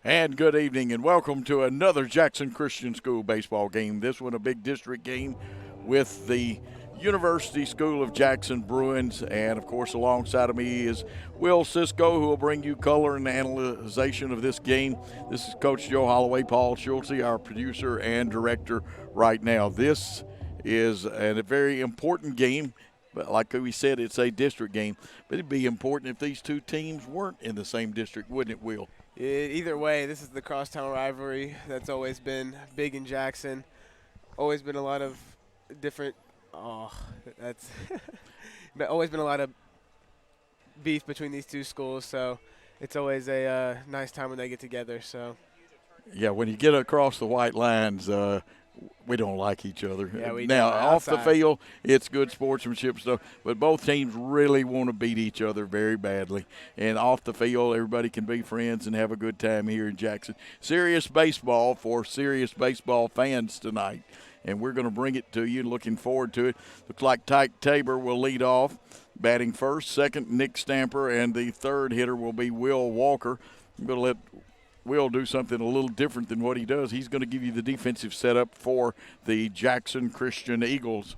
And good evening and welcome to another Jackson Christian School baseball game. This one a big district game with the University School of Jackson Bruins. And of course alongside of me is Will Cisco, who will bring you color and analyzation of this game. This is Coach Joe Holloway, Paul Schultze, our producer and director right now. This is a very important game. But like we said, it's a district game. But it'd be important if these two teams weren't in the same district, wouldn't it, Will? Either way, this is the crosstown rivalry that's always been big in Jackson. Always been a lot of different. That's but always been a lot of beef between these two schools. So it's always a nice time when they get together. So yeah, when you get across the white lines, we don't like each other. Yeah, we now, don't. off the Outside. field, it's good sportsmanship stuff, but both teams really want to beat each other very badly. And off the field, everybody can be friends and have a good time here in Jackson. Serious baseball for serious baseball fans tonight, and we're going to bring it to you. Looking forward to it. Looks like Tyke Tabor will lead off, batting first. Second, Nick Stamper, and the third hitter will be Will Walker. I'm going to let Will do something a little different than what he does. He's going to give you the defensive setup for the Jackson Christian Eagles.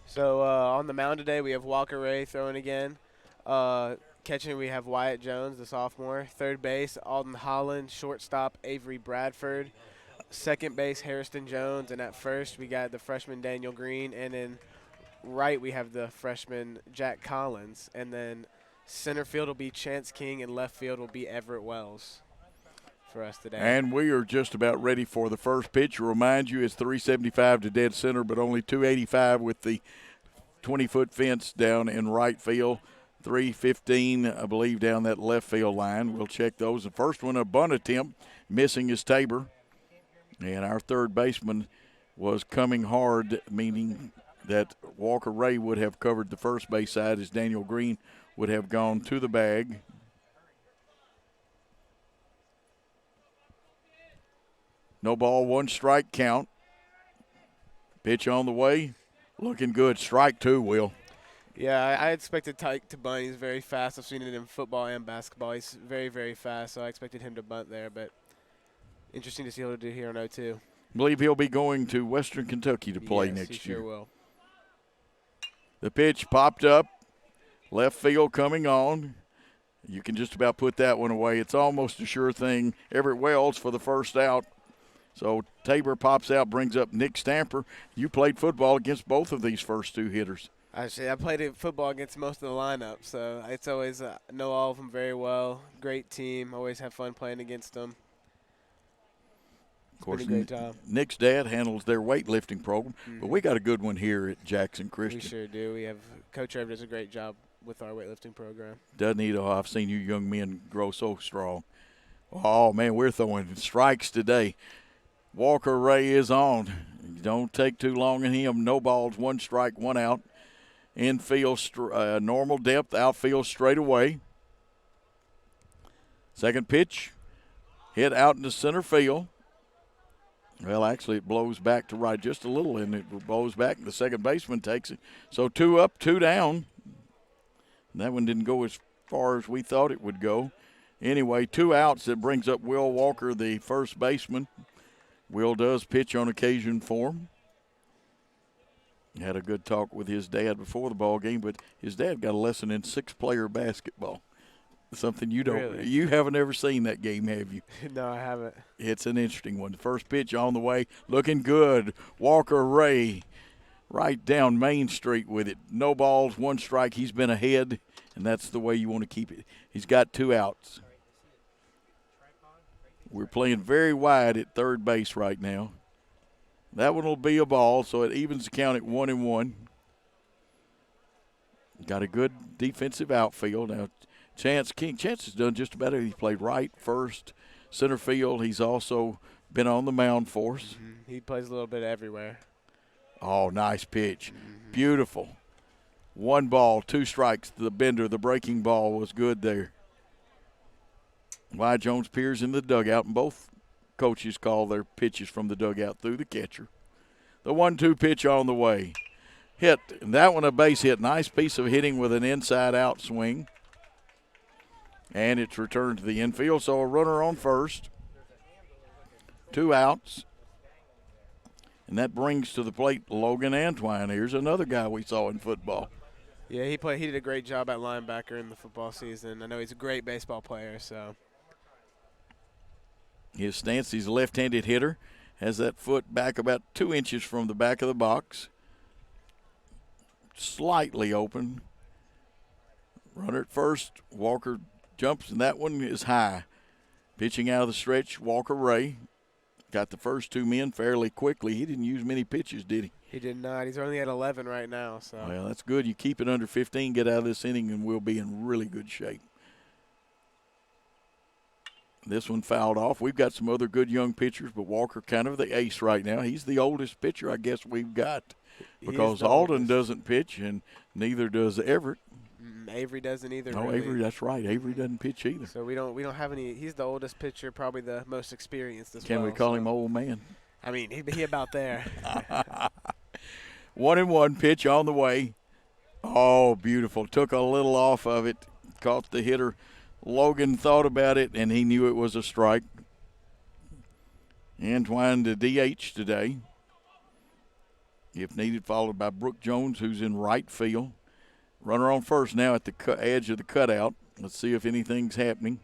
So on the mound today, we have Walker Ray throwing again. Catching, we have Wyatt Jones, the sophomore. Third base, Alden Holland. Shortstop, Avery Bradford. Second base, Harrison Jones. And at first, we got the freshman Daniel Green. And then right, we have the freshman Jack Collins. And then center field will be Chance King, and left field will be Everett Wells for us today. And we are just about ready for the first pitch. Remind you, it's 375 to dead center, but only 285 with the 20-foot fence down in right field. 315, I believe, down that left field line. We'll check those. The first one, a bunt attempt, missing is Tabor. And our third baseman was coming hard, meaning that Walker Ray would have covered the first base side as Daniel Green would have gone to the bag. No ball, one strike count. Pitch on the way. Looking good. Strike two, Will. Yeah, I expected Tyke to bunt. He's very fast. I've seen it in football and basketball. He's very, very fast, so I expected him to bunt there. But interesting to see what he'll do here on 0-2. I believe he'll be going to Western Kentucky to play Yes, next he year. sure will. The pitch popped up. Left field coming on. You can just about put that one away. It's almost a sure thing. Everett Wells for the first out. So Tabor pops out, brings up Nick Stamper. You played football against both of these first two hitters. Actually, I played football against most of the lineup, so it's always know all of them very well. Great team. Always have fun playing against them. Of course, been a great job. Nick's dad handles their weightlifting program, but we got a good one here at Jackson Christian. We sure do. We have Coach Everett does a great job with our weightlifting program. Doesn't he? Oh, I've seen you young men grow so strong. Oh, man, we're throwing strikes today. Walker Ray is on. Don't take too long on him. No balls, one strike, one out. Infield, normal depth, outfield straight away. Second pitch, hit out into center field. Well, actually, it blows back to right just a little, and it blows back. The second baseman takes it. So 2 up, 2 down. And that one didn't go as far as we thought it would go. Anyway, 2 outs. That brings up Will Walker, the first baseman. Will does pitch on occasion for him. Had a good talk with his dad before the ball game, but his dad got a lesson in 6-player basketball. Something you don't, Really? You haven't ever seen that game, have you? No, I haven't. It's an interesting one. The first pitch on the way, looking good. Walker Ray right down Main Street with it. No balls, one strike. He's been ahead, and that's the way you want to keep it. He's got 2 outs. We're playing very wide at third base right now. That one will be a ball, so it evens the count at 1-1. Got a good defensive outfield. Now, Chance King. Chance has done just about it. He's played right, first, center field. He's also been on the mound for us. Mm-hmm. He plays a little bit everywhere. Oh, nice pitch. Beautiful. 1 ball, 2 strikes. The bender, the breaking ball was good there. Wyatt Jones peers in the dugout, and both coaches call their pitches from the dugout through the catcher. The 1-2 pitch on the way. Hit, and that one a base hit. Nice piece of hitting with an inside-out swing. And it's returned to the infield, so a runner on first. 2 outs. And that brings to the plate Logan Antoine. Here's another guy we saw in football. Yeah, he did a great job at linebacker in the football season. I know he's a great baseball player, so. His stance, he's a left-handed hitter. Has that foot back about 2 inches from the back of the box. Slightly open. Runner at first. Walker jumps, and that one is high. Pitching out of the stretch, Walker Ray. Got the first 2 men fairly quickly. He didn't use many pitches, did he? He did not. He's only at 11 right now. So. Well, that's good. You keep it under 15, get out of this inning, and we'll be in really good shape. This one fouled off. We've got some other good young pitchers, but Walker kind of the ace right now. He's the oldest pitcher I guess we've got because Alden doesn't pitch, and neither does Everett. Avery doesn't either. No, really. Avery, that's right. Avery doesn't pitch either. So we don't have any. He's the oldest pitcher, probably the most experienced as well. Can we call him old man? I mean, he about there. 1-1 pitch on the way. Oh, beautiful. Took a little off of it. Caught the hitter. Logan thought about it, and he knew it was a strike. Antoine to DH today. If needed, followed by Brooke Jones, who's in right field. Runner on first now at the edge of the cutout. Let's see if anything's happening.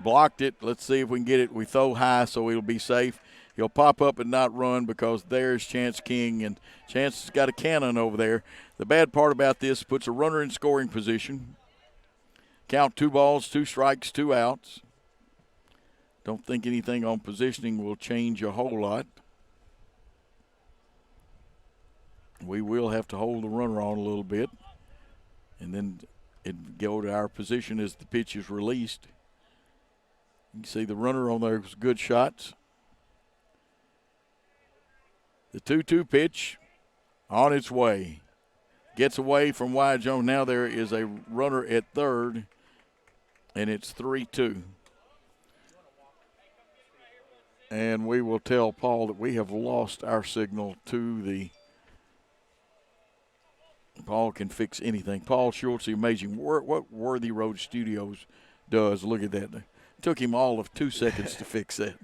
Blocked it. Let's see if we can get it. We throw high so it'll be safe. He'll pop up and not run because there's Chance King, and Chance has got a cannon over there. The bad part about this, puts a runner in scoring position. Count 2 balls, 2 strikes, 2 outs. Don't think anything on positioning will change a whole lot. We will have to hold the runner on a little bit, and then it go to our position as the pitch is released. You can see the runner on there was good shots. The 2-2 pitch on its way. Gets away from Wyatt Jones. Now there is a runner at third, and it's 3-2. And we will tell Paul that we have lost our signal to the – Paul can fix anything. Paul Schultz, the amazing what Worthy Road Studios does. Look at that. It took him all of 2 seconds to fix that.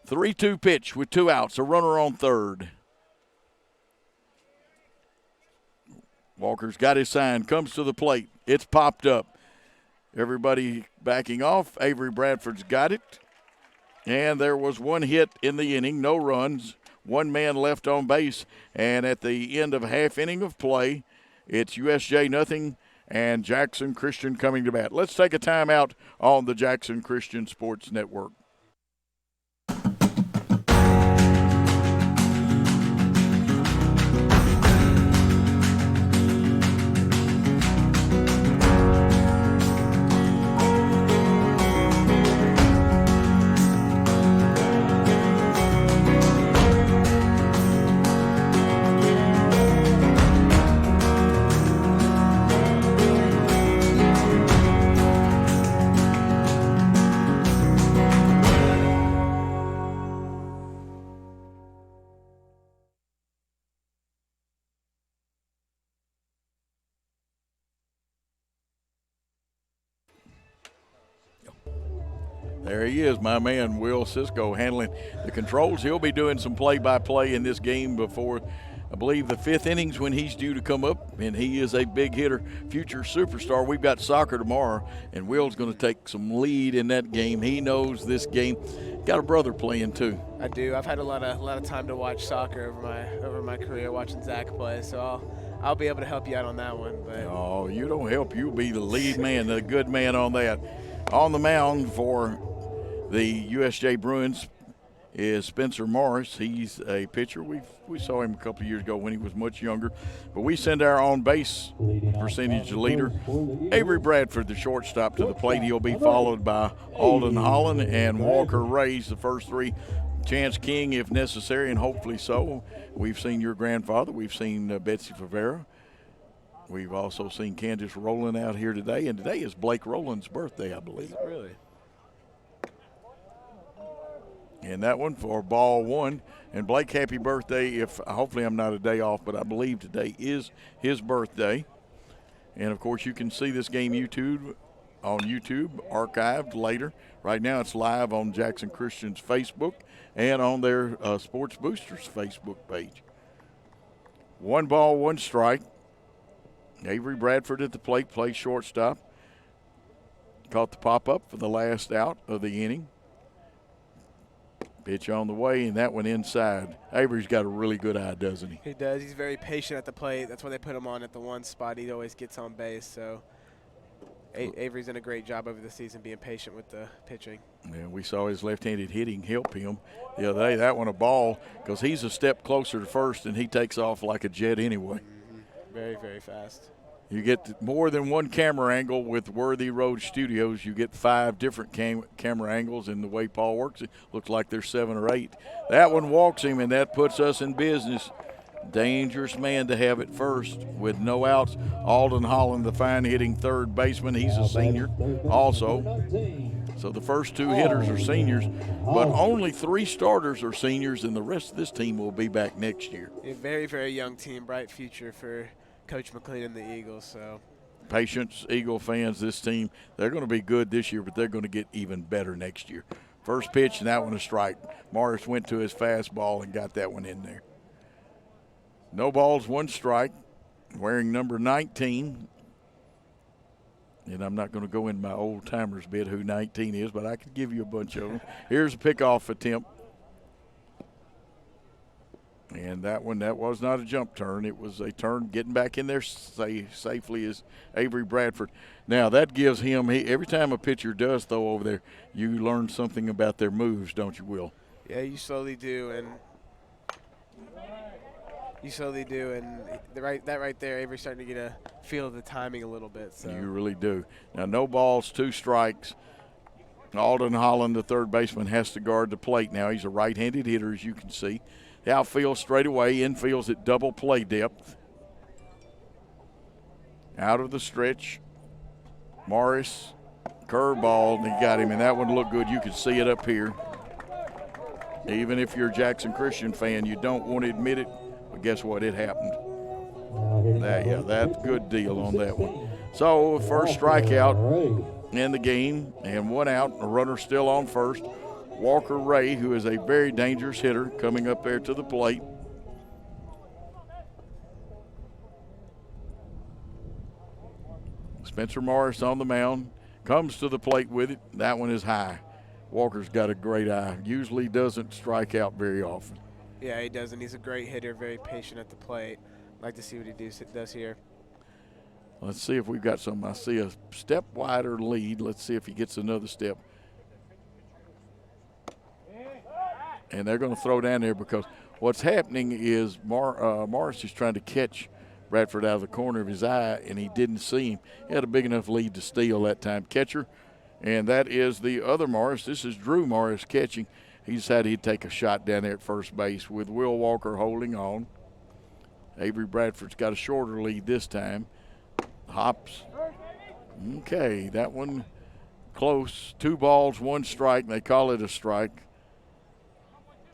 3-2 pitch with 2 outs. A runner on third. Walker's got his sign. Comes to the plate. It's popped up. Everybody backing off. Avery Bradford's got it. And there was 1 hit in the inning. No runs. 1 man left on base, and at the end of a half inning of play, it's USJ nothing and Jackson Christian coming to bat. Let's take a timeout on the Jackson Christian Sports Network. There he is, my man, Will Cisco, handling the controls. He'll be doing some play-by-play in this game before, I believe, the 5th innings when he's due to come up, and he is a big hitter, future superstar. We've got soccer tomorrow, and Will's going to take some lead in that game. He knows this game. Got a brother playing, too. I do. I've had a lot of time to watch soccer over my career, watching Zach play, so I'll be able to help you out on that one. But oh, you don't help. You'll be the lead man, the good man on that. On the mound for the USJ Bruins is Spencer Morris. He's a pitcher. We saw him a couple of years ago when he was much younger. But we send our on-base percentage leader, Avery Bradford, the shortstop, to the plate. He'll be followed by Alden Holland and Walker Rays, the first 3. Chance King, if necessary, and hopefully so. We've seen your grandfather. We've seen Betsy Favera. We've also seen Candace Rowland out here today, and today is Blake Rowland's birthday, I believe. Really? And that one for ball 1. And Blake, happy birthday. Hopefully I'm not a day off, but I believe today is his birthday. And, of course, you can see this game YouTube on YouTube, archived later. Right now it's live on Jackson Christian's Facebook and on their Sports Boosters Facebook page. 1 ball, 1 strike. Avery Bradford at the plate, plays shortstop. Caught the pop-up for the last out of the inning. Pitch on the way, and that one inside. Avery's got a really good eye, doesn't he? He does. He's very patient at the plate. That's why they put him on at the one spot. He always gets on base. So Avery's done a great job over the season being patient with the pitching. Yeah, we saw his left-handed hitting help him the other day. That one a ball because he's a step closer to first, and he takes off like a jet anyway. Very, very fast. You get more than one camera angle with Worthy Road Studios. You get 5 different camera angles, and the way Paul works, it looks like there's 7 or 8. That one walks him, and that puts us in business. Dangerous man to have it first with no outs. Alden Holland, the fine hitting third baseman, he's a senior also. So the first 2 hitters are seniors, but only 3 starters are seniors, and the rest of this team will be back next year. A very, very young team, bright future for Coach McLean and the Eagles. So Patience, Eagle fans, this team, they're going to be good this year, but they're going to get even better next year. First pitch, and that one a strike. Morris went to his fastball and got that one in there. No balls, 1 strike, wearing number 19. And I'm not going to go into my old-timers bit who 19 is, but I could give you a bunch of them. Here's a pickoff attempt. And that one, that was not a jump turn. It was a turn getting back in there safely as Avery Bradford. Now, that gives him, every time a pitcher does throw over there, you learn something about their moves, don't you, Will? Yeah, you slowly do. And that right there, Avery's starting to get a feel of the timing a little bit. So. You really do. Now, no balls, 2 strikes. Alden Holland, the third baseman, has to guard the plate now. He's a right-handed hitter, as you can see. The outfield straight away, infield's at double play depth. Out of the stretch, Morris, curveball, and he got him, and that one looked good. You could see it up here. Even if you're a Jackson Christian fan, you don't want to admit it, but guess what? It happened. That's a good deal on that one. So, first strikeout in the game, and 1 out, a runner still on first. Walker Ray, who is a very dangerous hitter, coming up there to the plate. Spencer Morris on the mound, comes to the plate with it. That one is high. Walker's got a great eye. Usually doesn't strike out very often. Yeah, he doesn't. He's a great hitter, very patient at the plate. Like to see what he does here. Let's see if we've got something. I see a step wider lead. Let's see if he gets another step. And they're going to throw down there because what's happening is Morris is trying to catch Bradford out of the corner of his eye, and he didn't see him. He had a big enough lead to steal that time. Catcher, and that is the other Morris. This is Drew Morris catching. He decided he'd take a shot down there at first base with Will Walker holding on. Avery Bradford's got a shorter lead this time. Hops. Okay, that one close. 2 balls, 1 strike, and they call it a strike.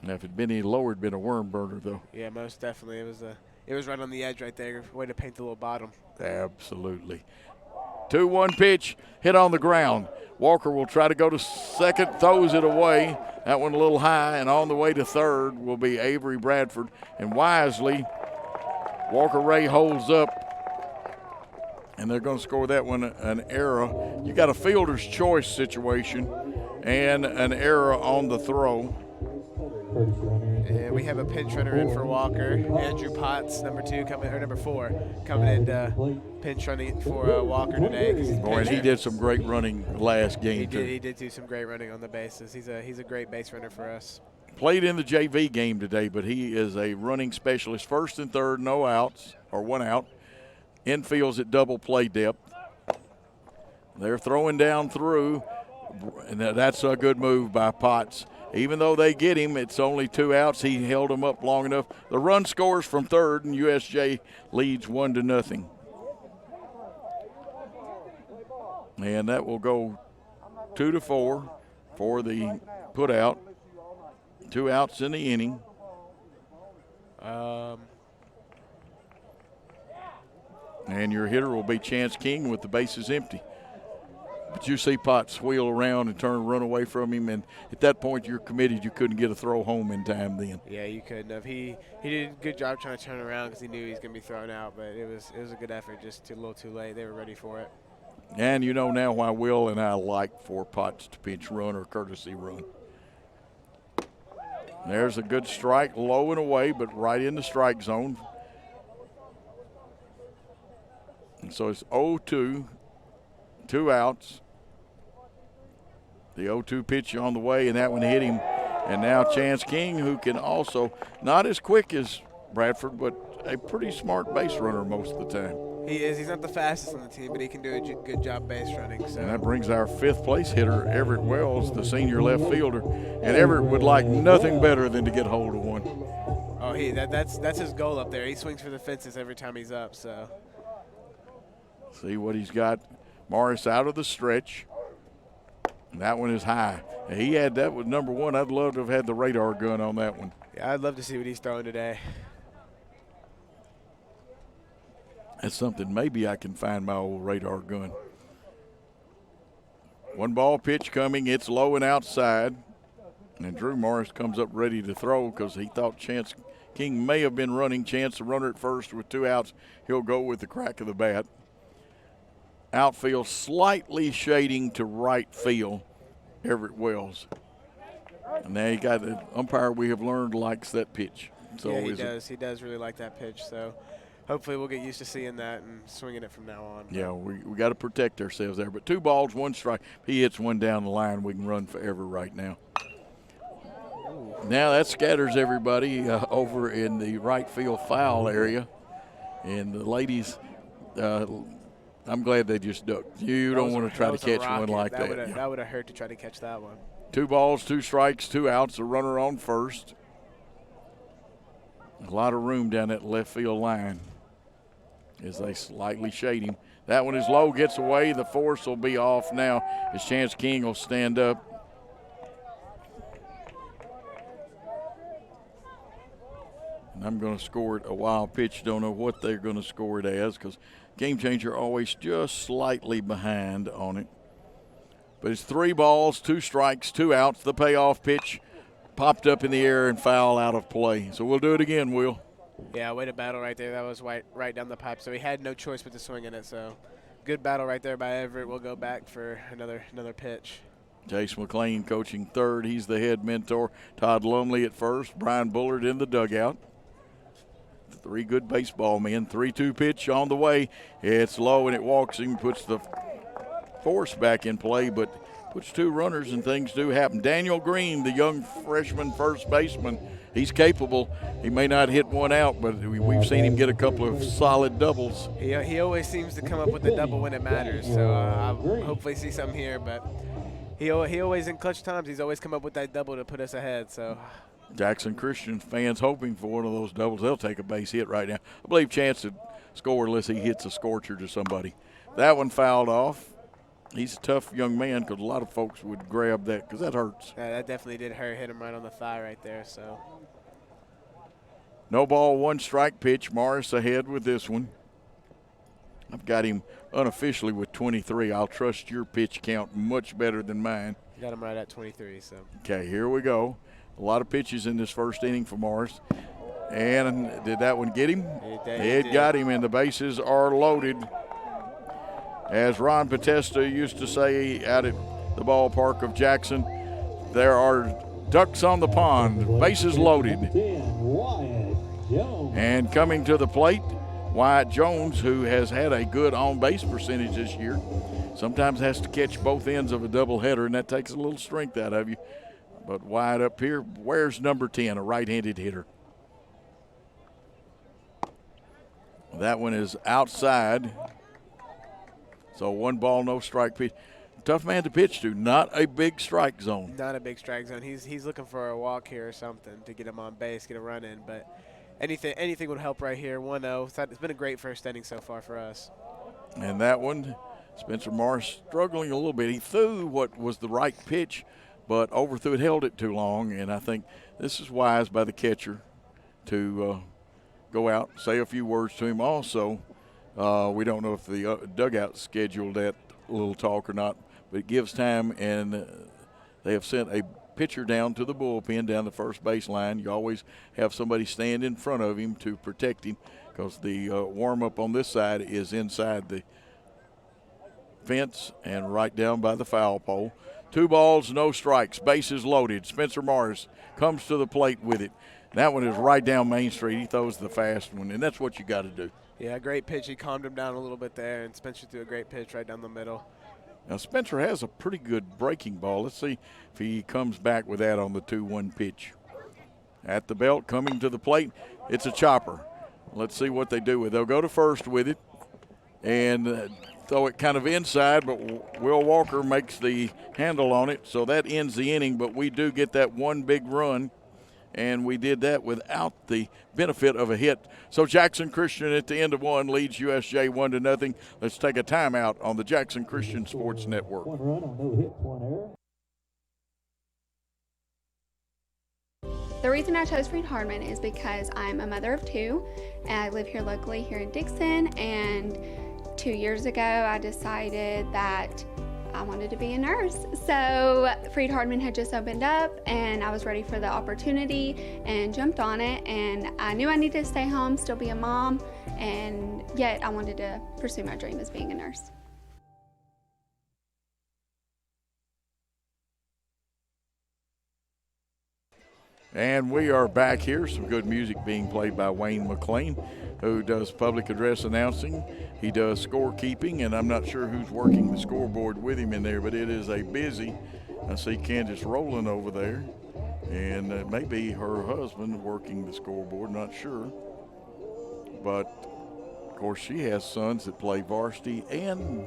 Now, if it had been any lower, it'd been a worm burner, though. Yeah, most definitely. It was right on the edge right there. Way to paint the little bottom. Absolutely. 2-1 pitch, hit on the ground. Walker will try to go to second, throws it away. That one a little high, and on the way to third will be Avery Bradford. And wisely, Walker Ray holds up, and they're going to score that one an error. You got a fielder's choice situation and an error on the throw. And we have a pinch runner in for Walker. Andrew Potts, number 4, coming in to pinch running for Walker today. Boy, and he did some great running last game, too. He did do some great running on the bases. He's a great base runner for us. Played in the JV game today, but he is a running specialist. First and third, no outs, or 1 out. Infield's at double play depth. They're throwing down through, and that's a good move by Potts. Even though they get him, it's only 2 outs. He held them up long enough. The run scores from third, and USJ leads 1-0. And that will go 2-4 for the put out. 2 outs in the inning. And your hitter will be Chance King with the bases empty. But you see Potts wheel around and run away from him, and at that point you're committed. You couldn't get a throw home in time then. Yeah, you couldn't have. He did a good job trying to turn around because he knew he was going to be thrown out, but it was a good effort, just a little too late. They were ready for it. And you know now why Will and I like for Potts to pinch run or courtesy run. There's a good strike, low and away, but right in the strike zone. And so it's 0-2, 2 outs. The 0-2 pitch on the way, and that one hit him. And now Chance King, who can also, not as quick as Bradford, but a pretty smart base runner most of the time. He is. He's not the fastest on the team, but he can do a good job base running. So. And that brings our 5th place hitter, Everett Wells, the senior left fielder. And Everett would like nothing better than to get hold of one. Oh, that's his goal up there. He swings for the fences every time he's up. So. See what he's got. Morris out of the stretch. And that one is high. And he had that with number 1. I'd love to have had the radar gun on that one. Yeah, I'd love to see what he's throwing today. That's something maybe I can find my old radar gun. 1 ball pitch coming. It's low and outside. And Drew Morris comes up ready to throw because he thought Chance King may have been running. Chance, the runner at first with 2 outs. He'll go with the crack of the bat. Outfield slightly shading to right field, Everett Wells. And now you got the umpire we have learned likes that pitch. So yeah, he does. He does really like that pitch. So hopefully we'll get used to seeing that and swinging it from now on. Yeah, we got to protect ourselves there. But 2 balls, 1 strike. If he hits one down the line, we can run forever right now. Ooh. Now that scatters everybody over in the right field foul area. And the ladies, I'm glad they just ducked. You don't want to try to catch one like that. That would have hurt to try to catch that one. 2 balls, 2 strikes, 2 outs, a runner on first. A lot of room down that left field line as they slightly shade him. That one is low, gets away. The force will be off now as Chance King will stand up. And I'm going to score it a wild pitch. Don't know what they're going to score it as because Game Changer always just slightly behind on it. But it's 3 balls, 2 strikes, 2 outs. The payoff pitch popped up in the air and foul out of play. So we'll do it again, Will. Yeah, way to battle right there. That was right down the pipe. So he had no choice but to swing in it. So good battle right there by Everett. We'll go back for another pitch. Jace McLean coaching third. He's the head mentor. Todd Lumley at first. Brian Bullard in the dugout. 3 good baseball men. 3-2 pitch on the way. It's low and it walks him, puts the force back in play, but puts 2 runners and things do happen. Daniel Green, the young freshman first baseman, he's capable. He may not hit one out, but we've seen him get a couple of solid doubles. He always seems to come up with the double when it matters, so I'll hopefully see something here, but he always in clutch times, he's always come up with that double to put us ahead. So Jackson Christian fans hoping for one of those doubles. They'll take a base hit right now. I believe Chance would score unless he hits a scorcher to somebody. That one fouled off. He's a tough young man because a lot of folks would grab that because that hurts. Yeah, that definitely did hurt. Hit him right on the thigh right there. So no ball, 1 strike pitch. Morris ahead with this one. I've got him unofficially with 23. I'll trust your pitch count much better than mine. You got him right at 23. So okay, here we go. A lot of pitches in this first inning for Morris. And did that one get him? It got him, and the bases are loaded. As Ron Potesta used to say out at the ballpark of Jackson, there are ducks on the pond, bases loaded. And coming to the plate, Wyatt Jones, who has had a good on-base percentage this year, sometimes has to catch both ends of a doubleheader, and that takes a little strength out of you. But Wyatt up here, where's number 10, a right-handed hitter? That one is outside. So 1 ball, no strike pitch. Tough man to pitch to, not a big strike zone. Not a big strike zone. He's looking for a walk here or something to get him on base, get a run in. But anything would help right here. 1-0. It's been a great first inning so far for us. And that one, Spencer Morris struggling a little bit. He threw what was the right pitch, but overthrew it, held it too long. And I think this is wise by the catcher to go out, say a few words to him. Also, we don't know if the dugout scheduled that little talk or not, but it gives time, and they have sent a pitcher down to the bullpen, down the first base line. You always have somebody stand in front of him to protect him because the warm-up on this side is inside the fence and right down by the foul pole. 2 balls, no strikes. Bases loaded. Spencer Morris comes to the plate with it. That one is right down Main Street. He throws the fast one, and that's what you got to do. Yeah, great pitch. He calmed him down a little bit there, and Spencer threw a great pitch right down the middle. Now, Spencer has a pretty good breaking ball. Let's see if he comes back with that on the 2-1 pitch. At the belt, coming to the plate, it's a chopper. Let's see what they do with it. They'll go to first with it and throw it kind of inside, but Will Walker makes the handle on it, so that ends the inning, but we do get that one big run, and we did that without the benefit of a hit. So Jackson Christian at the end of 1 leads USJ 1-0. Let's take a timeout on the Jackson Christian Sports Network. 1 run on no hits, 1 error. The reason I chose Freed Hardman is because I'm a mother of 2, and I live here locally here in Dixon, and 2 years ago I decided that I wanted to be a nurse. So Freed Hardman had just opened up, and I was ready for the opportunity and jumped on it, and I knew I needed to stay home, still be a mom, and yet I wanted to pursue my dream as being a nurse. And we are back here. Some good music being played by Wayne McLean, who does public address announcing. He does scorekeeping, and I'm not sure who's working the scoreboard with him in there, but it is a busy. I see Candace Rowland over there, and it may be her husband working the scoreboard, not sure. But, of course, she has sons that play varsity and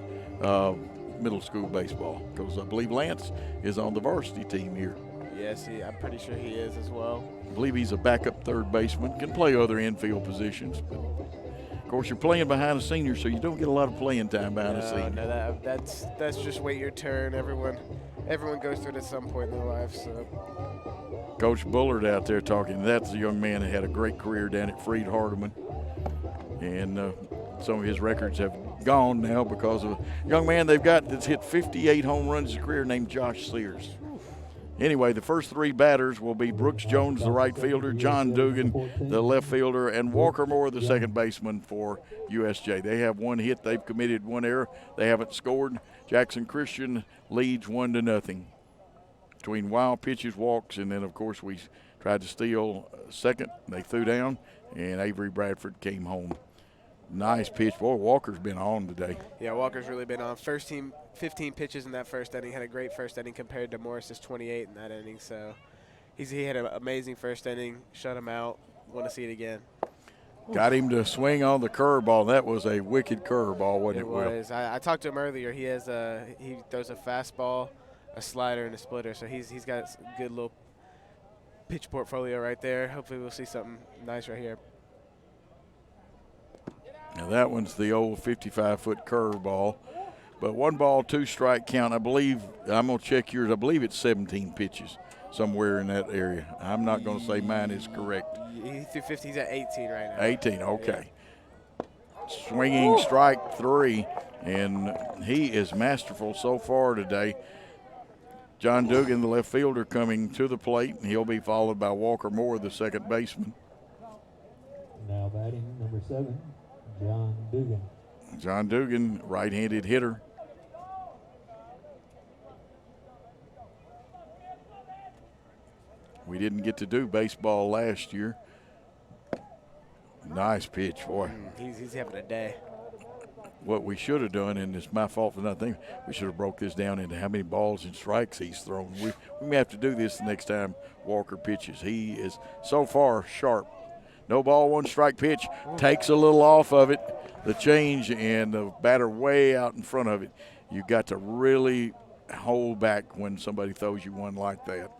middle school baseball, because I believe Lance is on the varsity team here. Yes, I'm pretty sure he is as well. I believe he's a backup third baseman, can play other infield positions. But of course, you're playing behind a senior, so you don't get a lot of playing time behind a senior. No, that's just wait your turn. Everyone goes through it at some point in their life. So, Coach Bullard out there talking. That's a young man that had a great career down at Freed Hardman, and some of his records have gone now because of a young man they've got that's hit 58 home runs in his career named Josh Sears. Anyway, the first 3 batters will be Brooks Jones, the right fielder, John Dugan, the left fielder, and Walker Moore, the second baseman for USJ. They have 1 hit. They've committed 1 error. They haven't scored. Jackson Christian leads 1-0. Between wild pitches, walks, and then, of course, we tried to steal second. They threw down, and Avery Bradford came home. Nice pitch. Boy, Walker's been on today. Yeah, Walker's really been on. First team, 15 pitches in that first inning. Had a great first inning compared to Morris's 28 in that inning. So he had an amazing first inning. Shut him out. Want to see it again. Got him to swing on the curveball. That was a wicked curveball, wasn't it? It was. I talked to him earlier. He throws a fastball, a slider, and a splitter. So he's got a good little pitch portfolio right there. Hopefully we'll see something nice right here. Now that one's the old 55-foot curveball. But 1 ball, 2 strike count. I believe, I'm going to check yours, I believe it's 17 pitches somewhere in that area. I'm not going to say mine is correct. He threw 50, he's at 18 right now. 18, okay. Yeah. Swinging strike 3, and he is masterful so far today. John Dugan, the left fielder, coming to the plate, and he'll be followed by Walker Moore, the second baseman. Now batting number 7. John Dugan. John Dugan, right-handed hitter. We didn't get to do baseball last year. Nice pitch, boy. He's having a day. What we should have done, and it's my fault for not thinking, we should have broke this down into how many balls and strikes he's thrown. We may have to do this the next time Walker pitches. He is so far sharp. No ball, 1 strike pitch. Takes a little off of it, the change, and the batter way out in front of it. You got to really hold back when somebody throws you one like that.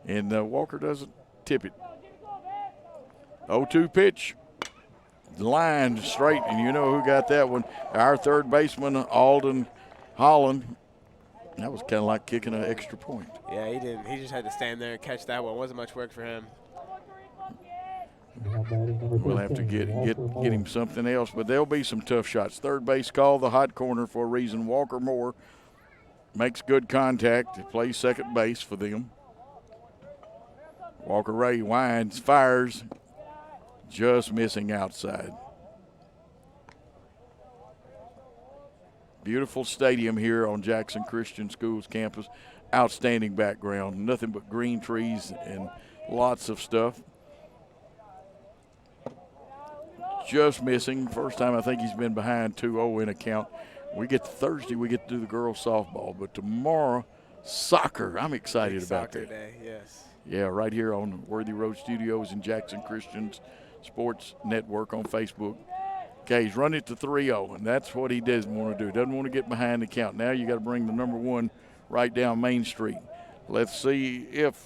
And Walker doesn't tip it. 0-2 pitch. Line straight, and you know who got that one. Our third baseman, Alden Holland. That was kind of like kicking an extra point. Yeah, he didn't. He just had to stand there and catch that one. It wasn't much work for him. Now batting number 15. We'll have to get Walker him Moore. something else, but there'll be some tough shots. Third base call the hot corner for a reason. Walker Moore makes good contact. He plays second base for them. Walker Ray winds, fires, just missing outside. Beautiful stadium here on Jackson Christian School's campus. Outstanding background. Nothing but green trees and lots of stuff. Just missing. First time I think he's been behind 2-0 in a count. We get to Thursday, we get to do the girls softball, but tomorrow, soccer. I'm excited about Soccer that. day, yes. Yeah, right here on Worthy Road Studios and Jackson Christian's Sports Network on Facebook. Okay, he's running it to 3-0, and that's what he doesn't want to do. Doesn't want to get behind the count. Now you got to bring the number one right down Main Street. Let's see if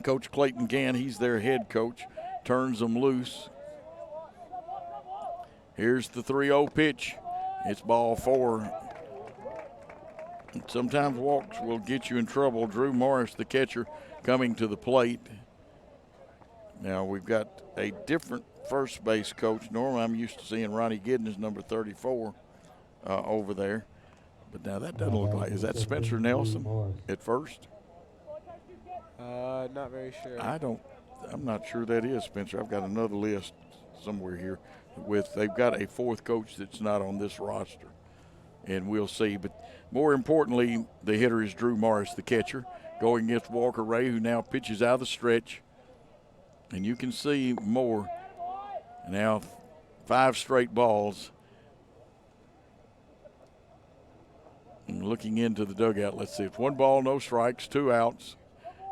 Coach Clayton Gann, he's their head coach, turns them loose. Here's the 3-0 pitch. It's ball 4. Sometimes walks will get you in trouble. Drew Morris, the catcher, coming to the plate. Now we've got a different first base coach. Normally I'm used to seeing Ronnie Giddens, number 34, over there. But now that doesn't look like, is that Spencer Nelson at first? Not very sure. I'm not sure that is Spencer. I've got another list somewhere here they've got a fourth coach that's not on this roster. And we'll see. But more importantly, the hitter is Drew Morris, the catcher, going against Walker Ray, who now pitches out of the stretch. And you can see Moore now 5 straight balls. And looking into the dugout, let's see. It's 1 ball, no strikes, 2 outs.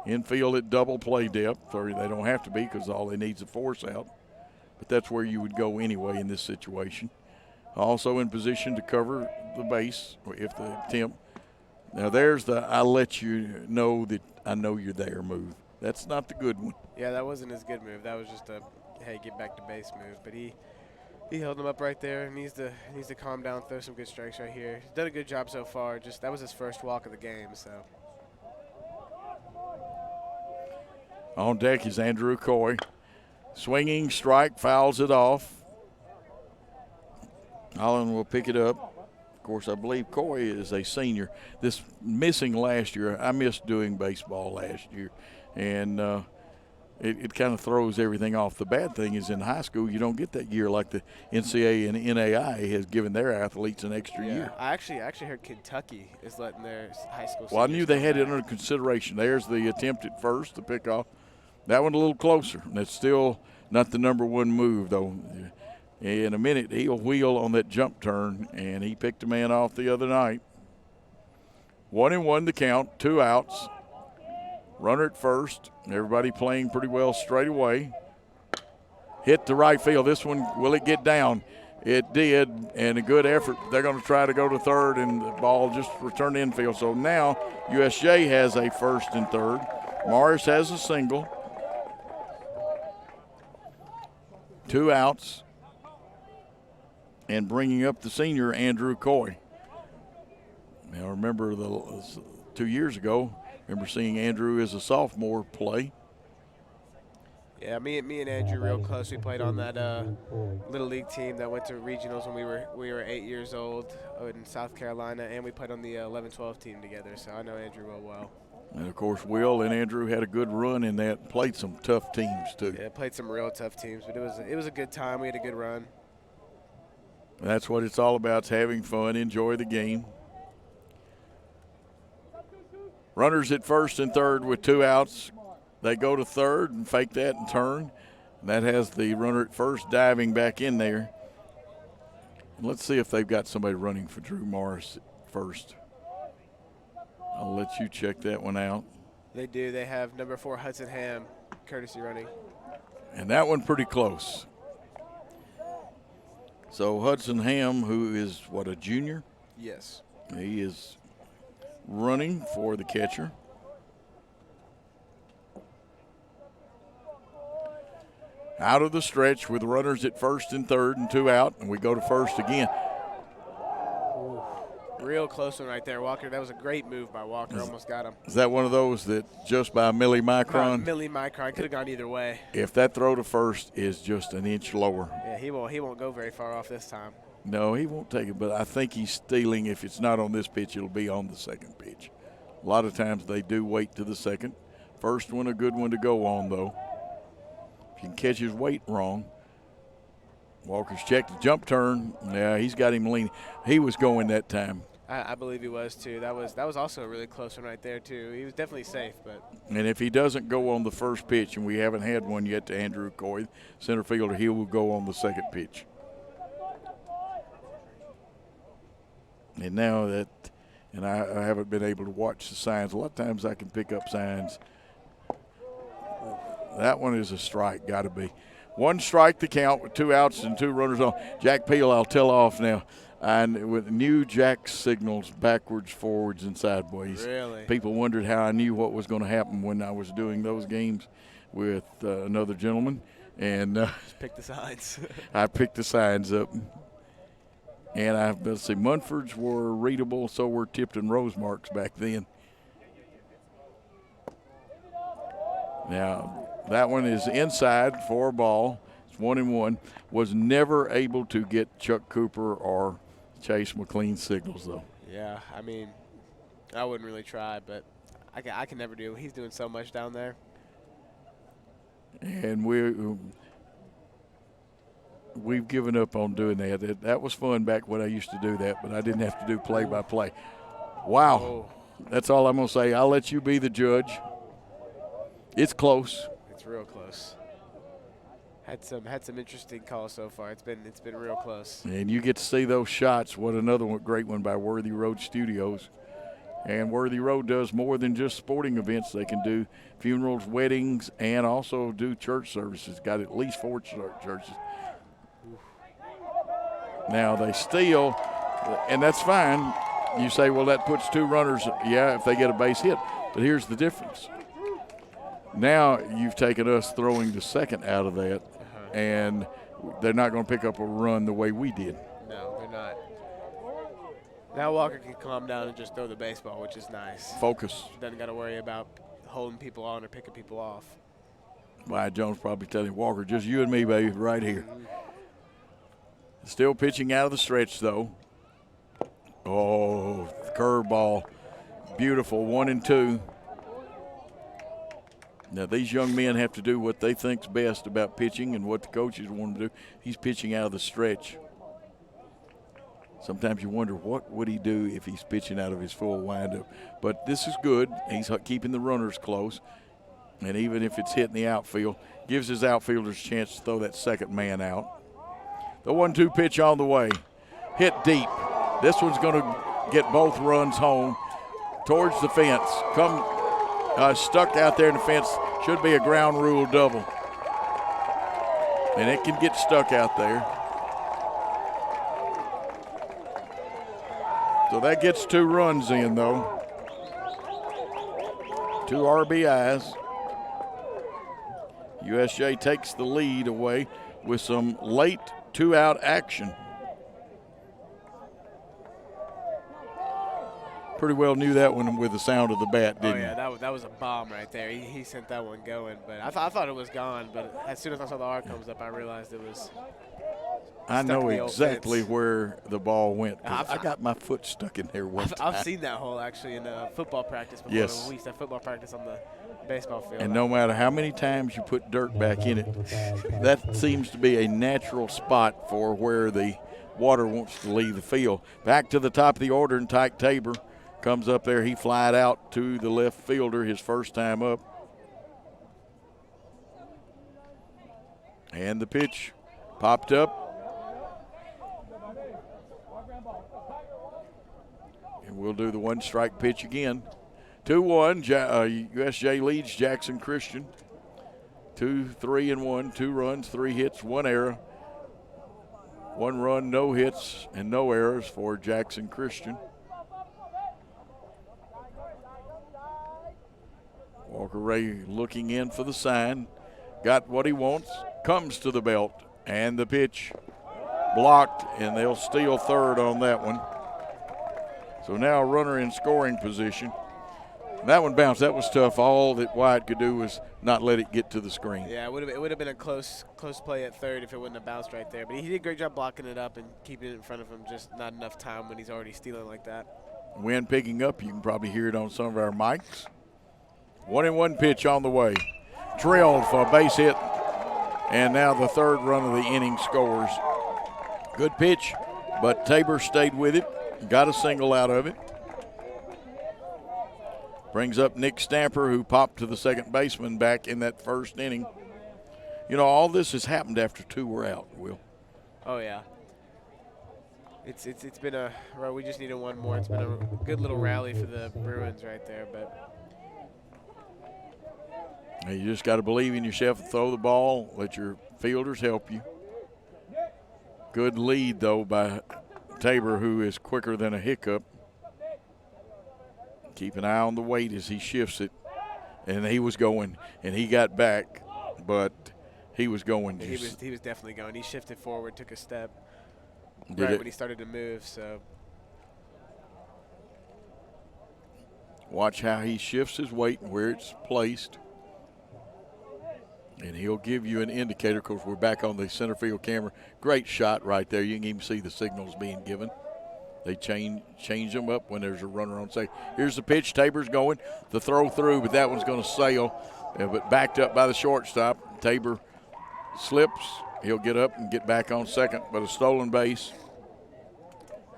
Infield at double play depth, or they don't have to be because all they need is a force out. But that's where you would go anyway in this situation. Also in position to cover the base if the attempt. Now there's the "I let you know that I know you're there" move. That's not the good one. Yeah, that wasn't his good move. That was just a, hey, get back to base move. But he held him up right there. Needs to calm down, throw some good strikes right here. He's done a good job so far. Just that was his first walk of the game, so. On deck is Andrew Coy. Swinging strike, fouls it off. Holland will pick it up. Of course, I believe Coy is a senior. This missing last year, I missed doing baseball last year, and it kind of throws everything off. The bad thing is in high school, you don't get that year like the NCAA and NAI has given their athletes an extra year. I actually heard Kentucky is letting their high school. Well, I knew they had it under consideration. There's the attempt at first, the pickoff. That one a little closer. That's still not the number one move, though. In a minute, he'll wheel on that jump turn, and he picked a man off the other night. 1-1 the count, 2 outs. Runner at first. Everybody playing pretty well straight away. Hit to right field. This one, will it get down? It did, and a good effort. They're going to try to go to third, and the ball just returned to infield. So now USJ has a first and third. Morris has a single. 2 outs. And bringing up the senior, Andrew Coy. Now, remember 2 years ago, remember seeing Andrew as a sophomore play. Yeah, me and Andrew real close. We played on that little league team that went to regionals when we were 8 years old in South Carolina, and we played on the 11-12 team together. So I know Andrew well. And of course, Will and Andrew had a good run in that. Played some tough teams too. Yeah, played some real tough teams, but it was a good time. We had a good run. That's what it's all about, is having fun, enjoy the game. Runners at first and third with 2 outs. They go to third and fake that and turn. And that has the runner at first diving back in there. And let's see if they've got somebody running for Drew Morris at first. I'll let you check that one out. They do. They have number 4 Hudson Ham courtesy running. And that one pretty close. So Hudson Ham, who is, a junior? Yes. He is running for the catcher. Out of the stretch with runners at first and third and 2 out, and we go to first again. Real close one right there, Walker. That was a great move by Walker. Almost got him. Is that one of those that just by a millimicron? Millimicron. Could have gone either way. If that throw to first is just an inch lower. Yeah, he won't go very far off this time. No, he won't take it, but I think he's stealing. If it's not on this pitch, it'll be on the second pitch. A lot of times they do wait to the second. First one, a good one to go on, though. If you can catch his weight wrong. Walker's checked the jump turn. Yeah, he's got him leaning. He was going that time. I believe he was, too. That was also a really close one right there, too. He was definitely safe. And if he doesn't go on the first pitch, and we haven't had one yet to Andrew Coy, center fielder, he will go on the second pitch. And now that, and I haven't been able to watch the signs. A lot of times I can pick up signs. That one is a strike, got to be. One strike the count with 2 outs and 2 runners on. Jack Peel, I'll tell off now. And with new Jack signals backwards, forwards, and sideways. Really? People wondered how I knew what was going to happen when I was doing those games with another gentleman. And just pick the signs. I picked the signs up. And let's see, Munford's were readable, so were Tipton Rosemarks back then. Now, that one is inside for a ball. It's 1-1. Was never able to get Chuck Cooper or Chase McLean signals, though. Yeah, I mean, I wouldn't really try, but I can never do. He's doing so much down there. And we've given up on doing that. That was fun back when I used to do that, but I didn't have to do play-by-play. Wow. Oh. That's all I'm going to say. I'll let you be the judge. It's close. It's real close. Had some interesting calls so far. It's been real close. And you get to see those shots. What another great one by Worthy Road Studios. And Worthy Road does more than just sporting events. They can do funerals, weddings, and also do church services. Got at least 4 churches. Now they steal, and that's fine. You say, well, that puts 2 runners, yeah, if they get a base hit. But here's the difference. Now you've taken us throwing the second out of that, and they're not going to pick up a run the way we did. No, they're not. Now Walker can calm down and just throw the baseball, which is nice. Focus. Doesn't got to worry about holding people on or picking people off. Wyatt Jones probably telling Walker, just you and me, baby, right here. Still pitching out of the stretch, though. Oh, curveball. Beautiful, 1-2. Now, these young men have to do what they think's best about pitching and what the coaches want them to do. He's pitching out of the stretch. Sometimes you wonder what would he do if he's pitching out of his full windup. But this is good. He's keeping the runners close. And even if it's hitting the outfield, gives his outfielders a chance to throw that second man out. The 1-2 pitch on the way. Hit deep. This one's going to get both runs home towards the fence. Stuck out there in the fence. Should be a ground rule double. And it can get stuck out there. So that gets 2 runs in, though. 2 RBIs. USJ takes the lead away with some late 2-out action. Pretty well knew that one with the sound of the bat, didn't you? Oh, yeah, that was a bomb right there. He sent that one going. But I thought it was gone, but as soon as I saw the R comes up, I realized it was I know exactly where the ball went. I got my foot stuck in there one time. I've seen that hole, actually, in football practice before. Yes. We used to have football practice on the baseball field. And no matter how many times you put dirt back in it, that seems to be a natural spot for where the water wants to leave the field. Back to the top of the order, and Tyke Tabor comes up there. He flied out to the left fielder his first time up. And the pitch popped up. And we'll do the 1-strike pitch again. 2-1, USJ leads Jackson Christian. 2-3-1, 2 runs, 3 hits, 1 error. 1 run, no hits, and no errors for Jackson Christian. Walker Ray looking in for the sign. Got what he wants, comes to the belt, and the pitch blocked, and they'll steal third on that one. So now a runner in scoring position. That one bounced. That was tough. All that Wyatt could do was not let it get to the screen. Yeah, it would have been a close play at third if it wouldn't have bounced right there. But he did a great job blocking it up and keeping it in front of him. Just not enough time when he's already stealing like that. Wind picking up. You can probably hear it on some of our mics. 1-1 pitch on the way. Drilled for a base hit. And now the third run of the inning scores. Good pitch, but Tabor stayed with it. Got a single out of it. Brings up Nick Stamper, who popped to the second baseman back in that first inning. You know, all this has happened after 2 were out, Will. Oh, yeah. It's been a – we just needed one more. It's been a good little rally for the Bruins right there. But you just got to believe in yourself and throw the ball. Let your fielders help you. Good lead, though, by Tabor, who is quicker than a hiccup. Keep an eye on the weight as he shifts it. And he was going, and he got back, but he was going. He was definitely going. He shifted forward, took a step Did it? when he started to move. So watch how he shifts his weight and where it's placed. And he'll give you an indicator because we're back on the center field camera. Great shot right there. You can even see the signals being given. They change them up when there's a runner on second. Here's the pitch. Tabor's going. The throw through, but that one's going to sail. But backed up by the shortstop. Tabor slips. He'll get up and get back on second, but a stolen base.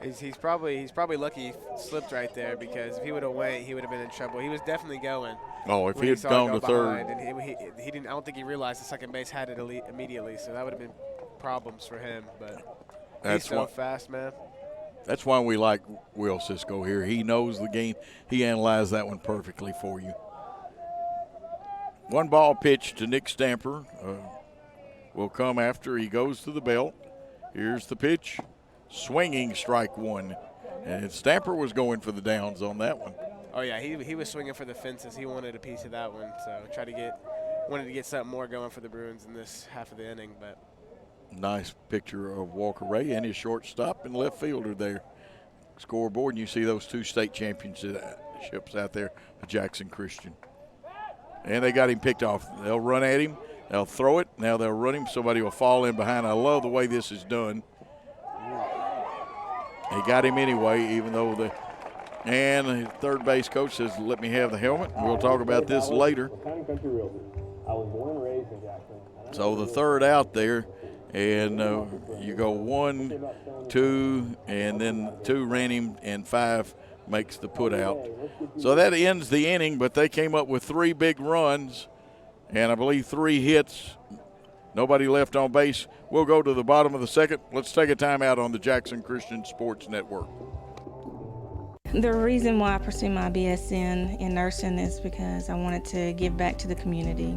he's probably lucky he slipped right there, because if he would have went, he would have been in trouble. He was definitely going. Oh, if when he had saw it gone go to third. behind, and he didn't. I don't think he realized the second base had it immediately, so that would have been problems for him. But he's so fast, man. That's why we like Will Cisco here. He knows the game. He analyzed that one perfectly for you. 1 ball pitch to Nick Stamper will come after he goes to the belt. Here's the pitch. Swinging strike 1. And Stamper was going for the downs on that one. Oh, yeah, he was swinging for the fences. He wanted a piece of that one, so wanted to get something more going for the Bruins in this half of the inning. But nice picture of Walker Ray and his shortstop and left fielder there. Scoreboard, and you see those 2 state championships out there with Jackson Christian. And they got him picked off. They'll run at him. They'll throw it. Now they'll run him. Somebody will fall in behind. I love the way this is done. He got him anyway, even though and the third base coach says, let me have the helmet. We'll talk about this later. So the third out there, and you go 1, 2, and then 2 ran him, and 5 makes the put out. So that ends the inning, but they came up with 3 big runs, and I believe 3 hits. Nobody left on base. We'll go to the bottom of the second. Let's take a timeout on the Jackson Christian Sports Network. The reason why I pursued my BSN in nursing is because I wanted to give back to the community.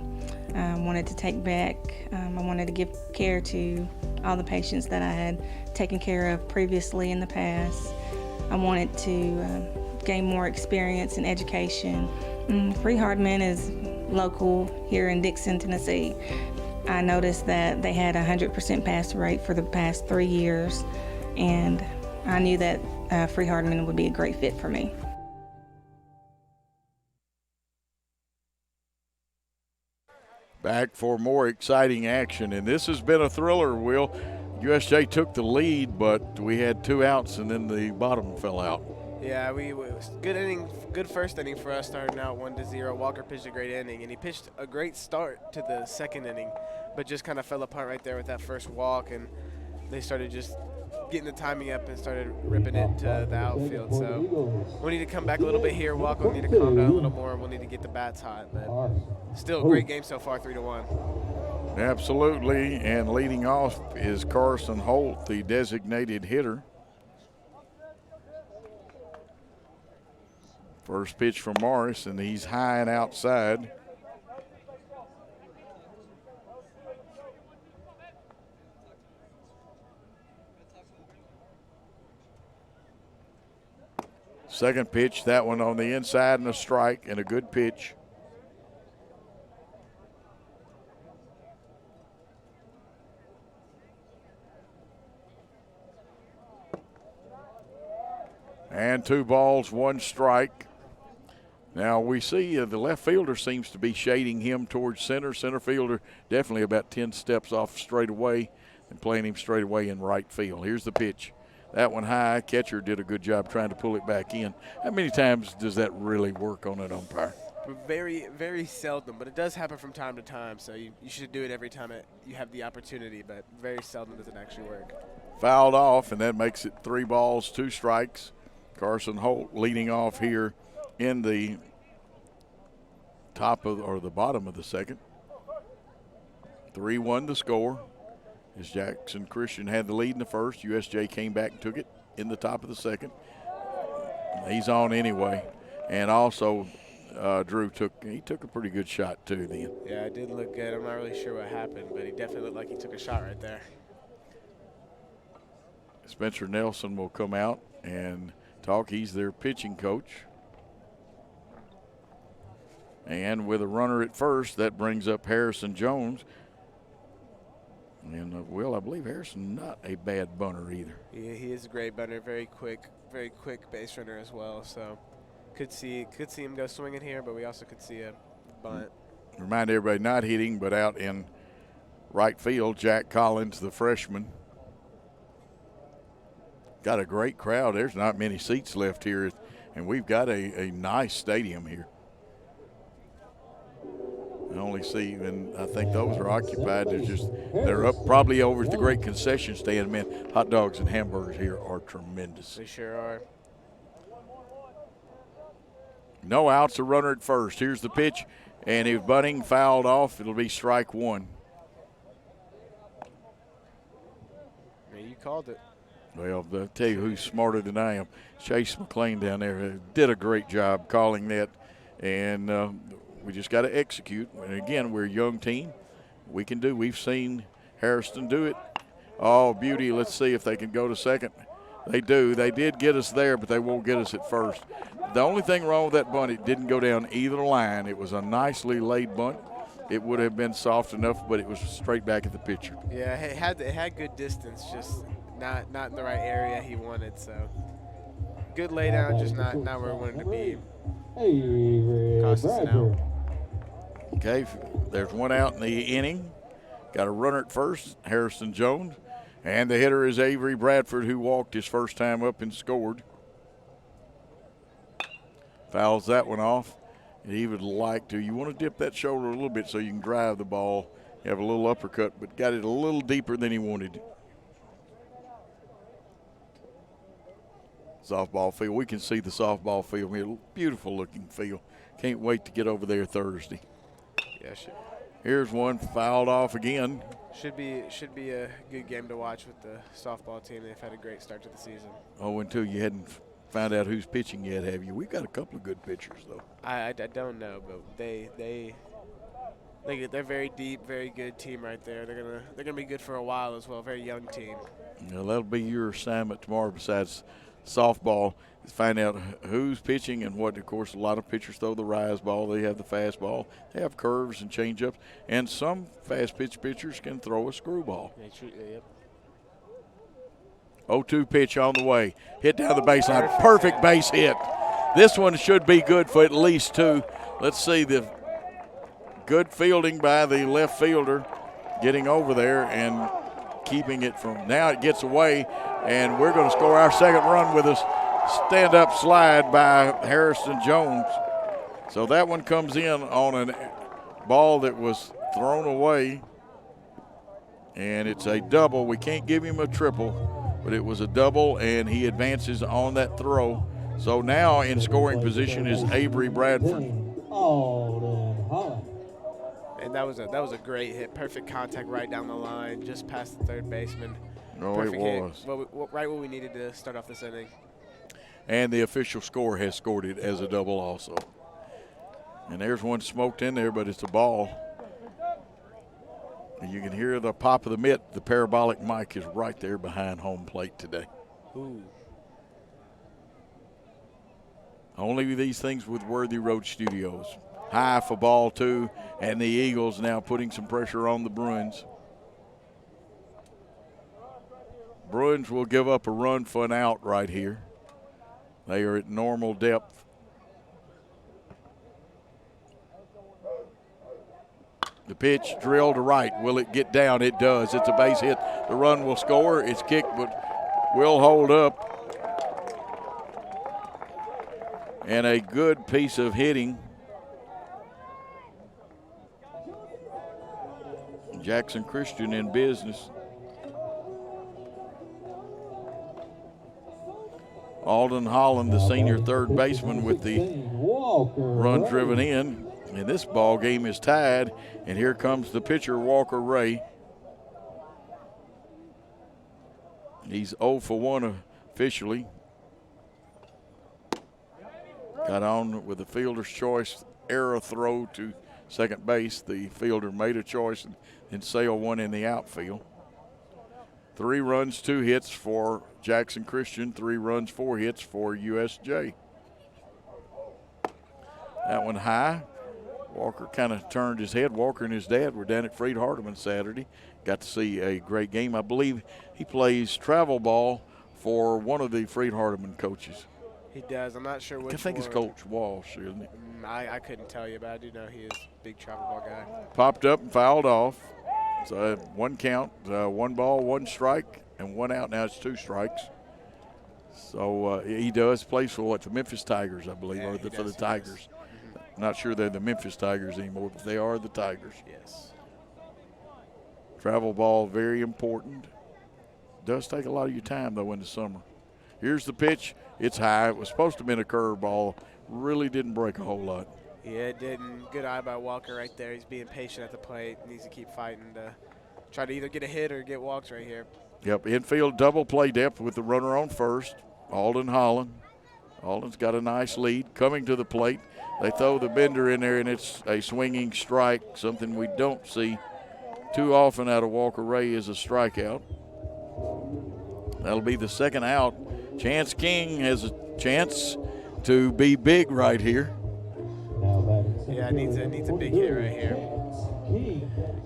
I wanted to take back, I wanted to give care to all the patients that I had taken care of previously in the past. I wanted to gain more experience and education. Freed-Hardeman is local here in Dixon, Tennessee. I noticed that they had a 100% pass rate for the past 3 years, and I knew that Freed-Hardeman would be a great fit for me. Back for more exciting action, and this has been a thriller, Will. USJ took the lead, but we had 2 outs, and then the bottom fell out. Yeah, it was good inning, good first inning for us, starting out 1-0. Walker pitched a great inning, and he pitched a great start to the second inning, but just kind of fell apart right there with that first walk, and they started just getting the timing up and started ripping it to the outfield. So we need to come back a little bit here. Walker will need to calm down a little more. We'll need to get the bats hot, but still a great game so far, 3-1. Absolutely, and leading off is Carson Holt, the designated hitter. First pitch from Morris, and he's high and outside. Second pitch, that one on the inside and a strike, and a good pitch. And 2 balls, 1 strike. Now we see the left fielder seems to be shading him towards center. Center fielder definitely about 10 steps off straight away and playing him straight away in right field. Here's the pitch. That one high. Catcher did a good job trying to pull it back in. How many times does that really work on an umpire? Very, very seldom, but it does happen from time to time, so you should do it every time you have the opportunity, but very seldom does it actually work. Fouled off, and that makes it 3 balls, 2 strikes. Carson Holt leading off here in the top of or the bottom of the second. 3-1 the score. As Jackson Christian had the lead in the first, USJ came back and took it in the top of the second. He's on anyway, and also Drew took a pretty good shot too then. Yeah, it did look good. I'm not really sure what happened, but he definitely looked like he took a shot right there. Spencer Nelson will come out and talk. He's their pitching coach. And with a runner at first, that brings up Harrison Jones. And, I believe Harrison not a bad bunter either. Yeah, he is a great bunter, very quick base runner as well. So could see him go swinging here, but we also could see a bunt. Remind everybody, not hitting, but out in right field, Jack Collins, the freshman. Got a great crowd. There's not many seats left here, and we've got a nice stadium here. I only see, and I think those are occupied. They're up probably over at the great concession stand. Man, hot dogs and hamburgers here are tremendous. They sure are. No outs, a runner at first. Here's the pitch, and he was bunting, fouled off. It'll be strike 1. Yeah, you called it. Well, I'll tell you who's smarter than I am. Chase McLean down there did a great job calling that, and we just got to execute. And again, we're a young team. We've seen Harrison do it. Oh, beauty. Let's see if they can go to second. They do. They did get us there, but they won't get us at first. The only thing wrong with that bunt, it didn't go down either line. It was a nicely laid bunt. It would have been soft enough, but it was straight back at the pitcher. Yeah, it had good distance, just not in the right area he wanted. So good laydown, just not where we wanted to be. Cost us an out. Okay, there's 1 out in the inning. Got a runner at first, Harrison Jones. And the hitter is Avery Bradford, who walked his first time up and scored. Fouls that one off. He would like to. You want to dip that shoulder a little bit so you can drive the ball. You have a little uppercut, but got it a little deeper than he wanted. Softball field. We can see the softball field here. Beautiful looking field. Can't wait to get over there Thursday. Yeah, sure. Here's one fouled off again. Should be a good game to watch with the softball team. They've had a great start to the season. Oh, until you hadn't found out who's pitching yet, have you? We've got a couple of good pitchers, though. I don't know, but they're very deep, very good team right there. They're gonna be good for a while as well. Very young team. Now, that'll be your assignment tomorrow. Besides softball, is find out who's pitching and what. Of course, a lot of pitchers throw the rise ball. They have the fastball. They have curves and changeups, and some fast pitch pitchers can throw a screwball. Yep. 0-2 pitch on the way. Hit down the baseline. Perfect base hit. This one should be good for at least 2. Let's see the good fielding by the left fielder, getting over there and keeping it from. Now it gets away, and we're going to score our second run with a stand-up slide by Harrison Jones. So that one comes in on a ball that was thrown away, and it's a double. We can't give him a triple, but it was a double, and he advances on that throw. So now in scoring position is Avery Bradford. Alden Holland. And that was a great hit. Perfect contact right down the line, just past the third baseman. Oh, Perfect it was. hit. Right what we needed to start off this inning. And the official score has scored it as a double also. And there's one smoked in there, but it's a ball. And you can hear the pop of the mitt. The parabolic mic is right there behind home plate today. Ooh. Only these things with Worthy Road Studios. High for ball 2, and the Eagles now putting some pressure on the Bruins. Bruins will give up a run for an out right here. They are at normal depth. The pitch drilled to right. Will it get down? It does. It's a base hit. The run will score. It's kicked, but will hold up. And a good piece of hitting. Jackson Christian in business. Alden Holland, the senior third baseman, with the run driven in. And this ball game is tied. And here comes the pitcher, Walker Ray. He's 0 for 1 officially. Got on with the fielder's choice error throw to second base. The fielder made a choice and sailed one in the outfield. 3 runs, 2 hits for Jackson Christian, 3 runs, 4 hits for USJ. That one high. Walker kind of turned his head. Walker and his dad were down at Freed Hardeman Saturday. Got to see a great game. I believe he plays travel ball for one of the Freed Hardeman coaches. He does. I'm not sure which I think it's Coach Walsh, isn't it? I couldn't tell you, but I do know he is a big travel ball guy. Popped up and fouled off. So 1 count, 1 ball, 1 strike, and 1 out. Now it's 2 strikes. So he does play for what, the Memphis Tigers, I believe, or for the Tigers. Not sure they're the Memphis Tigers anymore, but they are the Tigers. Yes. Travel ball, very important. Does take a lot of your time, though, in the summer. Here's the pitch. It's high. It was supposed to have been a curveball. Really didn't break a whole lot. Yeah, it didn't. Good eye by Walker right there. He's being patient at the plate. Needs to keep fighting to try to either get a hit or get walks right here. Yep, infield double play depth with the runner on first. Alden Holland. Alden's got a nice lead. Coming to the plate. They throw the bender in there, and it's a swinging strike, something we don't see too often out of Walker Ray is a strikeout. That'll be the second out. Chance King has a chance to be big right here. Yeah, needs a big hit right here.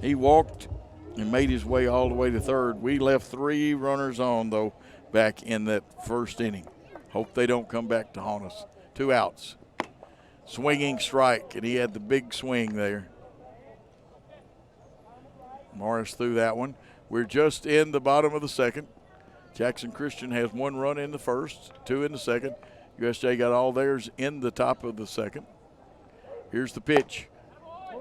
He walked and made his way all the way to third. We left 3 runners on, though, back in that first inning. Hope they don't come back to haunt us. 2 outs. Swinging strike, and he had the big swing there. Morris threw that one. We're just in the bottom of the second. Jackson Christian has 1 run in the first, 2 in the second. USJ got all theirs in the top of the second. Here's the pitch,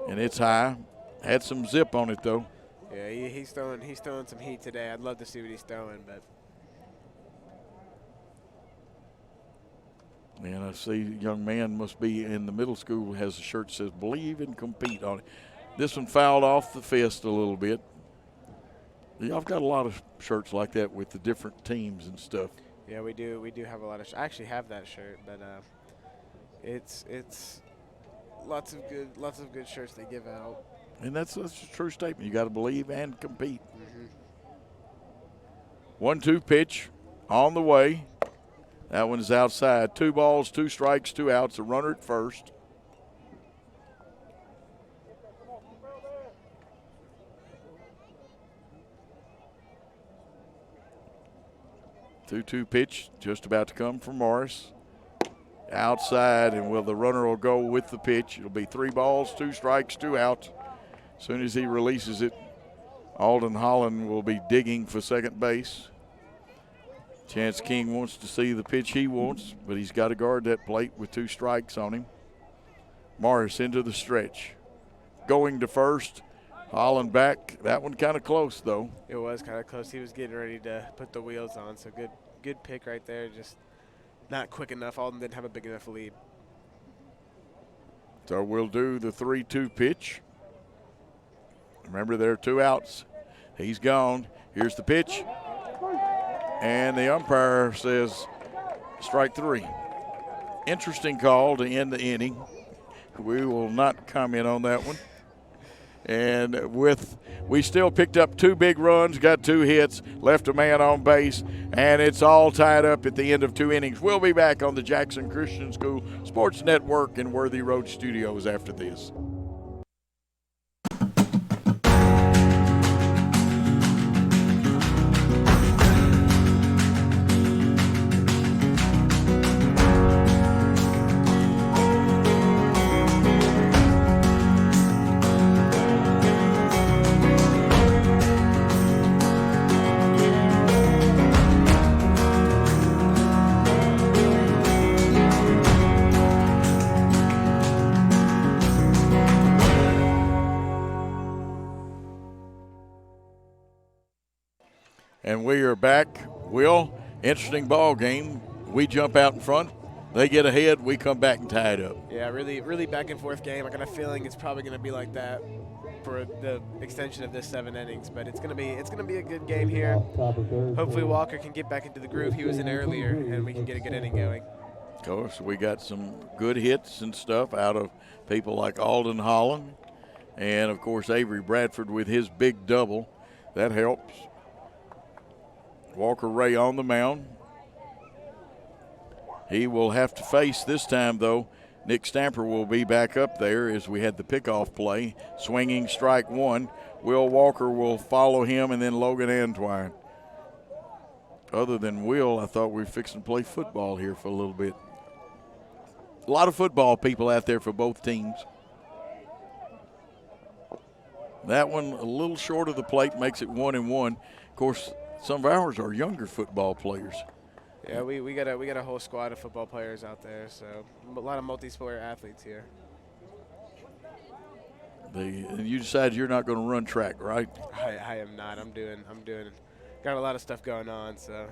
and it's high. Had some zip on it, though. Yeah, he's throwing some heat today. I'd love to see what he's throwing, but. And I see a young man must be in the middle school, has a shirt that says "Believe and Compete" on it. This one fouled off the fist a little bit. Y'all got a lot of shirts like that with the different teams and stuff. Yeah, we do. We do have a lot of. I actually have that shirt, but it's lots of good shirts they give out. And that's a true statement. You got to believe and compete. 1-2 pitch on the way. That one's outside. 2 balls, 2 strikes, 2 outs. A runner at first. Two-two pitch just about to come from Morris. Outside, and the runner will go with the pitch. It'll be 3 balls, 2 strikes, 2 outs. As soon as he releases it, Alden Holland will be digging for second base. Chance King wants to see the pitch he wants, but he's got to guard that plate with 2 strikes on him. Morris into the stretch. Going to first. Holland back. That one kind of close, though. It was kind of close. He was getting ready to put the wheels on, so good pick right there. Just not quick enough. Alden didn't have a big enough lead. So we'll do the 3-2 pitch. Remember, there are 2 outs. He's gone. Here's the pitch. And the umpire says strike 3. Interesting call to end the inning. We will not comment on that one. And we still picked up 2 big runs, got 2 hits, left a man on base, and it's all tied up at the end of 2 innings. We'll be back on the Jackson Christian School Sports Network in Worthy Road Studios after this. we are back. Will, interesting ball game. We jump out in front. They get ahead. We come back and tie it up. Yeah, really, really back and forth game. I got a feeling it's probably going to be like that for the extension of this 7 innings. But it's going to be a good game here. Hopefully Walker can get back into the groove he was in earlier, and we can get a good inning going. Of course, we got some good hits and stuff out of people like Alden Holland, and of course Avery Bradford with his big double. That helps. Walker Ray on the mound. He will have to face this time, though. Nick Stamper will be back up there as we had the pickoff play. Swinging strike one. Will Walker will follow him, and then Logan Antoine. Other than Will, I thought we were fixing to play football here for a little bit. A lot of football people out there for both teams. That one a little short of the plate makes it 1-1. Of course, some of ours are younger football players. Yeah, we got a whole squad of football players out there, so a lot of multi-sport athletes here. And you decided you're not going to run track, right? I am not. I'm doing. Got a lot of stuff going on, so.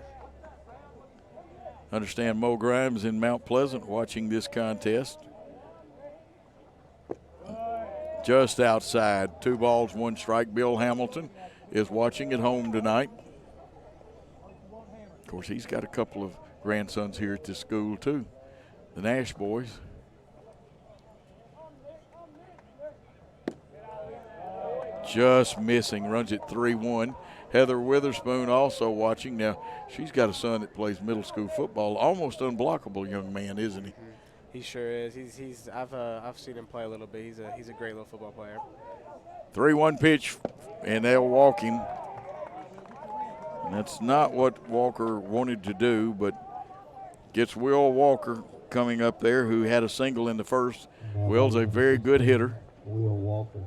Understand Mo Grimes in Mount Pleasant watching this contest. Just outside, 2 balls, 1 strike. Bill Hamilton is watching at home tonight. Of course, he's got a couple of grandsons here at this school, too, the Nash boys. Just missing, runs it 3-1. Heather Witherspoon also watching. Now, she's got a son that plays middle school football. Almost unblockable young man, isn't he? He sure is. I've seen him play a little bit. He's a great little football player. 3-1 pitch, and they'll walk him. And that's not what Walker wanted to do, but gets Will Walker coming up there, who had a single in the first. Will's a very good hitter. Will Walker.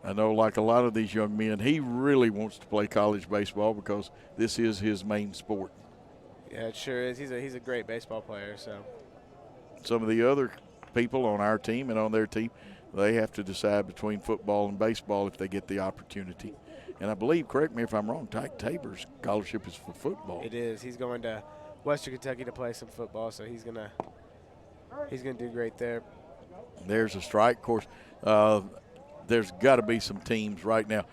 I know, like a lot of these young men, he really wants to play college baseball because this is his main sport. Yeah, it sure is. He's a great baseball player. So some of the other people on our team and on their team, they have to decide between football and baseball if they get the opportunity. And I believe, correct me if I'm wrong, Tyke Tabor's scholarship is for football. It is. He's going to Western Kentucky to play some football, so he's gonna do great there. There's a strike. Of course, there's got to be some teams right now.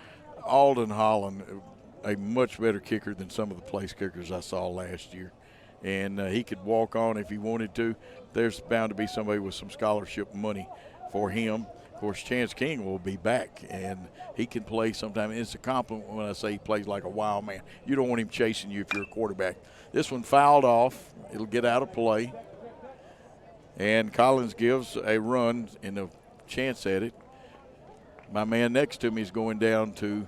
Alden Holland, a much better kicker than some of the place kickers I saw last year. And he could walk on if he wanted to. There's bound to be somebody with some scholarship money for him. Of course, Chance King will be back, and he can play sometime. It's a compliment when I say he plays like a wild man. You don't want him chasing you if you're a quarterback. This one fouled off. It'll get out of play. And Collins gives a run and a chance at it. My man next to me is going down to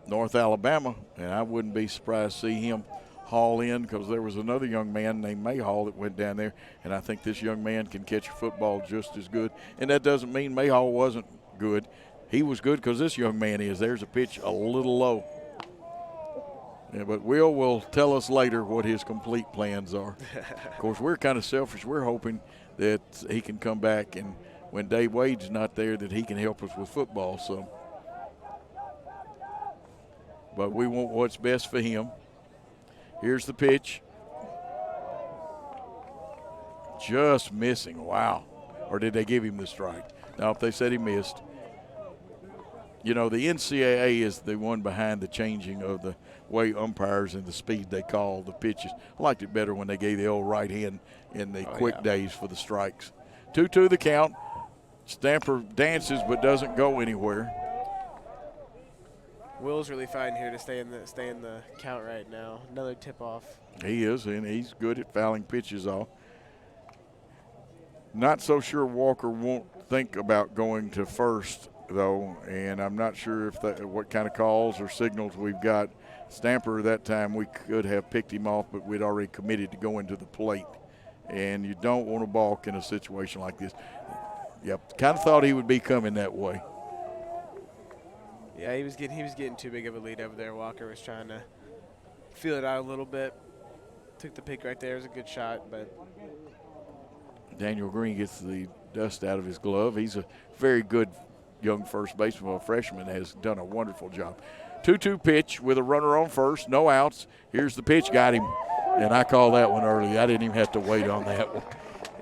North Alabama, and I wouldn't be surprised to see him haul in because there was another young man named Mayhall that went down there, and I think this young man can catch a football just as good. And that doesn't mean Mayhall wasn't good. He was good because this young man is. There's a pitch a little low. Yeah, but will tell us later what his complete plans are. Of course, we're kind of selfish. We're hoping that he can come back, and when Dave Wade's not there, that he can help us with football. So, but we want what's best for him. Here's the pitch. Just missing. Wow. Or did they give him the strike? Now, if they said he missed. You know, the NCAA is the one behind the changing of the way umpires and the speed they call the pitches. I liked it better when they gave the old right hand in the quick days for the strikes. 2-2 the count. Stamper dances but doesn't go anywhere. Will's really fine here to stay in the count right now. Another tip off. He is, and he's good at fouling pitches off. Not so sure Walker won't think about going to first, though, and I'm not sure if what kind of calls or signals we've got. Stamper, that time we could have picked him off, but we'd already committed to going to the plate. And you don't want to balk in a situation like this. Yep, kind of thought he would be coming that way. Yeah, he was getting too big of a lead over there. Walker was trying to feel it out a little bit. Took the pick right there. It was a good shot, but Daniel Green gets the dust out of his glove. He's a very good young first baseman. A freshman has done a wonderful job. 2-2 pitch with a runner on first, no outs. Here's the pitch, got him. And I called that one early. I didn't even have to wait on that one.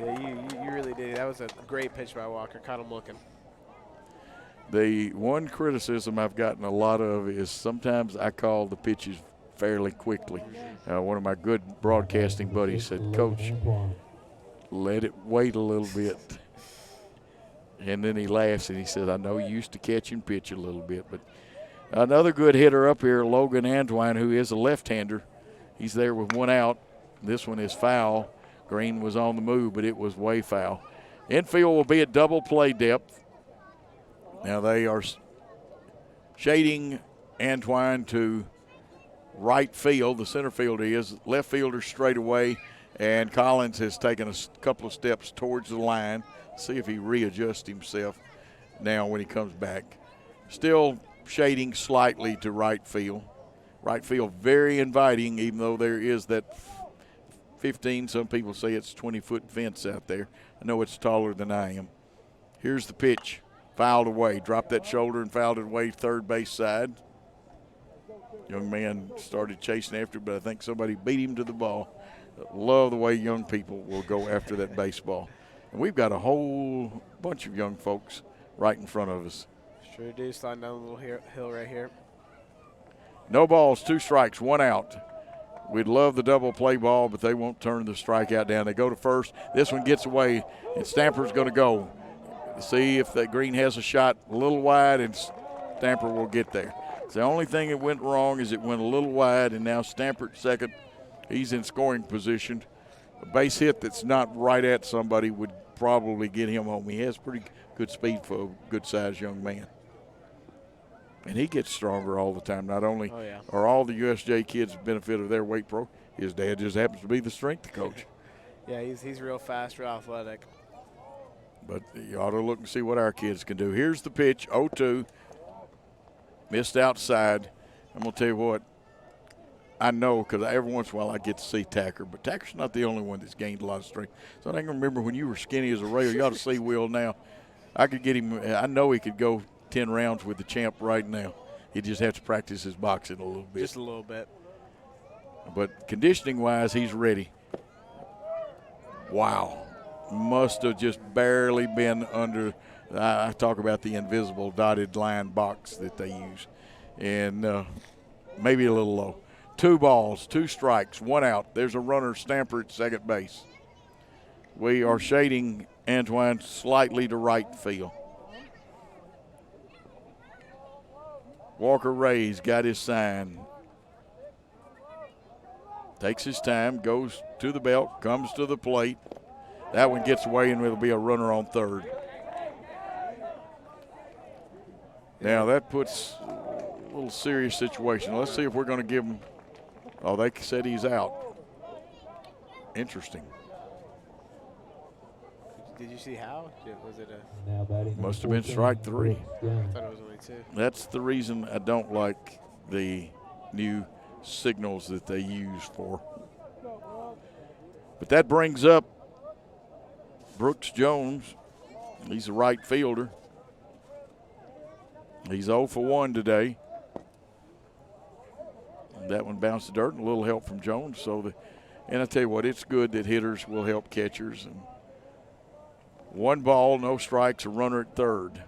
Yeah, you really did. That was a great pitch by Walker. Caught him looking. The one criticism I've gotten a lot of is sometimes I call the pitches fairly quickly. One of my good broadcasting buddies said, Coach, let it wait a little bit. And then he laughs and he said, I know you used to catch and pitch a little bit. But another good hitter up here, Logan Antoine, who is a left-hander. He's there with one out. This one is foul. Green was on the move, but it was way foul. Infield will be at double play depth. Now they are shading Antoine to right field. The center fielder is. Left fielder straight away, and Collins has taken a couple of steps towards the line. See if he readjusts himself now when he comes back. Still shading slightly to right field. Right field very inviting, even though there is that 15, some people say it's 20-foot fence out there. I know it's taller than I am. Here's the pitch. Fouled away. Dropped that shoulder and fouled it away third base side. Young man started chasing after it, but I think somebody beat him to the ball. Love the way young people will go after that baseball. And we've got a whole bunch of young folks right in front of us. Sure do. Sliding down a little hill right here. No balls, 2 strikes, 1 out. We'd love the double play ball, but they won't turn the strikeout down. They go to first. This one gets away, and Stamper's going to go. See if that Green has a shot a little wide, and Stamper will get there. The only thing that went wrong is it went a little wide, and now Stamper at second. He's in scoring position. A base hit that's not right at somebody would probably get him home. He has pretty good speed for a good-sized young man. And he gets stronger all the time. Not only are all the USJ kids benefit of their weight pro, his dad just happens to be the strength coach. Yeah, he's real fast, real athletic. But you ought to look and see what our kids can do. Here's the pitch, 0-2. Missed outside. I'm going to tell you what, I know because every once in a while I get to see Tacker, but Tacker's not the only one that's gained a lot of strength. So I can remember when you were skinny as a rail, you ought to see Will now. I could get him, I know he could go 10 rounds with the champ right now. He'd just have to practice his boxing a little bit. Just a little bit. But conditioning-wise, he's ready. Wow. Must have just barely been under, I talk about the invisible dotted line box that they use. And maybe a little low. 2 balls, 2 strikes, 1 out. There's a runner, Stamper at second base. We are shading Antoine slightly to right field. Walker Ray's got his sign. Takes his time, goes to the belt, comes to the plate. That one gets away, and it'll be a runner on third. Now that puts a little serious situation. Let's see if we're going to give him. Oh, they said he's out. Interesting. Did you see how? Was it a? Must have been strike 3. I thought it was only 2. That's the reason I don't like the new signals that they use for. But that brings up Brooks Jones. He's a right fielder. He's 0 for 1 today. And that one bounced the dirt, and a little help from Jones. And I tell you what, it's good that hitters will help catchers. And 1 ball, no strikes, a runner at third.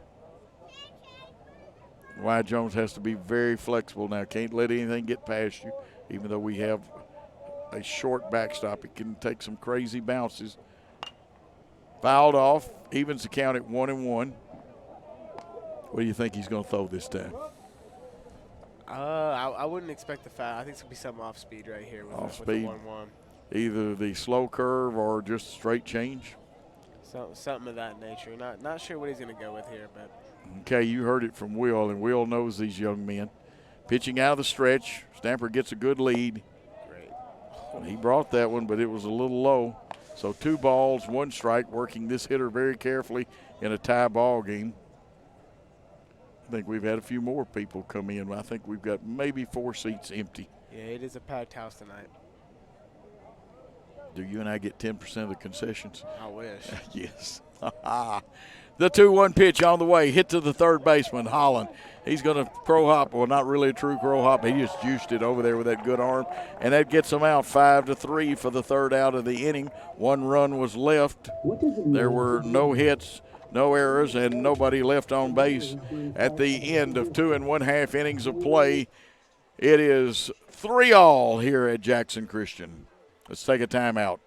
Wyatt Jones has to be very flexible now. Can't let anything get past you, even though we have a short backstop. It can take some crazy bounces. Fouled off, evens the count at 1-1. What do you think he's going to throw this time? I wouldn't expect the foul. I think it's going to be something off speed right here. With speed. The 1-1. Either the slow curve or just straight change. Something of that nature. Not sure what he's going to go with here, but. Okay, you heard it from Will, and Will knows these young men. Pitching out of the stretch, Stamper gets a good lead. Great. He brought that one, but it was a little low. So 2 balls, 1 strike, working this hitter very carefully in a tie ball game. I think we've had a few more people come in. I think we've got maybe 4 seats empty. Yeah, it is a packed house tonight. Do you and I get 10% of the concessions? I wish. Yes. The 2-1 pitch on the way, hit to the third baseman, Holland. He's going to crow hop. Well, not really a true crow hop. He just juiced it over there with that good arm. And that gets him out 5-3 for the third out of the inning. 1 run was left. There were no hits, no errors, and nobody left on base at the end of 2 1/2 innings of play. It is 3-all here at Jackson Christian. Let's take a timeout.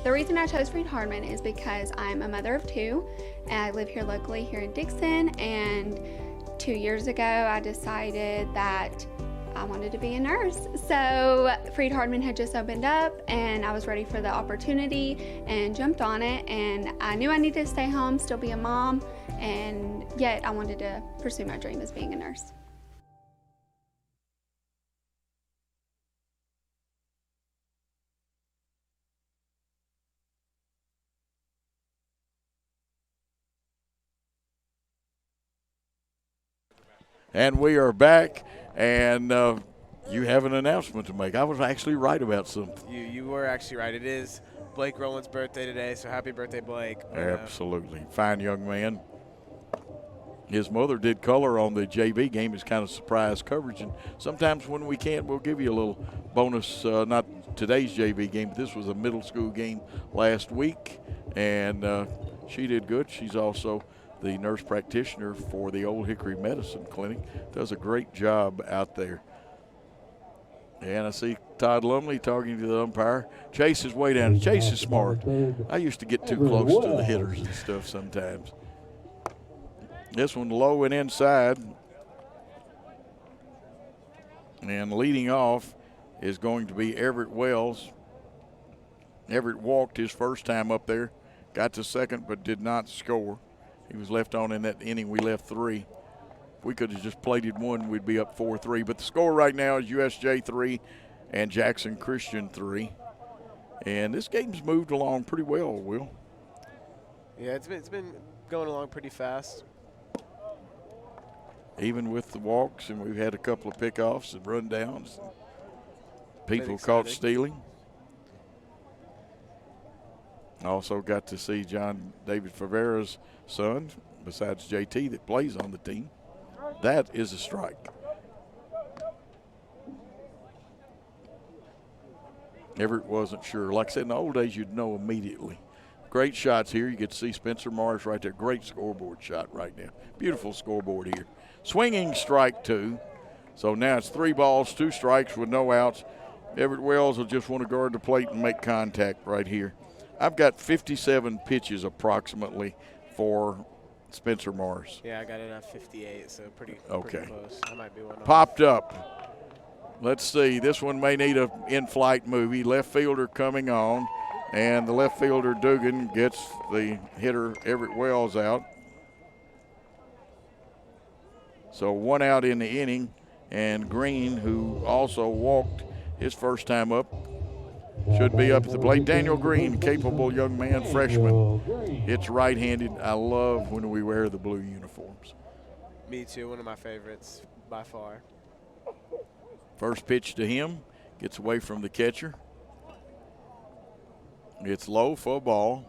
The reason I chose Freed Hardeman is because I'm a mother of 2, and I live here locally here in Dixon, and 2 years ago I decided that I wanted to be a nurse. So Freed Hardeman had just opened up, and I was ready for the opportunity and jumped on it, and I knew I needed to stay home, still be a mom, and yet I wanted to pursue my dream as being a nurse. And we are back, and you have an announcement to make. I was actually right about something. You were actually right. It is Blake Rowland's birthday today, so happy birthday, Blake. Absolutely. Fine young man. His mother did color on the JV game. It's kind of surprise coverage, and sometimes when we can't, we'll give you a little bonus. Not today's JV game, but this was a middle school game last week, and she did good. She's also the nurse practitioner for the Old Hickory Medicine Clinic. Does a great job out there. And I see Todd Lumley talking to the umpire. Chase is way down. Chase is smart. I used to get too close to the hitters and stuff sometimes. This one low and inside. And leading off is going to be Everett Wells. Everett walked his first time up there. Got to second but did not score. He was left on in that inning. We left 3. If we could have just plated 1, we'd be up 4-3. But the score right now is USJ 3 and Jackson Christian 3. And this game's moved along pretty well, Will. Yeah, it's been going along pretty fast. Even with the walks, and we've had a couple of pickoffs and rundowns. People caught stealing. Also got to see John David Favera's son, besides JT, that plays on the team. That is a strike. Everett wasn't sure. Like I said, in the old days, you'd know immediately. Great shots here. You get to see Spencer Morris right there. Great scoreboard shot right now. Beautiful scoreboard here. Swinging strike 2. So now it's 3 balls, 2 strikes with no outs. Everett Wells will just want to guard the plate and make contact right here. I've got 57 pitches approximately for Spencer Morris. Yeah, I got it at 58, so pretty close. I might be one off. Popped up. Let's see. This one may need a in-flight movie. Left fielder coming on, and the left fielder, Dugan, gets the hitter, Everett Wells, out. So 1 out in the inning, and Green, who also walked his first time up, should be up at the plate. Daniel Green, capable young man, freshman. It's right-handed. I love when we wear the blue uniforms. Me too, one of my favorites by far. First pitch to him, gets away from the catcher. It's low for a ball.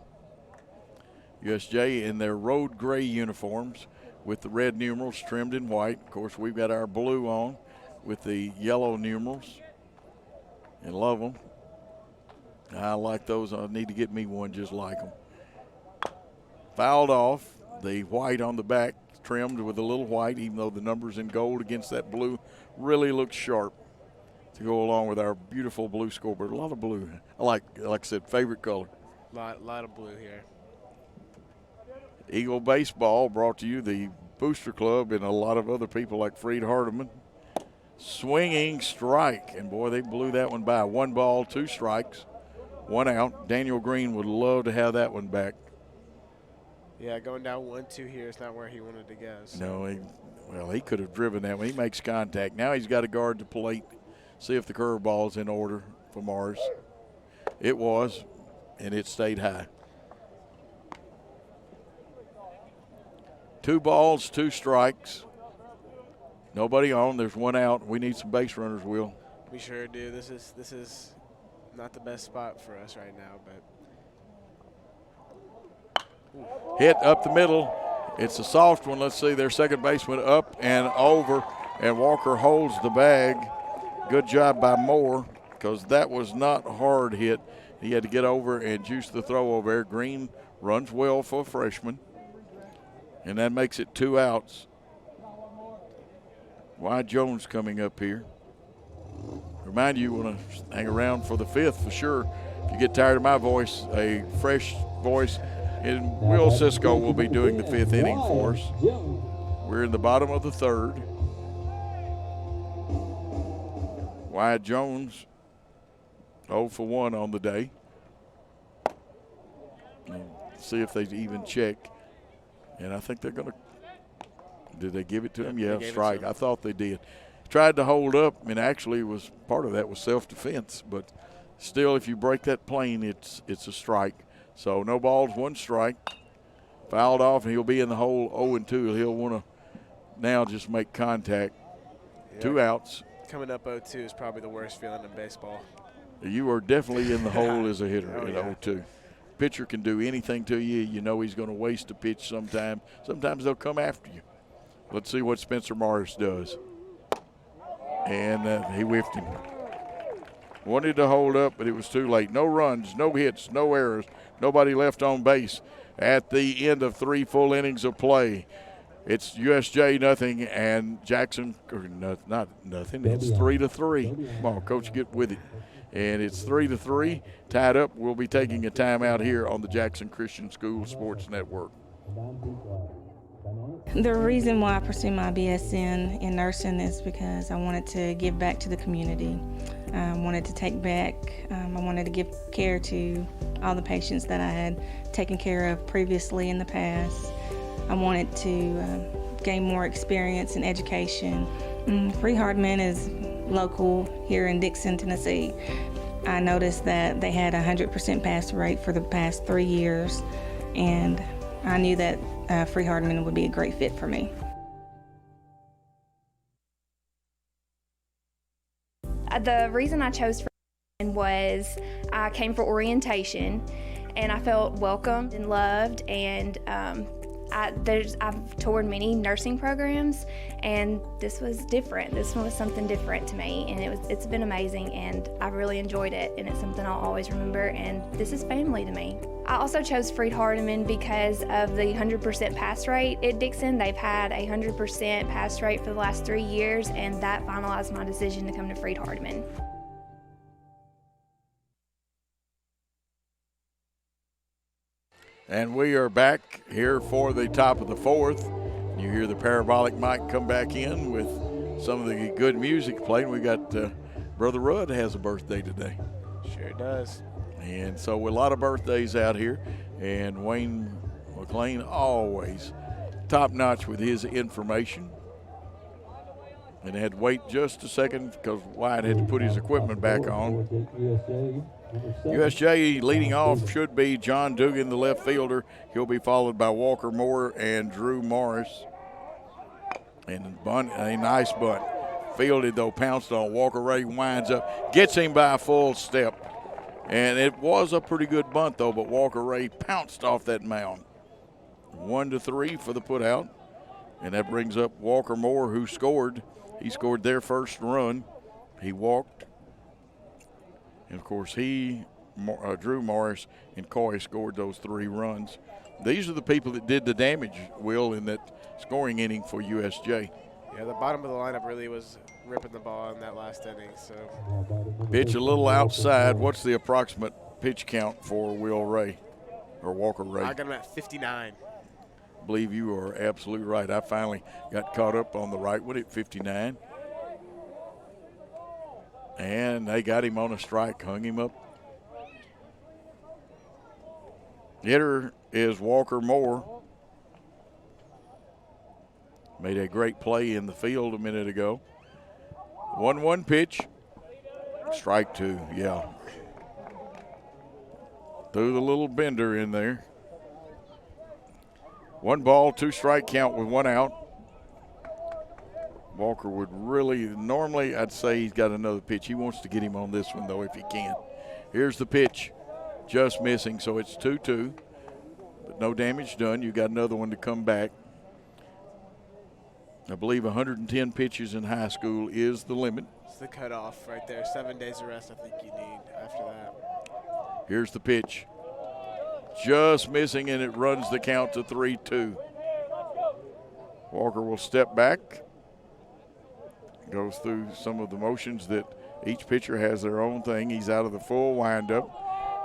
USJ in their road gray uniforms with the red numerals trimmed in white. Of course, we've got our blue on with the yellow numerals, and love them. I like those. I need to get me one just like them. Fouled off. The white on the back trimmed with a little white, even though the numbers in gold against that blue really looks sharp to go along with our beautiful blue scoreboard. A lot of blue. Like I said, favorite color. Lot of blue here. Eagle Baseball brought to you the Booster Club and a lot of other people like Freed Hardeman. Swinging strike. And, boy, they blew that one by. 1 ball, 2 strikes. 1 out. Daniel Green would love to have that one back. Yeah, going down 1-2 here is not where he wanted to go. So. No, he could have driven that one. He makes contact. Now he's got to guard the plate, see if the curveball's in order for Mars. It was, and it stayed high. 2 balls, 2 strikes. Nobody on. There's 1 out. We need some base runners, Will. We sure do. This is not the best spot for us right now, but Hit up the middle. It's a soft one. Let's see. Their second baseman up and over, and Walker holds the bag. Good job by Moore, because that was not a hard hit. He had to get over and juice the throw over there. Green runs well for a freshman, and that makes it 2 outs. Wyatt Jones coming up here. Remind you want to hang around for the 5th for sure. If you get tired of my voice, a fresh voice, and Will Cisco will be doing the 5th inning for us. We're in the bottom of the 3rd. Wyatt Jones 0 for 1 on the day. See if they even check. And I think they're going to. Did they give it to him? Yeah, strike. I thought they did. Tried to hold up, and actually was part of that was self-defense. But still, if you break that plane, it's a strike. So no balls, 1 strike. Fouled off, and he'll be in the hole 0-2. He'll want to now just make contact. Yeah. 2 outs. Coming up 0-2 is probably the worst feeling in baseball. You are definitely in the hole as a hitter at 0-2. Pitcher can do anything to you. You know he's going to waste a pitch sometime. Sometimes they'll come after you. Let's see what Spencer Morris does. And he whiffed him. Wanted to hold up, but it was too late. No runs, no hits, no errors. Nobody left on base at the end of 3 full innings of play. It's USJ nothing and Jackson, or not nothing. It's 3-3. Come on, Coach, get with it. And it's 3-3, tied up. We'll be taking a timeout here on the Jackson Christian School Sports Network. The reason why I pursued my BSN in nursing is because I wanted to give back to the community. I wanted to take back, I wanted to give care to all the patients that I had taken care of previously in the past. I wanted to gain more experience in education. Freed-Hardeman is local here in Dixon, Tennessee. I noticed that they had a 100% pass rate for the past 3 years, and I knew that Freed-Hardeman would be a great fit for me. The reason I chose Freed-Hardeman was I came for orientation, and I felt welcomed and loved, and I've toured many nursing programs, and this was different. This one was something different to me, and it's been amazing, and I really enjoyed it, and it's something I'll always remember, and this is family to me. I also chose Freed-Hardeman because of the 100% pass rate at Dixon. They've had a 100% pass rate for the last 3 years, and that finalized my decision to come to Freed-Hardeman. And we are back here for the top of the 4th. You hear the parabolic mic come back in with some of the good music playing. We got Brother Rudd has a birthday today. Sure does. And so a lot of birthdays out here. And Wayne McLean always top-notch with his information. And had to wait just a second because Wyatt had to put his equipment back on. USJ leading off should be John Dugan, the left fielder. He'll be followed by Walker Moore and Drew Morris. And a nice bunt. Fielded, though, pounced on. Walker Ray winds up, gets him by a full step. And it was a pretty good bunt, though, but Walker Ray pounced off that mound. 1-3 for the putout. And that brings up Walker Moore, who scored. He scored their first run. He walked. And, of course, Drew Morris and Coy scored those 3 runs. These are the people that did the damage, Will, in that scoring inning for USJ. Yeah, the bottom of the lineup really was ripping the ball in that last inning. So pitch a little outside. What's the approximate pitch count for Will Ray or Walker Ray? I got him at 59. I believe you are absolutely right. I finally got caught up on the right one at 59. And they got him on a strike, hung him up. Hitter is Walker Moore. Made a great play in the field a minute ago. 1-1 pitch. Strike 2, yeah. Threw the little bender in there. 1 ball, 2 strike count with 1 out. Walker would really, normally I'd say he's got another pitch. He wants to get him on this one, though, if he can. Here's the pitch. Just missing, so it's 2-2. but no damage done. You got another one to come back. I believe 110 pitches in high school is the limit. It's the cutoff right there. 7 days of rest I think you need after that. Here's the pitch. Just missing, and it runs the count to 3-2. Walker will step back. Goes through some of the motions that each pitcher has their own thing. He's out of the full windup.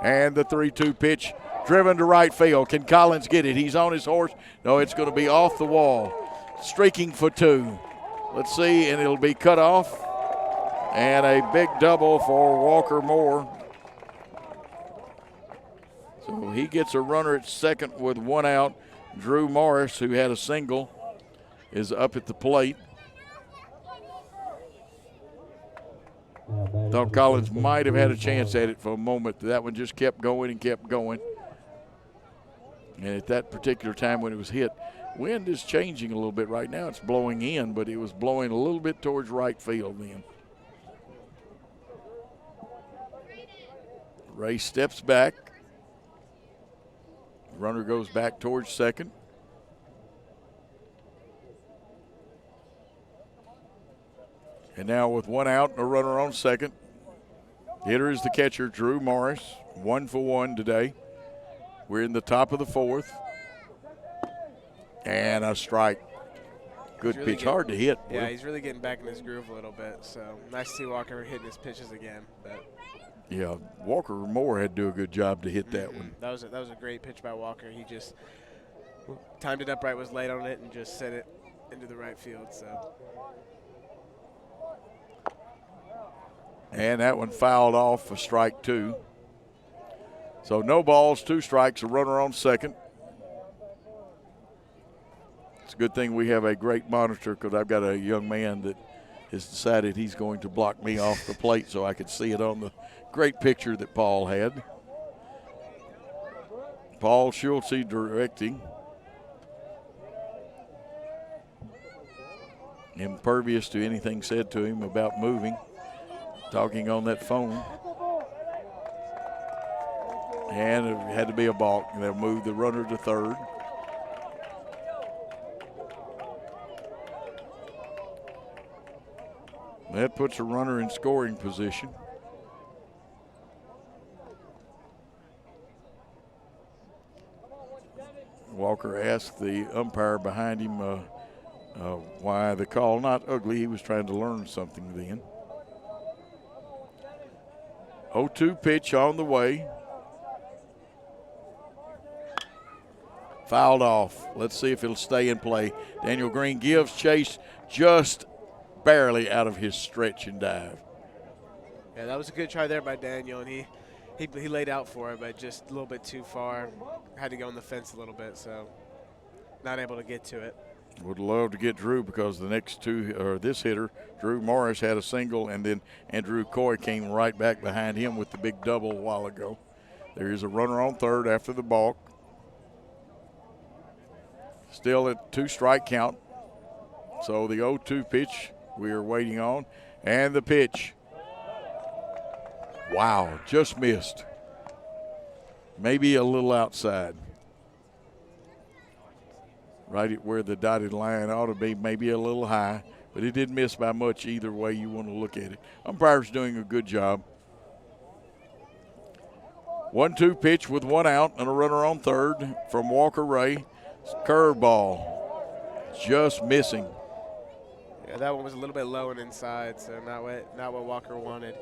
And the 3-2 pitch driven to right field. Can Collins get it? He's on his horse. No, it's going to be off the wall. Streaking for 2. Let's see, and it'll be cut off. And a big double for Walker Moore. So he gets a runner at second with 1 out. Drew Morris, who had a single, is up at the plate. Thought Collins might have had a chance at it for a moment. That one just kept going and kept going. And at that particular time when it was hit, wind is changing a little bit right now. It's blowing in, but it was blowing a little bit towards right field then. Ray steps back. Runner goes back towards second. And now with 1 out and a runner on second, hitter is the catcher, Drew Morris, 1 for 1 today. We're in the top of the 4th. And a strike. Good really pitch, hard to hit. Yeah, he's really getting back in his groove a little bit. So nice to see Walker hitting his pitches again. But yeah, Walker Moore had to do a good job to hit that one. That was a great pitch by Walker. He just timed it up right, was late on it, and just sent it into the right field. So. And that one fouled off for strike 2. So no balls, 2 strikes, a runner on second. It's a good thing we have a great monitor because I've got a young man that has decided he's going to block me off the plate so I could see it on the great picture that Paul had. Paul Schultze directing. Impervious to anything said to him about moving. Talking on that phone. And it had to be a balk. And they'll move the runner to third. That puts a runner in scoring position. Walker asked the umpire behind him why the call. Not ugly. He was trying to learn something then. 0-2 pitch on the way. Fouled off. Let's see if it'll stay in play. Daniel Green gives chase just barely out of his stretch and dive. Yeah, that was a good try there by Daniel, and he laid out for it, but just a little bit too far. Had to go on the fence a little bit, so not able to get to it. Would love to get Drew because the next two, or this hitter, Drew Morris, had a single, and then Andrew Coy came right back behind him with the big double a while ago. There is a runner on third after the balk. Still at 2-strike count. So the 0-2 pitch we are waiting on. And the pitch. Wow, just missed. Maybe a little outside. Right at where the dotted line ought to be, maybe a little high, but it didn't miss by much either way you want to look at it. Umpire's doing a good job. 1-2 pitch with 1 out and a runner on third from Walker Ray. Curveball, just missing. Yeah, that one was a little bit low and inside, so not what Walker wanted.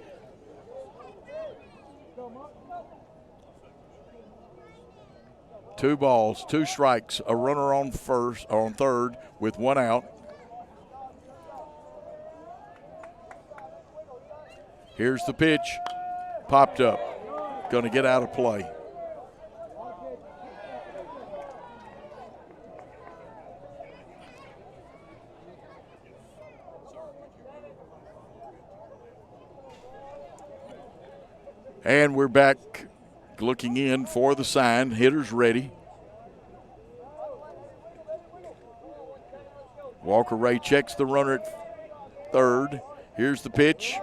Two balls, 2 strikes, a runner on third with 1 out. Here's the pitch, popped up, going to get out of play. And we're back looking in for the sign. Hitter's ready. Walker Ray checks the runner at third. Here's the pitch.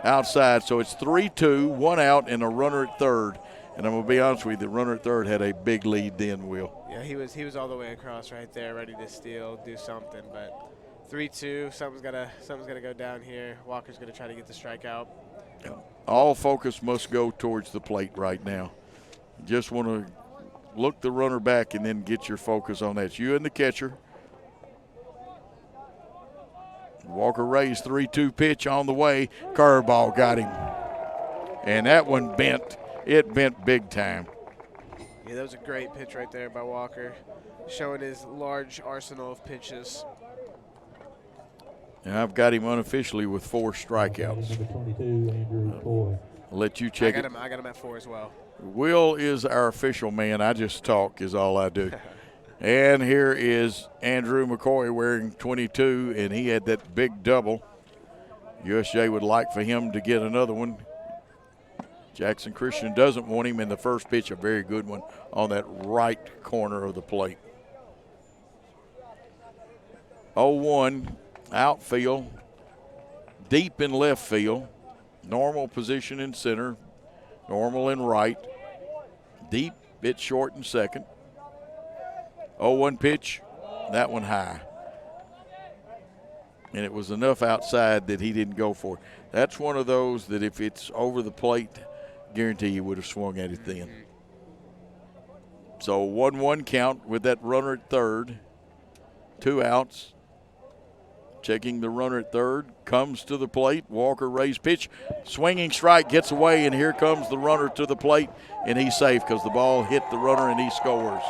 Outside. So it's 3-2, 1 out, and a runner at third. And I'm going to be honest with you, the runner at third had a big lead then, Will. Yeah, he was all the way across right there, ready to steal, do something. But 3-2, something's gotta go down here. Walker's gonna try to get the strikeout. All focus must go towards the plate right now. Just want to look the runner back and then get your focus on that. It's you and the catcher. Walker Ray's 3-2 pitch on the way. Curveball got him. And that one bent. It bent big time. Yeah, that was a great pitch right there by Walker, showing his large arsenal of pitches. And I've got him unofficially with 4 strikeouts. Number 22, Andrew Coy. I'll let you check it. I got him at 4 as well. Will is our official man. I just talk is all I do. And here is Andrew McCoy wearing 22, and he had that big double. USJ would like for him to get another one. Jackson Christian doesn't want him in the first pitch, a very good one on that right corner of the plate. 0-1, outfield, deep in left field, normal position in center, normal in right, deep, bit short in second. 0-1 pitch, that one high. And it was enough outside that he didn't go for it. That's one of those that if it's over the plate, guarantee you would have swung at it then. So 1-1 count with that runner at third. 2 outs. Checking the runner at third. Comes to the plate. Walker Ray's pitch. Swinging strike gets away, and here comes the runner to the plate, and he's safe because the ball hit the runner and he scores.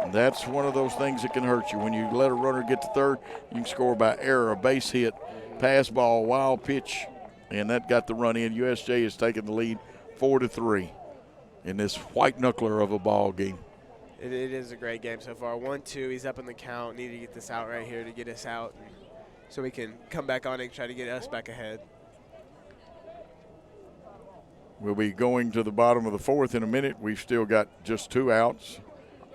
And that's one of those things that can hurt you. When you let a runner get to third, you can score by error, a base hit, pass ball, wild pitch, and that got the run in. USJ has taken the lead 4-3 in this white knuckler of a ball game. It is a great game so far. 1-2, he's up in the count. Need to get this out right here to get us out so we can come back on and try to get us back ahead. We'll be going to the bottom of the 4th in a minute. We've still got just 2 outs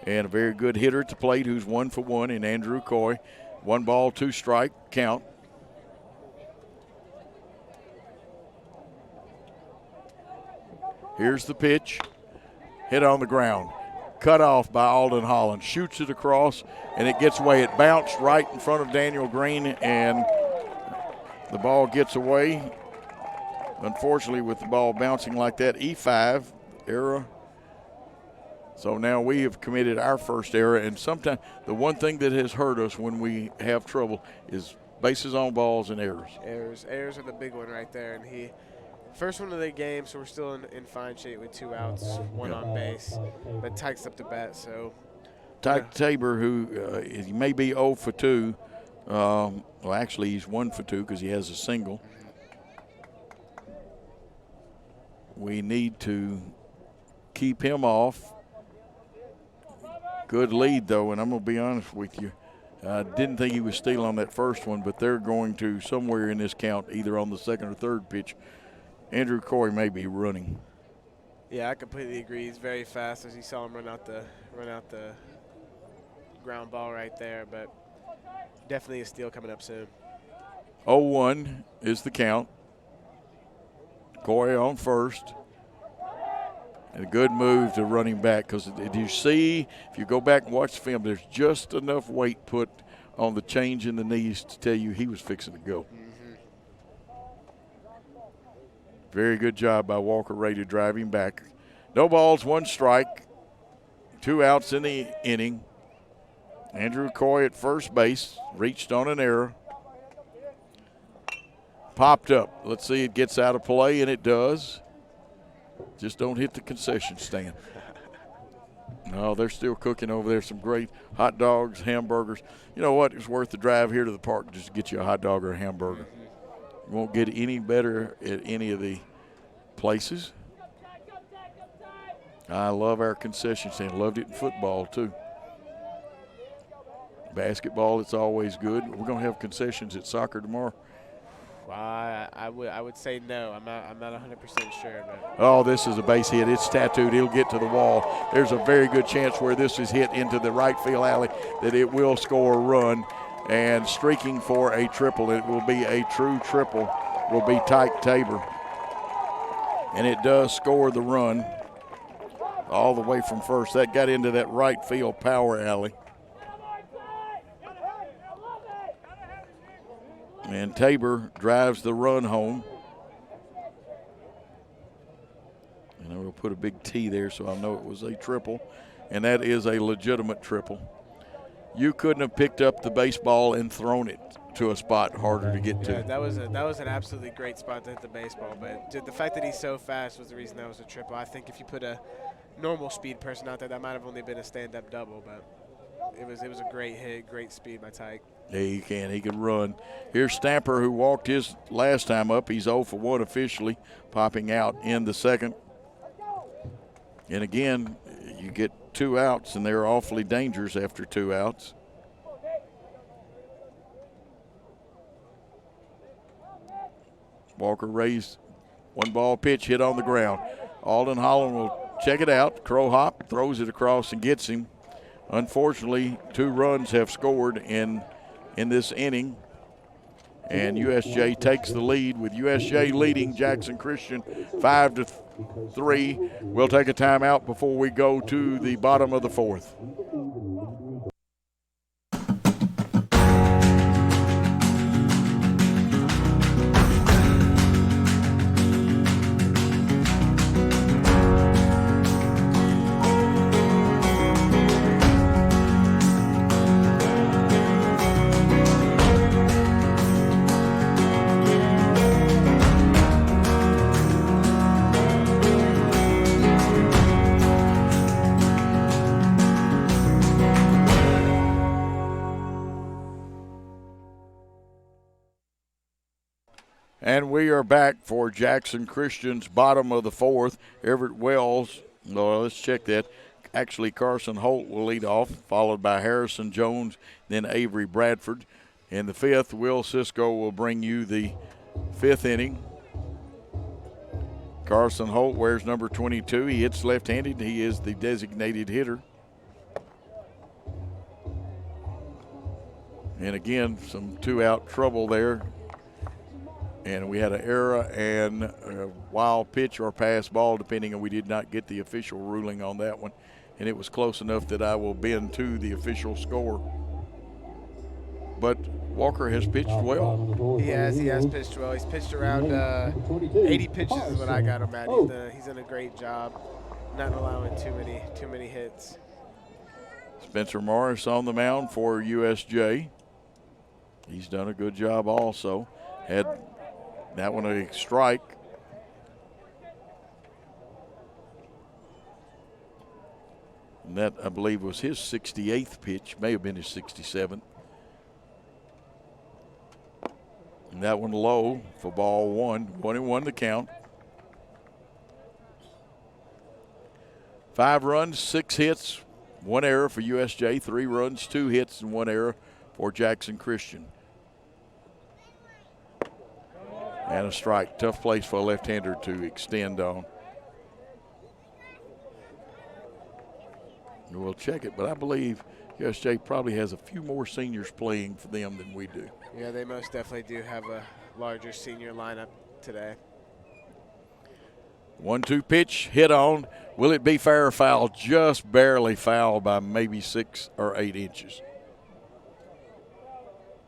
and a very good hitter at the plate who's 1 for 1 in Andrew Coy. 1 ball, 2 strike count. Here's the pitch. Hit on the ground. Cut off by Alden Holland. Shoots it across, and it gets away. It bounced right in front of Daniel Green, and the ball gets away. Unfortunately, with the ball bouncing like that, E5, error. So now we have committed our first error, and sometimes the one thing that has hurt us when we have trouble is bases on balls and errors. Errors are the big one right there, and he first one of the game, so we're still in fine shape with 2 outs, 1 on base, but Tyke's up to bat, so. Tyke Tabor, who he may be 0 for 2. Well, actually, he's 1 for 2 because he has a single. We need to keep him off. Good lead, though, and I'm going to be honest with you. I didn't think he was stealing on that first one, but they're going to somewhere in this count, either on the second or third pitch. Andrew Coy may be running. Yeah, I completely agree. He's very fast, as you saw him run out the ground ball right there, but definitely a steal coming up soon. 0-1 is the count. Coy on first. And a good move to run him back because did you see, if you go back and watch the film, there's just enough weight put on the change in the knees to tell you he was fixing to go. Very good job by Walker Ray to drive him back. No balls, 1 strike, 2 outs in the inning. Andrew Coy at first base, reached on an error. Popped up. Let's see, it gets out of play, and it does. Just don't hit the concession stand. No, they're still cooking over there. Some great hot dogs, hamburgers. You know what? It's worth the drive here to the park just to get you a hot dog or a hamburger. You won't get any better at any of the places. I love our concession stand. Loved it in football, too. Basketball, it's always good. We're going to have concessions at soccer tomorrow. Well, I would say no. I'm not 100% sure. But. Oh, this is a base hit. It's tattooed. It'll get to the wall. There's a very good chance where this is hit into the right field alley that it will score a run. And streaking for a triple. It will be a true triple. Will be Tyke Tabor. And it does score the run. all the way from first. That got into that right field power alley. And Tabor drives the run home. And I will put a big T there so I know it was a triple. And that is a legitimate triple. You couldn't have picked up the baseball and thrown it to a spot harder to get to. Yeah, that was an absolutely great spot to hit the baseball. But the fact that he's so fast was the reason that was a triple. I think if you put a normal speed person out there, that might have only been a stand-up double. But it was a great hit, great speed by Tyke. Yeah, he can. He can run. Here's Stamper, who walked his last time up. He's 0 for 1 officially, popping out in the second. And again, you get 2 outs, and they're awfully dangerous after 2 outs. Walker raised 1-ball pitch, hit on the ground. Alden Holland will check it out. Crow hop, throws it across and gets him. Unfortunately, 2 runs have scored in this inning. And USJ takes the lead, with USJ leading Jackson Christian 5-3. We'll take a timeout before we go to the bottom of the 4th. And we are back for Jackson Christian's bottom of the 4th. Everett Wells, well, let's check that. Actually, Carson Holt will lead off, followed by Harrison Jones, then Avery Bradford. In the 5th, Will Cisco will bring you the 5th inning. Carson Holt wears number 22. He hits left-handed. He is the designated hitter. And again, some 2-out trouble there. And we had an error and a wild pitch or pass ball, depending, and we did not get the official ruling on that one. And it was close enough that I will bend to the official score. But Walker has pitched well. He has pitched well. He's pitched around 80 pitches is what I got him at. He's done a great job, not allowing too many hits. Spencer Morris on the mound for USJ. He's done a good job also. Had that one a strike. And that, I believe, was his 68th pitch. May have been his 67th. And that one low for ball 1. 1-1 the count. 5 runs, 6 hits, 1 error for USJ. 3 runs, 2 hits, and 1 error for Jackson Christian. And a strike. Tough place for a left-hander to extend on. We'll check it, but I believe USJ probably has a few more seniors playing for them than we do. Yeah, they most definitely do have a larger senior lineup today. 1-2 pitch, hit on. Will it be fair or foul? Just barely foul by maybe 6 or 8 inches.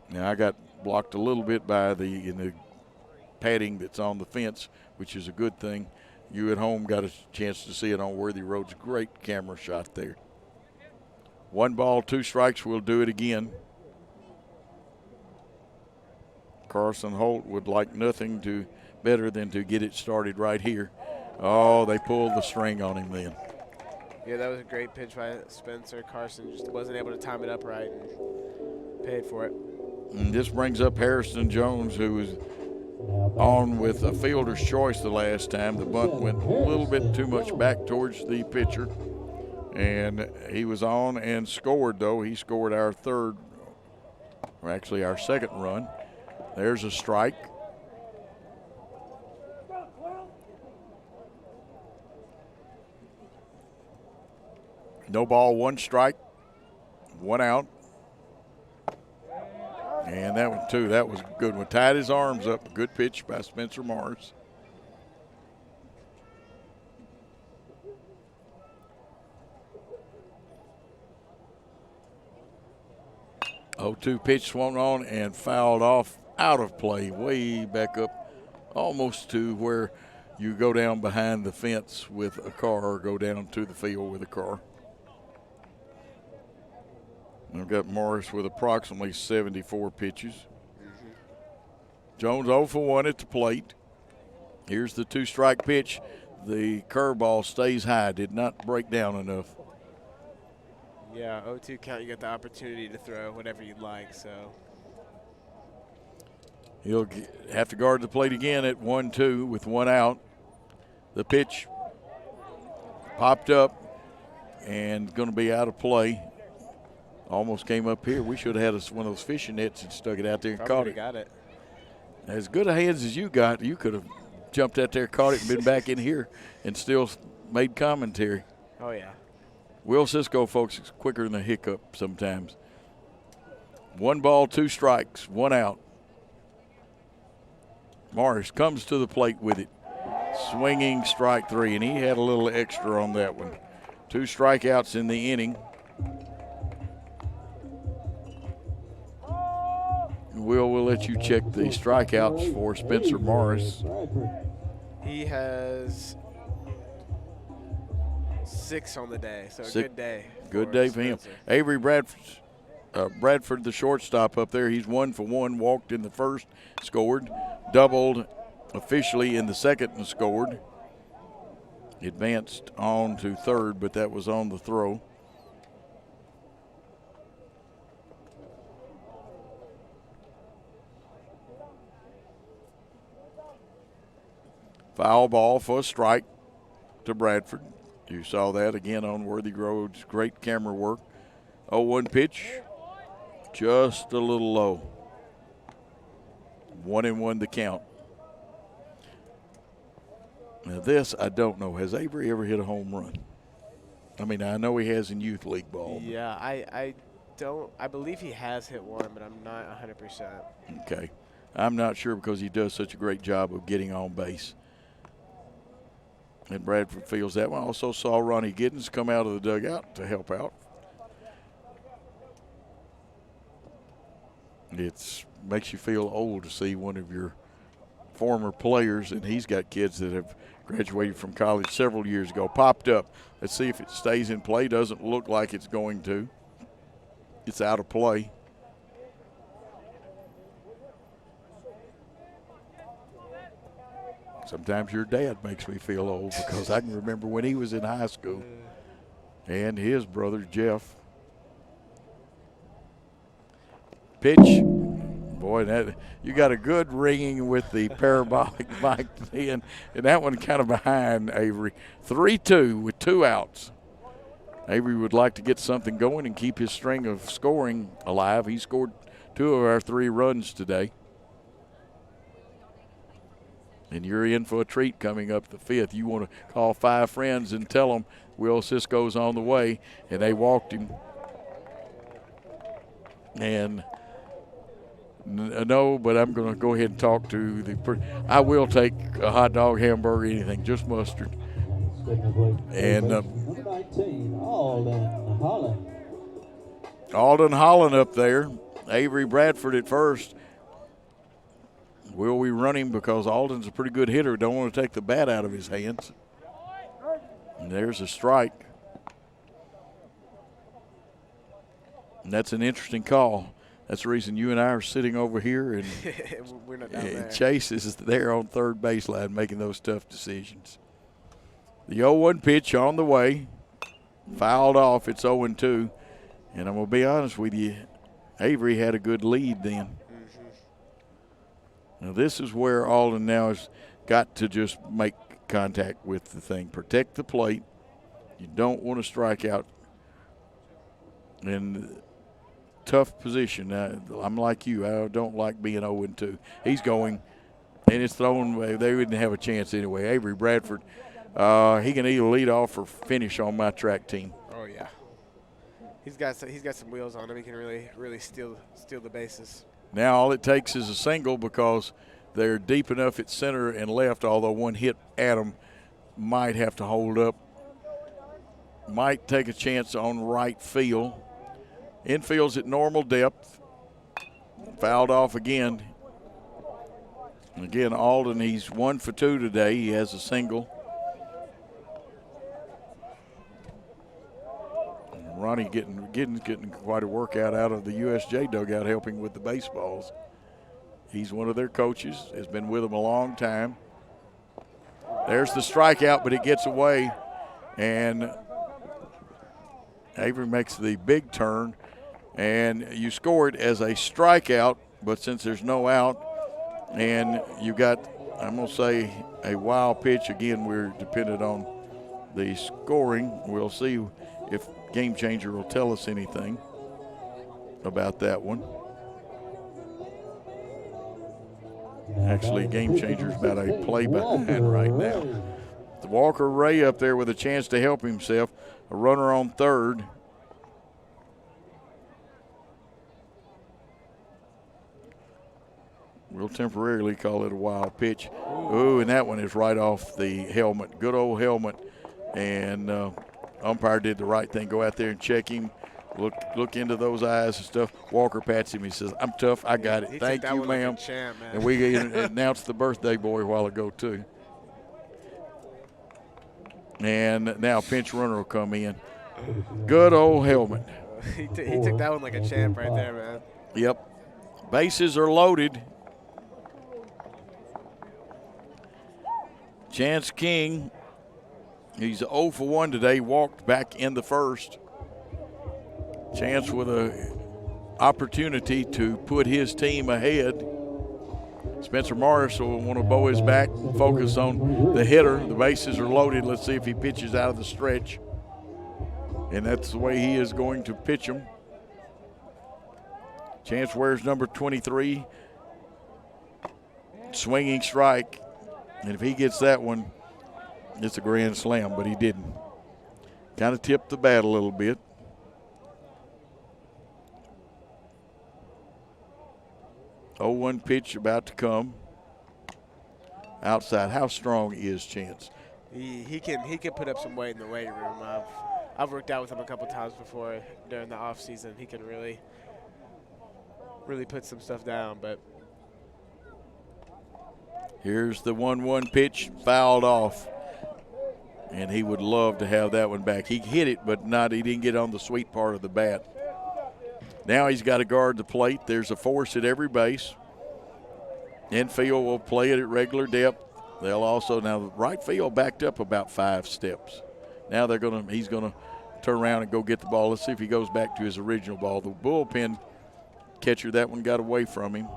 Now, I got blocked a little bit by the padding that's on the fence, which is a good thing. You at home got a chance to see it on Worthy Road's great camera shot there. 1 ball, 2 strikes. We'll do it again. Carson Holt would like nothing better than to get it started right here. Oh, they pulled the string on him then. Yeah, that was a great pitch by Spencer. Carson just wasn't able to time it up right and paid for it. And this brings up Harrison Jones, who was on with a fielder's choice the last time. The bunt went a little bit too much back towards the pitcher. And he was on and scored, though. He scored our 3rd, or actually our 2nd run. There's a strike. No ball, 1 strike, 1 out. And that one, too, that was a good one. Tied his arms up. Good pitch by Spencer Morris. 0-2 pitch swung on and fouled off out of play, way back up, almost to where you go down behind the fence with a car or go down to the field with a car. I've got Morris with approximately 74 pitches. Jones 0 for 1 at the plate. Here's the 2-strike pitch. The curveball stays high, did not break down enough. Yeah, 0-2 count, you get the opportunity to throw whatever you'd like, so. He'll have to guard the plate again at 1-2 with 1 out. The pitch popped up and going to be out of play. Almost came up here. We should have had one of those fishing nets and stuck it out there and caught it. Got it. As good a hands as you got, you could have jumped out there, caught it, and been back in here and still made commentary. Oh, yeah. Will Cisco, folks, is quicker than a hiccup sometimes. 1 ball, 2 strikes, 1 out. Morris comes to the plate with it. Swinging strike 3, and he had a little extra on that one. 2 strikeouts in the inning. We'll let you check the strikeouts for Spencer Morris. He has 6 on the day, so a good day. Good day for him. Avery Bradford, the shortstop up there, he's 1 for 1, walked in the first, scored, doubled officially in the second and scored. Advanced on to third, but that was on the throw. Foul ball for a strike to Bradford. You saw that again on Worthy Groves. Great camera work. 0-1 pitch, just a little low. 1-1 the count. Now this, I don't know. Has Avery ever hit a home run? I mean, I know he has in youth league ball. Yeah, I believe he has hit one, but I'm not 100%. Okay. I'm not sure because he does such a great job of getting on base. And Bradford feels that one. Also saw Ronnie Giddens come out of the dugout to help out. It makes you feel old to see one of your former players, and he's got kids that have graduated from college several years ago, popped up. Let's see if it stays in play. Doesn't look like it's going to. It's out of play. Sometimes your dad makes me feel old because I can remember when he was in high school and his brother Jeff. Pitch. Boy, that you got a good ringing with the parabolic mic then, and that one kind of behind Avery. 3-2 with 2 outs. Avery would like to get something going and keep his string of scoring alive. He scored 2 of our 3 runs today. And you're in for a treat coming up the 5th. You want to call 5 friends and tell them Will Cisco's on the way, and they walked him. And no, but I'm going to go ahead and talk to the I will take a hot dog, hamburger, anything, just mustard. And Number 19, Alden Holland. Alden Holland up there. Avery Bradford at first. Will we run him because Alden's a pretty good hitter. Don't want to take the bat out of his hands. And there's a strike. And that's an interesting call. That's the reason you and I are sitting over here, and We're not down there. Chase is there on third baseline making those tough decisions. The 0-1 pitch on the way. Fouled off. It's 0-2. And I'm going to be honest with you, Avery had a good lead then. Now this is where Alden now has got to just make contact with the thing. Protect the plate. You don't want to strike out. And tough position. I'm like you. I don't like being 0-2. He's going, and it's thrown. They wouldn't have a chance anyway. Avery Bradford, he can either lead off or finish on my track team. Oh yeah, he's got some wheels on him. He can really steal the bases. Now all it takes is a single because they're deep enough at center and left. Although one hit at them might have to hold up. Might take a chance on right field. Infield's at normal depth. fouled off again. Again, Alden, he's 1 for 2 today. He has a single. And Ronnie getting quite a workout out of the USJ dugout, helping with the baseballs. He's one of their coaches, has been with them a long time. There's the strikeout, but it gets away. And Avery makes the big turn. And you score it as a strikeout, but since there's no out, and you got, I'm going to say, a wild pitch. Again, we're dependent on the scoring. We'll see if Game Changer will tell us anything about that one. Actually, Game Changer's about a play behind right now. The Walker Ray up there with a chance to help himself. A runner on third. We'll temporarily call it a wild pitch. Ooh, and that one is right off the helmet. Good old helmet. And umpire did the right thing. Go out there and check him. Look into those eyes and stuff. Walker pats him. He says, "I'm tough. I got it. Thank you, ma'am." Like champ, man. And we announced the birthday boy a while ago, too. And now pinch runner will come in. Good old helmet. he took that one like a champ right there, man. Yep. Bases are loaded. Chance King, he's 0 for 1 today, walked back in the first. Chance with an opportunity to put his team ahead. Spencer Morris will want to bow his back, focus on the hitter. The bases are loaded. Let's see if he pitches out of the stretch. And that's the way he is going to pitch them. Chance wears number 23. Swinging strike. And if he gets that one, it's a grand slam, but he didn't. Kind of tipped the bat a little bit. Oh, 1 pitch about to come. Outside. How strong is Chance? He can put up some weight in the weight room. I've worked out with him a couple times before during the off season. He can really put some stuff down, but here's the 1-1 pitch, fouled off. And he would love to have that one back. He hit it, but he didn't get on the sweet part of the bat. Now he's got to guard the plate. There's a force at every base. Infield will play it at regular depth. They'll also, now right field backed up about 5 steps. Now he's gonna turn around and go get the ball. Let's see if he goes back to his original ball. The bullpen catcher, that one got away from him.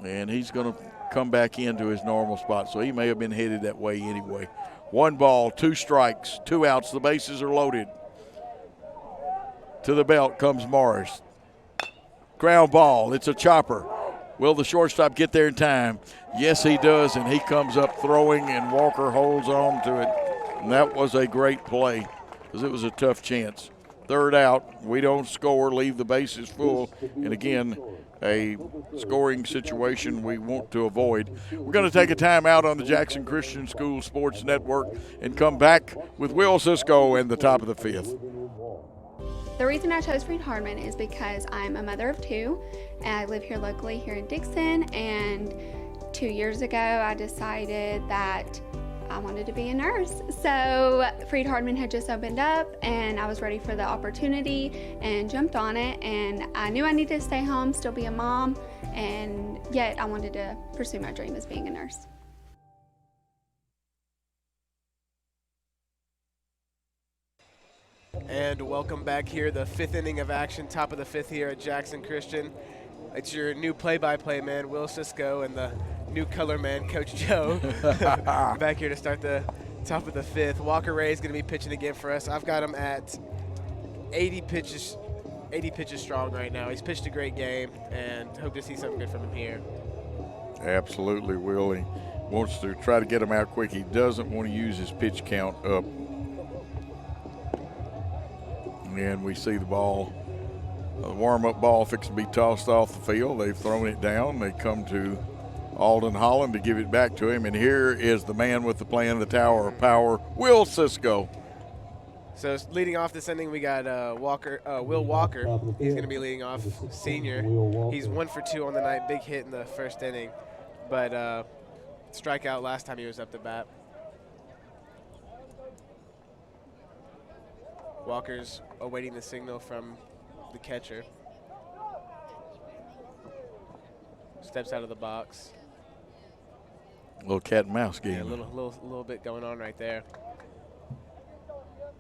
And he's gonna come back into his normal spot. So he may have been headed that way anyway. 1 ball, 2 strikes, 2 outs. The bases are loaded. To the belt comes Morris. Ground ball. It's a chopper. Will the shortstop get there in time? Yes, he does, and he comes up throwing, and Walker holds on to it. And that was a great play because it was a tough chance. Third out. We don't score, leave the bases full. And, again, a scoring situation we want to avoid. We're going to take a timeout on the Jackson Christian School Sports Network and come back with Will Cisco in the top of the 5th. The reason I chose Freed-Hardeman is because I'm a mother of 2, and I live here locally here in Dixon, and 2 years ago I decided that I wanted to be a nurse. So Freed-Hardeman had just opened up, and I was ready for the opportunity and jumped on it, and I knew I needed to stay home, still be a mom, and yet I wanted to pursue my dream as being a nurse. And welcome back here, the 5th inning of action, top of the 5th here at Jackson Christian. It's your new play-by-play man, Will Cisco, and the new color man, Coach Joe, back here to start the top of the 5th. Walker Ray is going to be pitching again for us. I've got him at 80 pitches strong right now. He's pitched a great game, and hope to see something good from him here. Absolutely, Will. He wants to try to get him out quick. He doesn't want to use his pitch count up. And we see the ball, the warm-up ball fixing to be tossed off the field. They've thrown it down. They come to Alden Holland to give it back to him. And here is the man with the plan, the tower of power, Will Cisco. So leading off this inning, we got Will Walker. He's going to be leading off, senior. He's 1 for 2 on the night, big hit in the first inning, but strikeout last time he was up to bat. Walker's awaiting the signal from the catcher. Steps out of the box. Little cat and mouse game. Yeah, a little bit going on right there.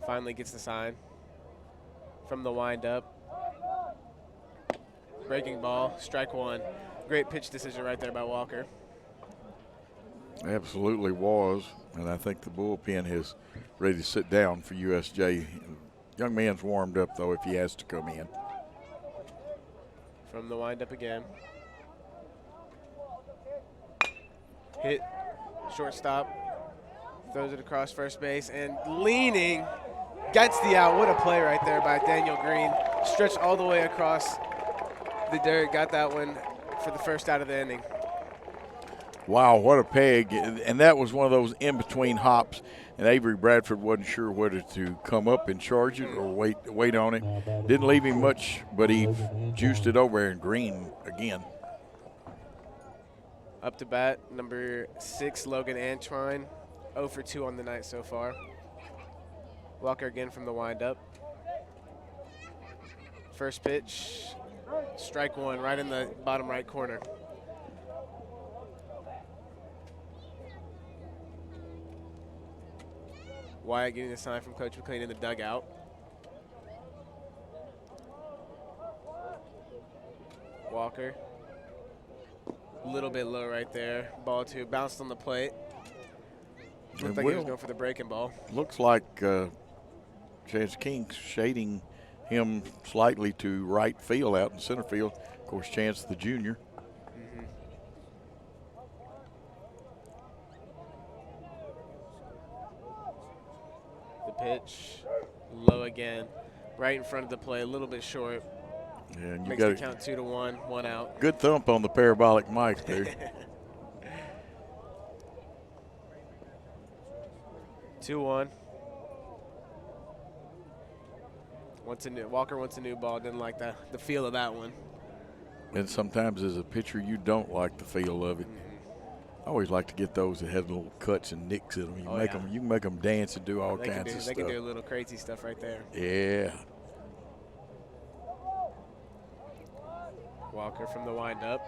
Finally gets the sign from the windup. Breaking ball, strike one. Great pitch decision right there by Walker. Absolutely was, and I think the bullpen is ready to sit down for USJ. Young man's warmed up, though, if he has to come in. From the windup again. Hit, shortstop, throws it across first base, and leaning, gets the out. What a play right there by Daniel Green. Stretched all the way across the dirt, got that one for the first out of the inning. Wow, what a peg. And that was one of those in-between hops, and Avery Bradford wasn't sure whether to come up and charge it or wait on it. Didn't leave him much, but he juiced it over, and Green again. Up to bat, number 6, Logan Antoine, 0 for 2 on the night so far. Walker again from the windup. First pitch, strike one, right in the bottom right corner. Wyatt getting the sign from Coach McLean in the dugout. Walker. A little bit low right there. Ball 2 bounced on the plate. Looked like he was going for the breaking ball. Looks like Chance King's shading him slightly to right field out in center field. Of course, Chance the junior. The pitch, low again. Right in front of the play, a little bit short. Yeah, and you Makes the count 2-1, 1 out. Good thump on the parabolic mic there. 2-1. Walker wants a new ball. Didn't like the feel of that one. And sometimes as a pitcher, you don't like the feel of it. I always like to get those that have little cuts and nicks in them. You can make them dance and do all kinds of stuff. They can do a little crazy stuff right there. Yeah. Walker from the windup.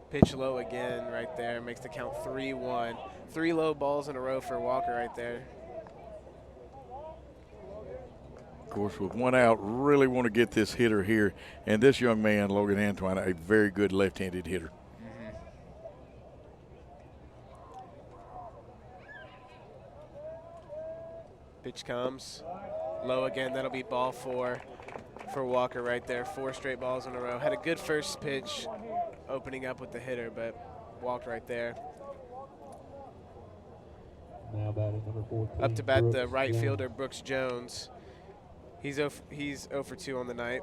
Pitch low again right there. Makes the count 3-1. 3 low balls in a row for Walker right there. Of course, with 1 out, really want to get this hitter here. And this young man, Logan Antoine, a very good left-handed hitter. Pitch comes. Low again. That'll be ball 4 for Walker right there. 4 straight balls in a row. Had a good first pitch opening up with the hitter, but walked right there. Now batting number 14. Up to bat the Brooks right Jones. fielder, Brooks Jones. He's 0 for 2 on the night.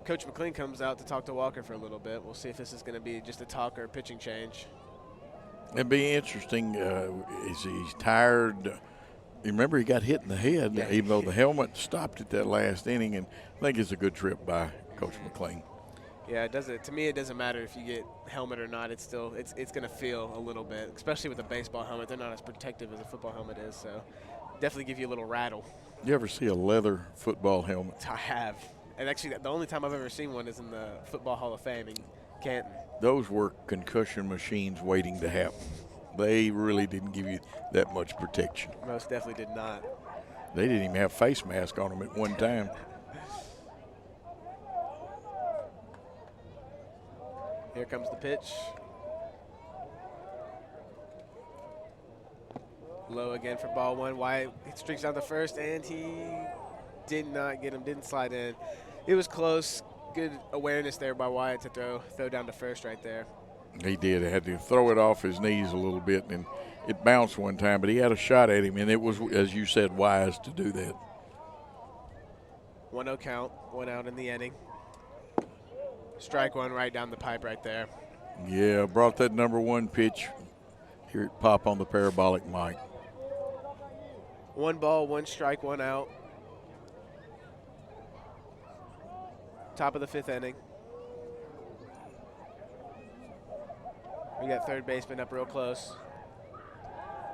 Coach McLean comes out to talk to Walker for a little bit. We'll see if this is going to be just a talk or a pitching change. It'd be interesting. Is he tired? Remember, he got hit in the head, even though the helmet stopped at that last inning, and I think it's a good trip by Coach McLean. Yeah, it doesn't. To me, it doesn't matter if you get helmet or not. It's still it's going to feel a little bit, especially with a baseball helmet. They're not as protective as a football helmet is, so definitely give you a little rattle. You ever see a leather football helmet? I have, and actually, the only time I've ever seen one is in the Football Hall of Fame in Canton. Those were concussion machines waiting to happen. They really didn't give you that much protection. Most definitely did not. They didn't even have face mask on them at one time. Here comes the pitch. Low again for ball 1. Wyatt streaks out the first, and he did not get him, didn't slide in. It was close. Good awareness there by Wyatt to throw down to first right there. He did. He had to throw it off his knees a little bit, and it bounced one time, but he had a shot at him, and it was, as you said, wise to do that. 1-0 count, 1 out in the inning. Strike one right down the pipe right there. Yeah, brought that number 1 pitch Hear it pop on the parabolic mic. 1 ball, 1 strike, 1 out. Top of the 5th inning. We got third baseman up real close.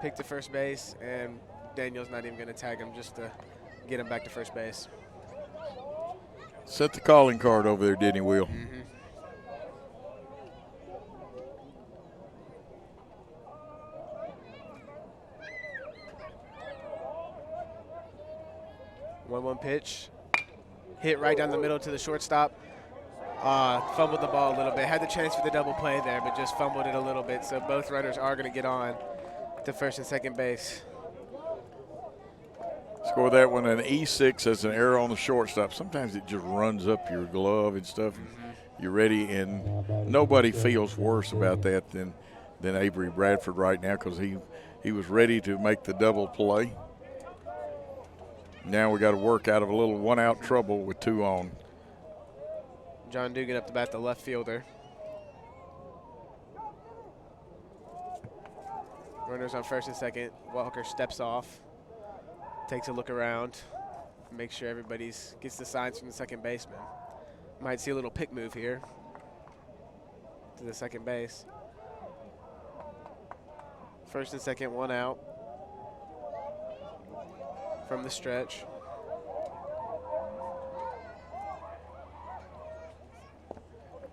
Pick to first base, and Daniel's not even going to tag him just to get him back to first base. Set the calling card over there, didn't he, Will? Mm-hmm. One pitch, hit right down the middle to the shortstop. Fumbled the ball a little bit. Had the chance for the double play there, but just fumbled it a little bit. So both runners are going to get on to first and second base. Score that one an E6 as an error on the shortstop. Sometimes it just runs up your glove and stuff. Mm-hmm. You're ready, and nobody feels worse about that than Avery Bradford right now, because he was ready to make the double play. Now we got to work out of a little one-out trouble with 2 on. John Dugan up to bat, the left fielder. Runners on first and second. Walker steps off, takes a look around, makes sure everybody's gets the signs from the second baseman. Might see a little pick move here to the second base. First and second, 1 out from the stretch.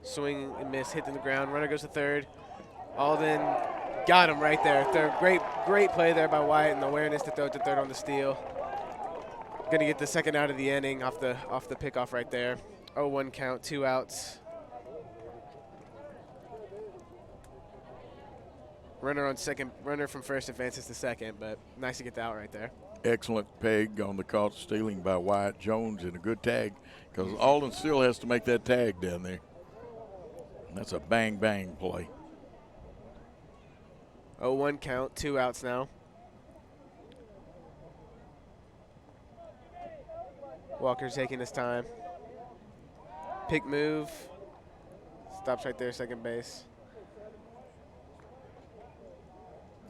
Swing and miss, hit to the ground. Runner goes to third. Alden got him right there. Third, great play there by Wyatt, and the awareness to throw it to third on the steal. Gonna get the second out of the inning off the pickoff right there. 0-1 count, 2 outs. Runner on second. Runner from first advances to second, but nice to get the out right there. Excellent peg on the caught stealing by Wyatt Jones, and a good tag, because Alden still has to make that tag down there. That's a bang-bang play. 0-1 count, 2 outs now. Walker's taking his time. Pick move. Stops right there, second base.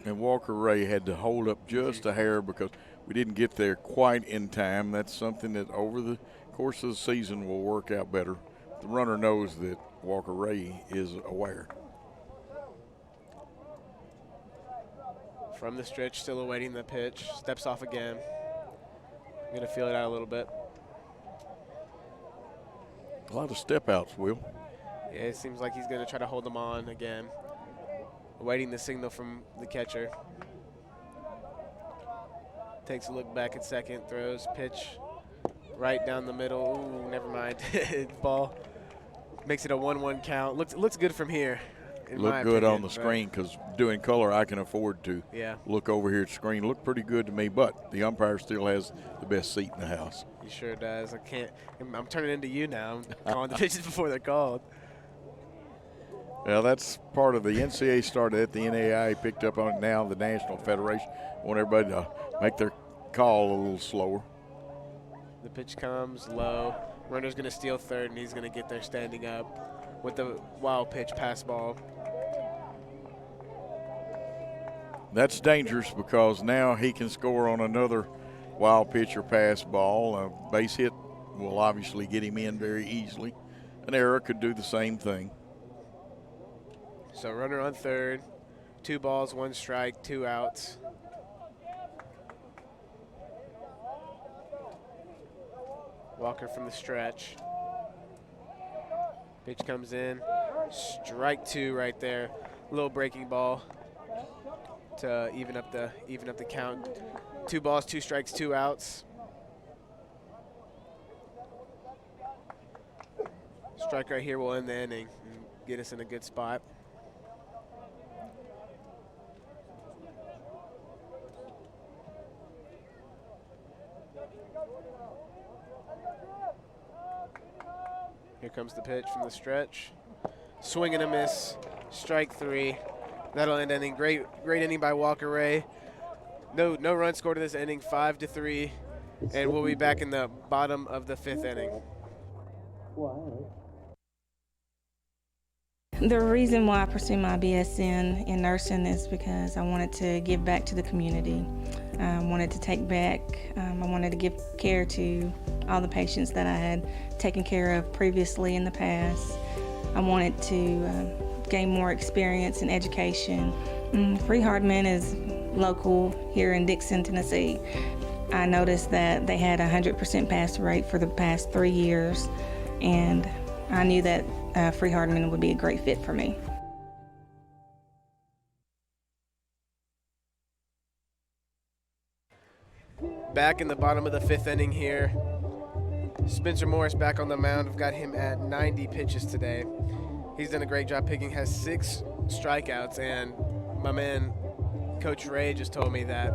And Walker Ray had to hold up just a hair because we didn't get there quite in time. That's something that over the course of the season will work out better. The runner knows that Walker Ray is aware. From the stretch, still awaiting the pitch. Steps off again. Going to feel it out a little bit. A lot of step outs, Will. Yeah, it seems like he's going to try to hold them on again. Awaiting the signal from the catcher. Takes a look back at second, throws, pitch right down the middle. Ooh, never mind. Ball. Makes it a 1-1 count. Looks good from here. Look good on the screen, because doing color, I can afford to look over here at the screen. Look pretty good to me, but the umpire still has the best seat in the house. He sure does. I'm turning into you now. I'm calling the pitches before they're called. Well, that's part of the NCAA started it. The NAIA picked up on it now. The National Federation want everybody to make their call a little slower. The pitch comes low. Runner's going to steal third, and he's going to get there standing up with the wild pitch pass ball. That's dangerous, because now he can score on another wild pitch or pass ball. A base hit will obviously get him in very easily. An error could do the same thing. So runner on third, 2 balls, 1 strike, 2 outs. Walker from the stretch. Pitch comes in, strike 2 right there. Little breaking ball to even up the count. 2 balls, 2 strikes, 2 outs. Strike right here will end the inning and get us in a good spot. Here comes the pitch from the stretch. Swing and a miss. Strike 3. That'll end inning. Great inning by Walker Ray. No run scored in this inning. 5-3, and we'll be back in the bottom of the 5th inning. The reason why I pursued my BSN in nursing is because I wanted to give back to the community. I wanted to take back, I wanted to give care to all the patients that I had taken care of previously in the past. I wanted to gain more experience in education. Freed-Hardeman is local here in Dixon, Tennessee. I noticed that they had a 100% pass rate for the past 3 years, and I knew that Freed-Hardeman would be a great fit for me. Back in the bottom of the 5th inning here. Spencer Morris back on the mound. We've got him at 90 pitches today. He's done a great job pitching, has 6 strikeouts, and my man, Coach Ray, just told me that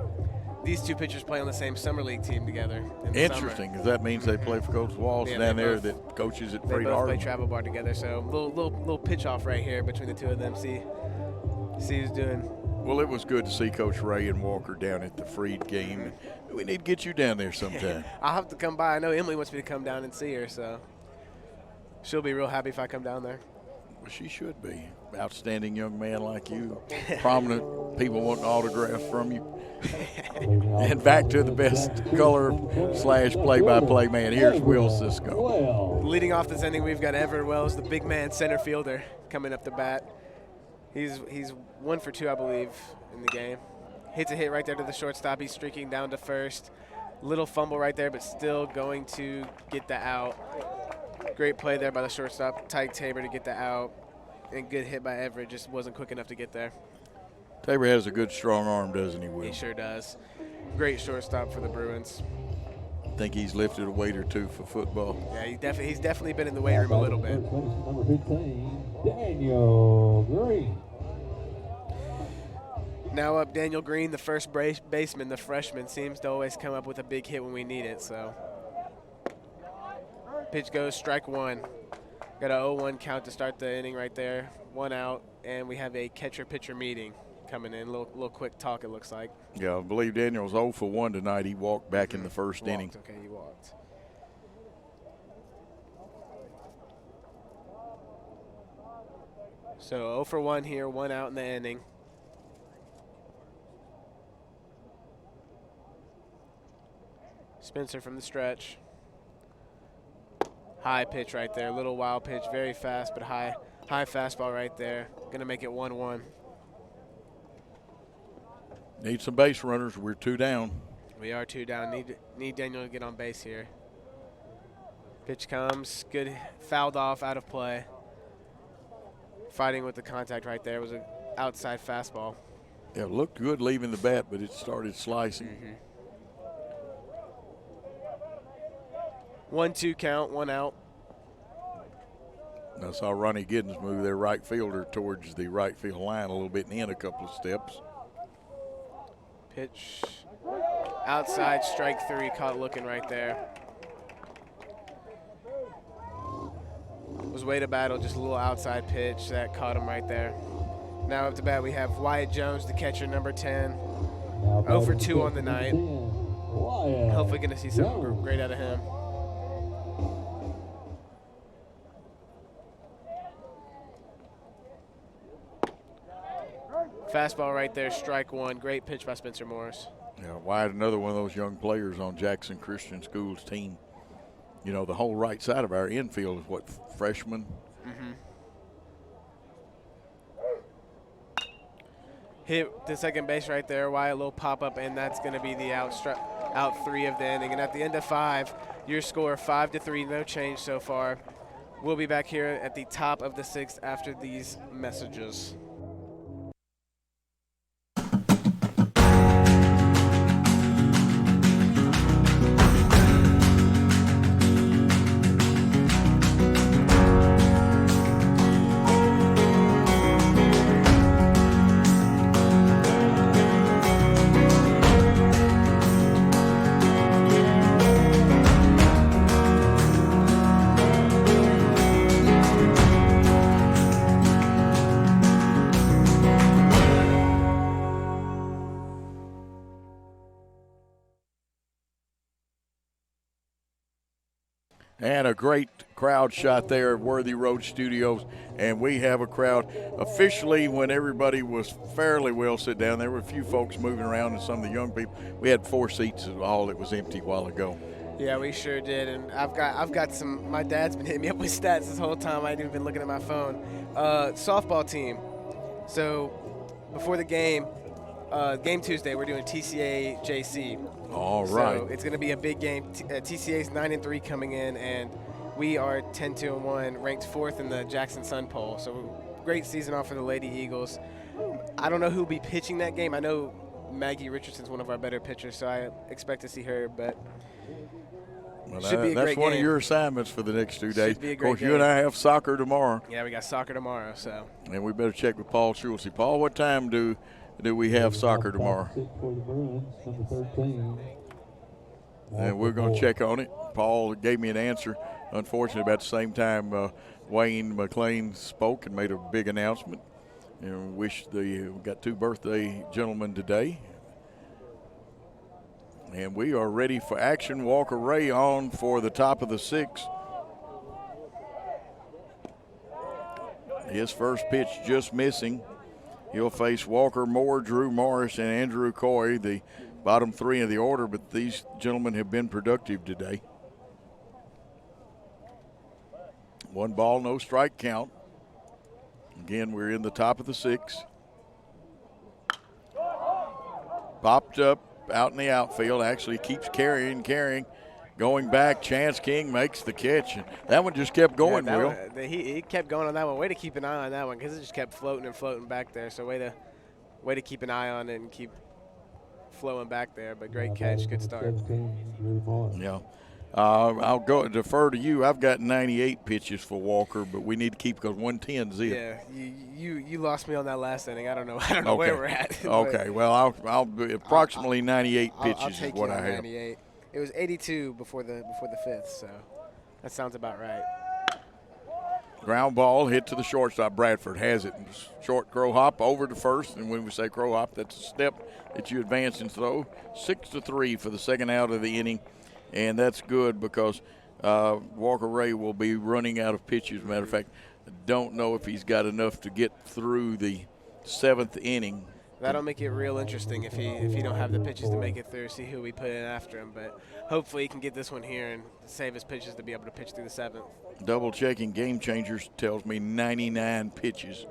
these 2 pitchers play on the same summer league team together. Interesting, because that means they play for Coach Walsh down there that coaches at Freed-Hardeman. They both play travel bar together, so little pitch off right here between the 2 of them. See who's doing. Well, it was good to see Coach Ray and Walker down at the Freed game. We need to get you down there sometime. I'll have to come by. I know Emily wants me to come down and see her, so she'll be real happy if I come down there. Well, she should be. Outstanding young man like you. Prominent people want autographs from you. And back to the best color / play-by-play man. Here's Will Cisco. Leading off this inning, we've got Everett Wells, the big man center fielder, coming up the bat. He's 1 for 2, I believe, in the game. Hits a hit right there to the shortstop. He's streaking down to first. Little fumble right there, but still going to get the out. Great play there by the shortstop, Tyke Tabor, to get the out. And good hit by Everett, just wasn't quick enough to get there. Tabor has a good strong arm, doesn't he, Will? He sure does. Great shortstop for the Bruins. I think he's lifted a weight or 2 for football. Yeah, he's definitely been in the weight room a little bit. Number 15, Daniel Green. Now up Daniel Green, the first baseman, the freshman, seems to always come up with a big hit when we need it. So pitch goes, strike 1. Got a 0-1 count to start the inning right there. 1 out, and we have a catcher-pitcher meeting coming in. A little quick talk, it looks like. Yeah, I believe Daniel was 0 for 1 tonight. He walked back in the first inning. Okay, he walked. So 0 for 1 here, 1 out in the inning. Spencer from the stretch. High pitch right there, little wild pitch, very fast, but high fastball right there. Gonna make it 1-1. Need some base runners. We're 2 down. We are 2 down. Need Daniel to get on base here. Pitch comes, good, fouled off, out of play. Fighting with the contact right there. It was an outside fastball. Yeah, it looked good leaving the bat, but it started slicing. 1-2 count, 1 out. I saw Ronnie Giddens move their right fielder towards the right field line a little bit and in a couple of steps. Pitch outside, strike 3, caught looking right there. Was way to battle, just a little outside pitch that caught him right there. Now up to bat we have Wyatt Jones, the catcher, number 10. 0 for 2 on the night. Hopefully going to see something great out of him. Fastball right there, strike 1. Great pitch by Spencer Morris. Yeah, Wyatt, another one of those young players on Jackson Christian School's team. You know, the whole right side of our infield is what, freshmen? Hit the second base right there. Wyatt, a little pop-up, and that's going to be the out 3 of the inning. And at the end of 5, your score 5-3, no change so far. We'll be back here at the top of the 6th after these messages. And a great crowd shot there at Worthy Road Studios. And we have a crowd officially when everybody was fairly well sit down. There were a few folks moving around and some of the young people. We had 4 seats all that was empty a while ago. Yeah, we sure did. And I've got some, my dad's been hitting me up with stats this whole time. I ain't even been looking at my phone. Softball team. So before the game Tuesday, we're doing TCA JC. All right. So it's going to be a big game. TCA's 9-3 coming in, and we are 10-1, ranked 4th in the Jackson Sun Poll. So great season off for the Lady Eagles. I don't know who'll be pitching that game. I know Maggie Richardson's one of our better pitchers, so I expect to see her. But well, should be a that's great one game. of your assignments for the next 2 days. Should be a Of course, great you and game. I have soccer tomorrow. Yeah, we got soccer tomorrow. So. And we better check with Paul Schultz. Paul, what time do we have soccer tomorrow? For the Bruins, number 13. And we're going to check on it. Paul gave me an answer. Unfortunately, about the same time, Wayne McLean spoke and made a big announcement. And we got 2 birthday gentlemen today. And we are ready for action. Walker Ray on for the top of the 6th. His first pitch just missing. He'll face Walker Moore, Drew Morris, and Andrew Coy, the bottom 3 of the order, but these gentlemen have been productive today. 1 ball, no strike count. Again, we're in the top of the 6th. Popped up out in the outfield, actually keeps carrying. Going back, Chance King makes the catch. That one just kept going, Will. He kept going on that one. Way to keep an eye on that one because it just kept floating and floating back there. So way to keep an eye on it and keep flowing back there. But great catch, good start. Yeah. I'll go defer to you. I've got 98 pitches for Walker, but we need to keep because 110's it. Yeah, you lost me on that last inning. I don't know where we're at. Okay, well I'll be approximately 98 pitches I'll take is what you I on have. 98. It was 82 before the 5th, so that sounds about right. Ground ball hit to the shortstop. Bradford has it. Short crow hop over to first, and when we say crow hop, that's a step that you advance and throw. 6-3 for the second out of the inning, and that's good because Walker Ray will be running out of pitches. As a matter of fact, I don't know if he's got enough to get through the 7th inning. That'll make it real interesting if he don't have the pitches to make it through, see who we put in after him. But hopefully he can get this one here and save his pitches to be able to pitch through the 7th. Double checking Game Changers tells me 99 pitches.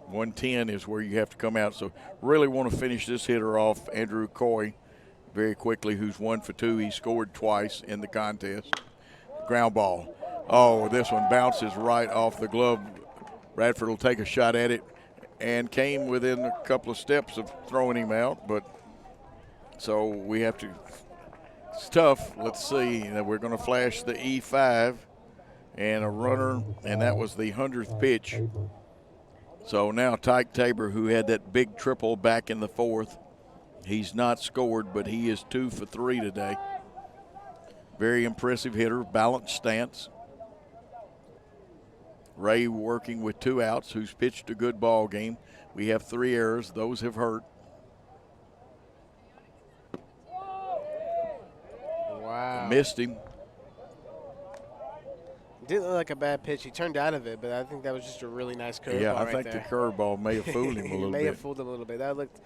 110 is where you have to come out. So really want to finish this hitter off, Andrew Coy, very quickly, who's 1 for 2. He scored twice in the contest. Ground ball. Oh, this one bounces right off the glove. Bradford will take a shot at it. And came within a couple of steps of throwing him out, but so we have to. It's tough. Let's see. We're going to flash the E5 and a runner, and that was the 100th pitch. So now Tyke Tabor, who had that big triple back in the 4th, he's not scored, but he is 2 for 3 today. Very impressive hitter, balanced stance. Ray working with 2 outs, who's pitched a good ball game. We have 3 errors. Those have hurt. Wow. Missed him. Didn't look like a bad pitch. He turned out of it, but I think that was just a really nice curveball. Yeah, I right think there. the curveball may have fooled him a little bit. May have fooled him a little bit. That looked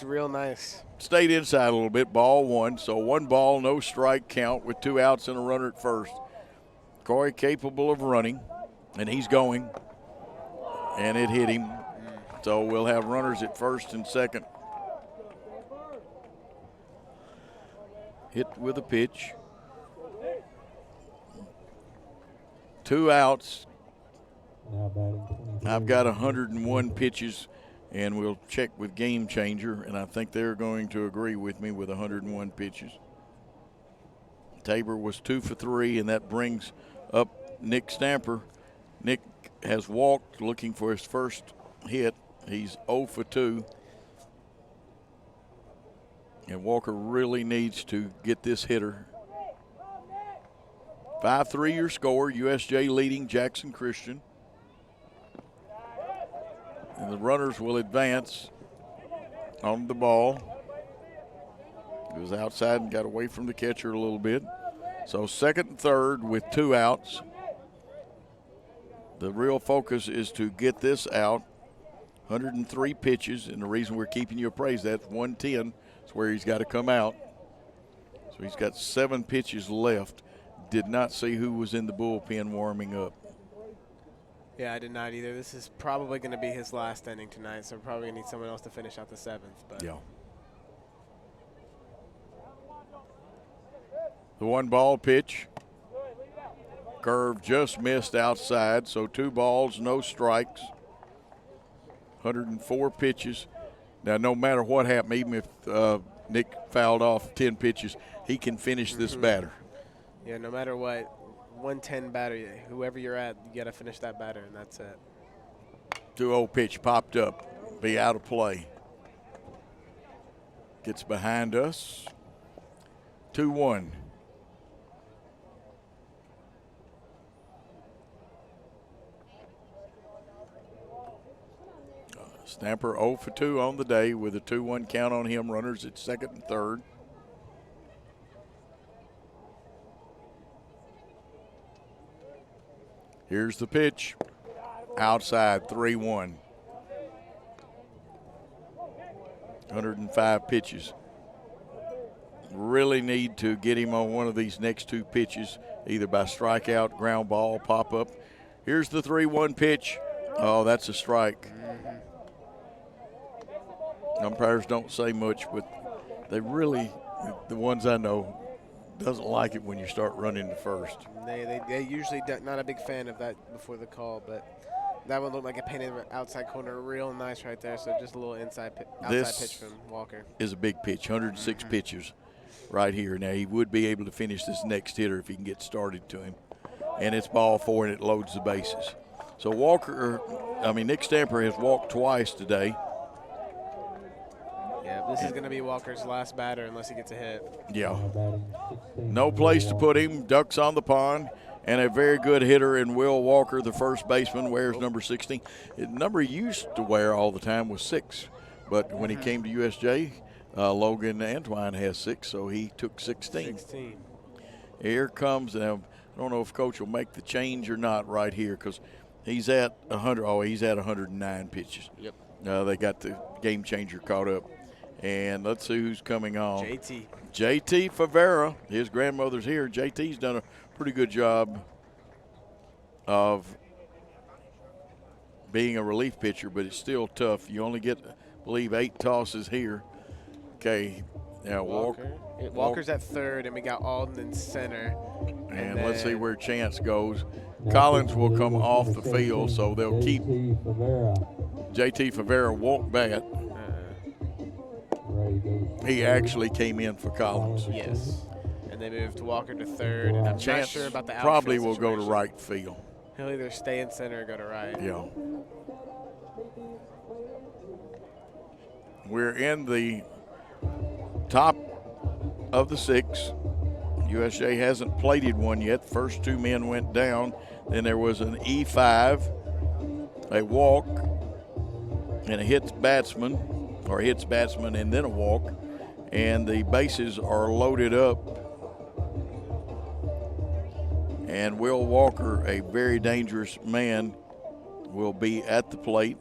real nice. Stayed inside a little bit. Ball 1. So 1 ball, no strike count with 2 outs and a runner at first. Coy capable of running. And he's going, and it hit him. So we'll have runners at first and second. Hit with a pitch. 2 outs. I've got 101 pitches, and we'll check with Game Changer, and I think they're going to agree with me with 101 pitches. Tabor was 2 for 3, and that brings up Nick Stamper. Nick has walked looking for his first hit. He's 0 for 2. And Walker really needs to get this hitter. 5-3 your score. USJ leading Jackson Christian. And the runners will advance on the ball. It was outside and got away from the catcher a little bit. So second and third with 2 outs. The real focus is to get this out. 103 pitches, and the reason we're keeping you appraised, that's 110 is where he's got to come out. So he's got 7 pitches left. Did not see who was in the bullpen warming up. Yeah, I did not either. This is probably going to be his last inning tonight, so we're probably going to need someone else to finish out the 7th. But yeah. The 1-ball pitch. Curve just missed outside, so 2 balls, no strikes. 104 pitches. Now, no matter what happened, even if Nick fouled off 10 pitches, he can finish this batter. Yeah, no matter what, 110 batter, whoever you're at, you got to finish that batter, and that's it. 2-0 pitch popped up, be out of play. Gets behind us. 2-1. Stamper 0 for 2 on the day with a 2-1 count on him. Runners at second and third. Here's the pitch. Outside, 3-1. 105 pitches. Really need to get him on one of these next 2 pitches, either by strikeout, ground ball, pop up. Here's the 3-1 pitch. Oh, that's a strike. Umpires don't say much, but they really, the ones I know, doesn't like it when you start running to first. They usually not a big fan of that before the call, but that one looked like it painted outside corner real nice right there. So just a little outside pitch from Walker. Is a big pitch, 106 pitches right here. Now he would be able to finish this next hitter if he can get started to him. And it's ball 4 and it loads the bases. So Nick Stamper has walked twice today. Yeah, this is going to be Walker's last batter unless he gets a hit. Yeah. No place to put him. Ducks on the pond. And a very good hitter in Will Walker, the first baseman, wears number 16. The number he used to wear all the time was 6. But when he came to USJ, Logan Antoine has 6, so he took 16. Here comes, I don't know if Coach will make the change or not right here because he's at 100. Oh, he's at 109 pitches. Yep. They got the game changer caught up. And let's see who's coming on. JT Favera. His grandmother's here. JT's done a pretty good job of being a relief pitcher, but it's still tough. You only get, I believe, 8 tosses here. Okay. Now Walker's at third, and we got Alden in center. And let's see where Chance goes. Collins will come off the field, so they'll keep JT Favera won't bat. He actually came in for Collins. Yes. And they moved Walker to third, and I'm Chance not sure about the outfield probably will situation. go to right field. He'll either stay in center or go to right. Yeah. We're in the top of the 6. USJ hasn't plated one yet. First 2 men went down. Then there was an E5, a walk, and a hits batsman and then a walk. And the bases are loaded up. And Will Walker, a very dangerous man, will be at the plate.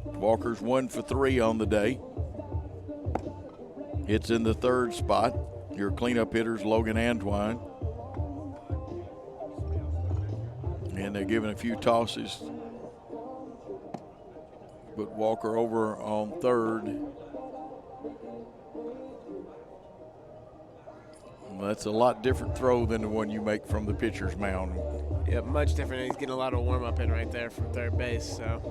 Walker's 1 for 3 on the day. It's in the 3rd spot. Your cleanup hitter's Logan Antoine. And they're giving a few tosses. But Walker over on 3rd. Well, that's a lot different throw than the one you make from the pitcher's mound. Yeah, much different. He's getting a lot of warm-up in right there from third base. So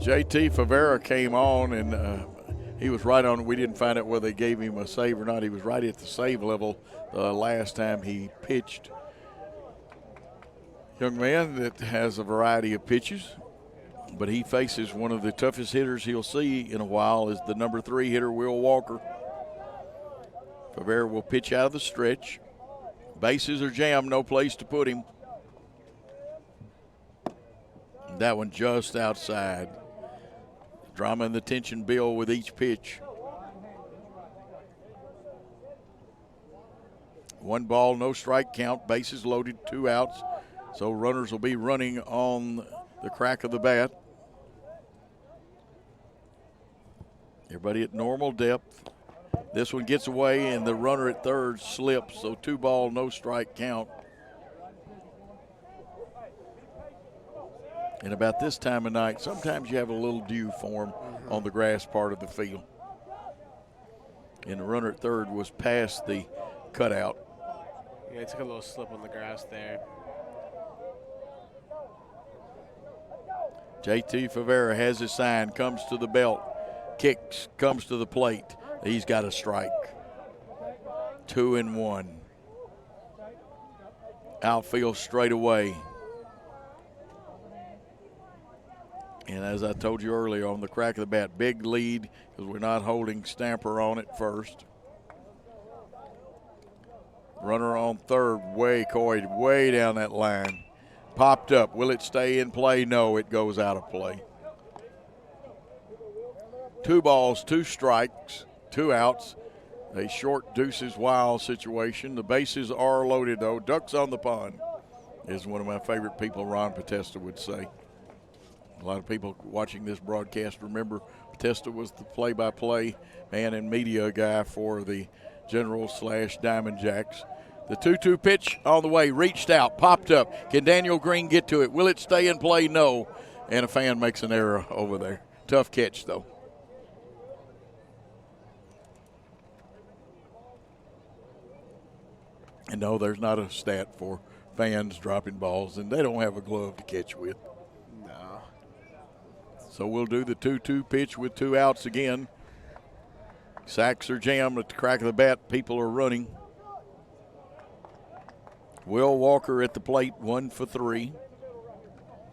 JT Favera came on, and he was right on. We didn't find out whether they gave him a save or not. He was right at the save level last time he pitched. Young man that has a variety of pitches, but he faces one of the toughest hitters he'll see in a while is the number 3 hitter, Will Walker. Favera will pitch out of the stretch. Bases are jammed, no place to put him. That one just outside. Drama and the tension build with each pitch. 1 ball, no strike count, bases loaded, 2 outs. So runners will be running on the crack of the bat. Everybody at normal depth. This one gets away, and the runner at third slips, so 2 ball, no strike count. And about this time of night, sometimes you have a little dew form on the grass part of the field. And the runner at third was past the cutout. Yeah, he took a little slip on the grass there. JT Favera has his sign, comes to the belt, kicks, comes to the plate. He's got a strike. 2-1. Outfield straight away. And as I told you earlier, on the crack of the bat, big lead because we're not holding Stamper on at first. Runner on third, way coyed, way down that line. Popped up. Will it stay in play? No, it goes out of play. 2 balls, 2 strikes, 2 outs. A short deuces wild situation. The bases are loaded, though. Ducks on the pond is one of my favorite people, Ron Potesta would say. A lot of people watching this broadcast remember Potesta was the play-by-play man and media guy for the Generals/Diamond Jacks. The 2-2 pitch on the way, reached out, popped up. Can Daniel Green get to it? Will it stay in play? No. And a fan makes an error over there. Tough catch, though. And no, there's not a stat for fans dropping balls, and they don't have a glove to catch with. No. So we'll do the 2-2 pitch with 2 outs again. Sacks are jammed at the crack of the bat. People are running. Will Walker at the plate, 1 for 3.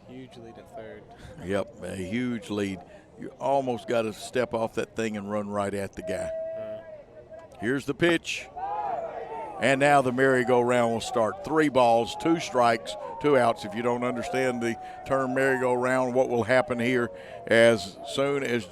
Huge lead at third. Yep, a huge lead. You almost got to step off that thing and run right at the guy. Here's the pitch. And now the merry-go-round will start. 3 balls, 2 strikes, 2 outs. If you don't understand the term merry-go-round, what will happen here, as soon as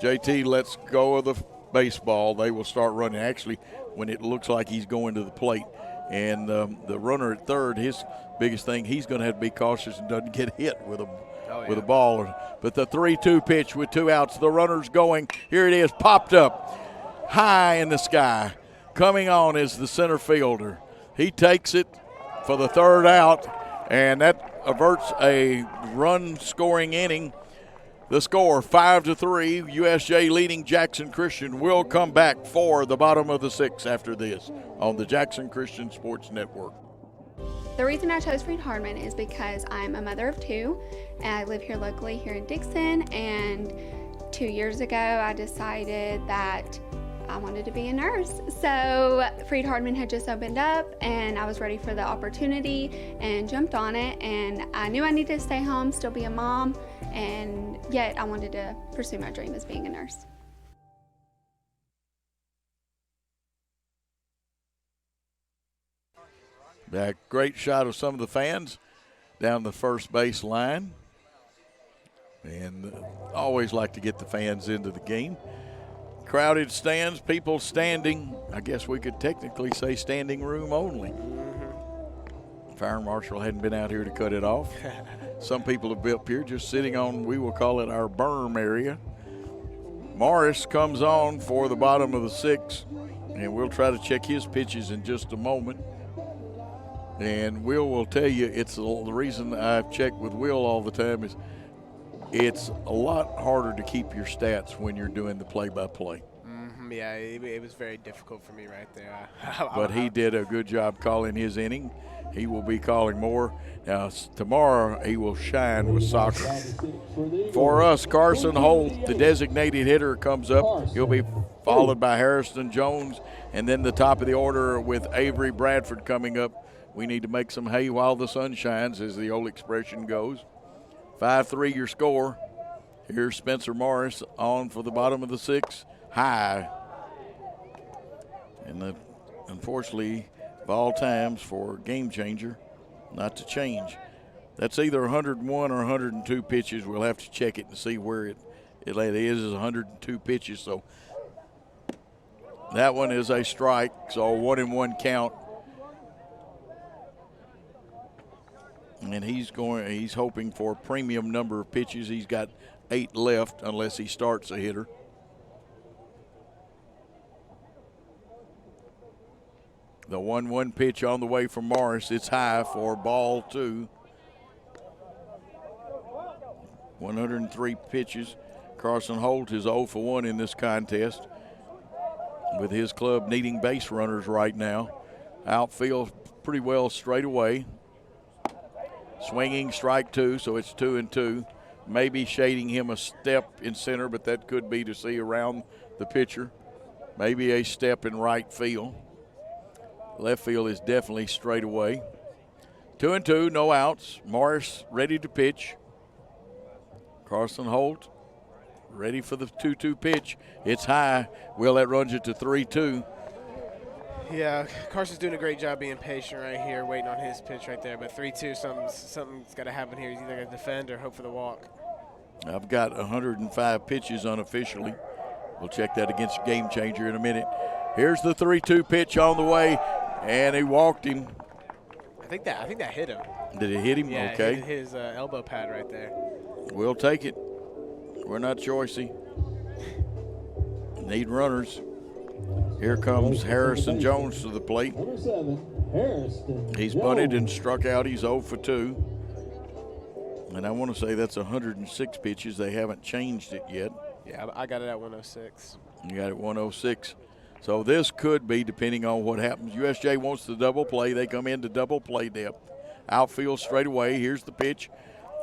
JT lets go of the baseball, they will start running. Actually, when it looks like he's going to the plate. And the runner at third, his biggest thing, he's going to have to be cautious and doesn't get hit with a ball. But the 3-2 pitch with 2 outs, the runner's going. Here it is, popped up high in the sky. Coming on is the center fielder. He takes it for the 3rd out, and that averts a run-scoring inning. The score, 5-3. USJ leading Jackson Christian. Will come back for the bottom of the 6th after this on the Jackson Christian Sports Network. The reason I chose Freed-Hardeman is because I'm a mother of 2, and I live here locally here in Dixon, and 2 years ago I decided that I wanted to be a nurse. So Freed-Hardeman had just opened up, and I was ready for the opportunity and jumped on it, and I knew I needed to stay home, still be a mom, and yet I wanted to pursue my dream as being a nurse. That great shot of some of the fans down the first base line. And always like to get the fans into the game. Crowded stands, people standing. I guess we could technically say standing room only. Fire marshal hadn't been out here to cut it off. Some people have been up here just sitting on, we will call it our berm area. Morris comes on for the bottom of the 6th, and we'll try to check his pitches in just a moment. And Will tell you, it's the reason I've checked with Will all the time is it's a lot harder to keep your stats when you're doing the play-by-play. Yeah, it was very difficult for me right there. But he did a good job calling his inning. He will be calling more. Now, tomorrow he will shine with soccer. For us, Carson Holt, the designated hitter, comes up. He'll be followed by Harrison Jones, and then the top of the order with Avery Bradford coming up. We need to make some hay while the sun shines, as the old expression goes. 5-3 your score. Here's Spencer Morris on for the bottom of the 6th. High. And unfortunately, of all times for game changer, not to change. That's either 101 or 102 pitches. We'll have to check it and see where it is 102 pitches. So that one is a strike. So a 1-1 count. And he's hoping for a premium number of pitches. He's got 8 left unless he starts a hitter. The 1-1 pitch on the way from Morris. It's high for ball 2. 103 pitches. Carson Holt is 0 for 1 in this contest, with his club needing base runners right now. Outfield pretty well straight away. Swinging, strike 2, so it's 2-2. Maybe shading him a step in center, but that could be to see around the pitcher. Maybe a step in right field. Left field is definitely straight away. 2-2, no outs. Morris ready to pitch. Carson Holt ready for the 2-2 pitch. It's high. Will that runs it to 3-2? Yeah, Carson's doing a great job being patient right here, waiting on his pitch right there. But 3-2, something's got to happen here. He's either going to defend or hope for the walk. I've got 105 pitches unofficially. We'll check that against Game Changer in a minute. Here's the 3-2 pitch on the way, and he walked him. I think that hit him. Did it hit him? Yeah, okay. It hit his elbow pad right there. We'll take it. We're not choicey. Need runners. Here comes Harrison Jones to the plate. Number 7, Harrison He's Jones. bunted and struck out. He's 0 for 2. And I want to say that's 106 pitches. They haven't changed it yet. Yeah, I got it at 106. You got it 106. So this could be, depending on what happens. USJ wants the double play. They come into double play depth. Outfield straight away. Here's the pitch.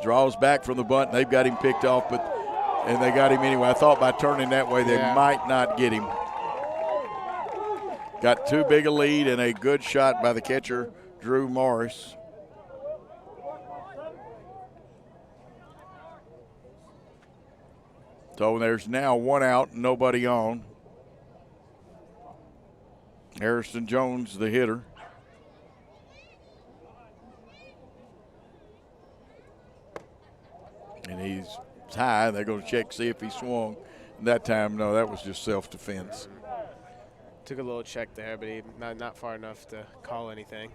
Draws back from the bunt. They've got him picked off, and they got him anyway. I thought by turning that way they might not get him. Got too big a lead and a good shot by the catcher, Drew Morris. So there's now 1 out, nobody on. Harrison Jones, the hitter. And he's high. They're going to check, see if he swung. That time, no, that was just self-defense. Took a little check there, but he not far enough to call anything.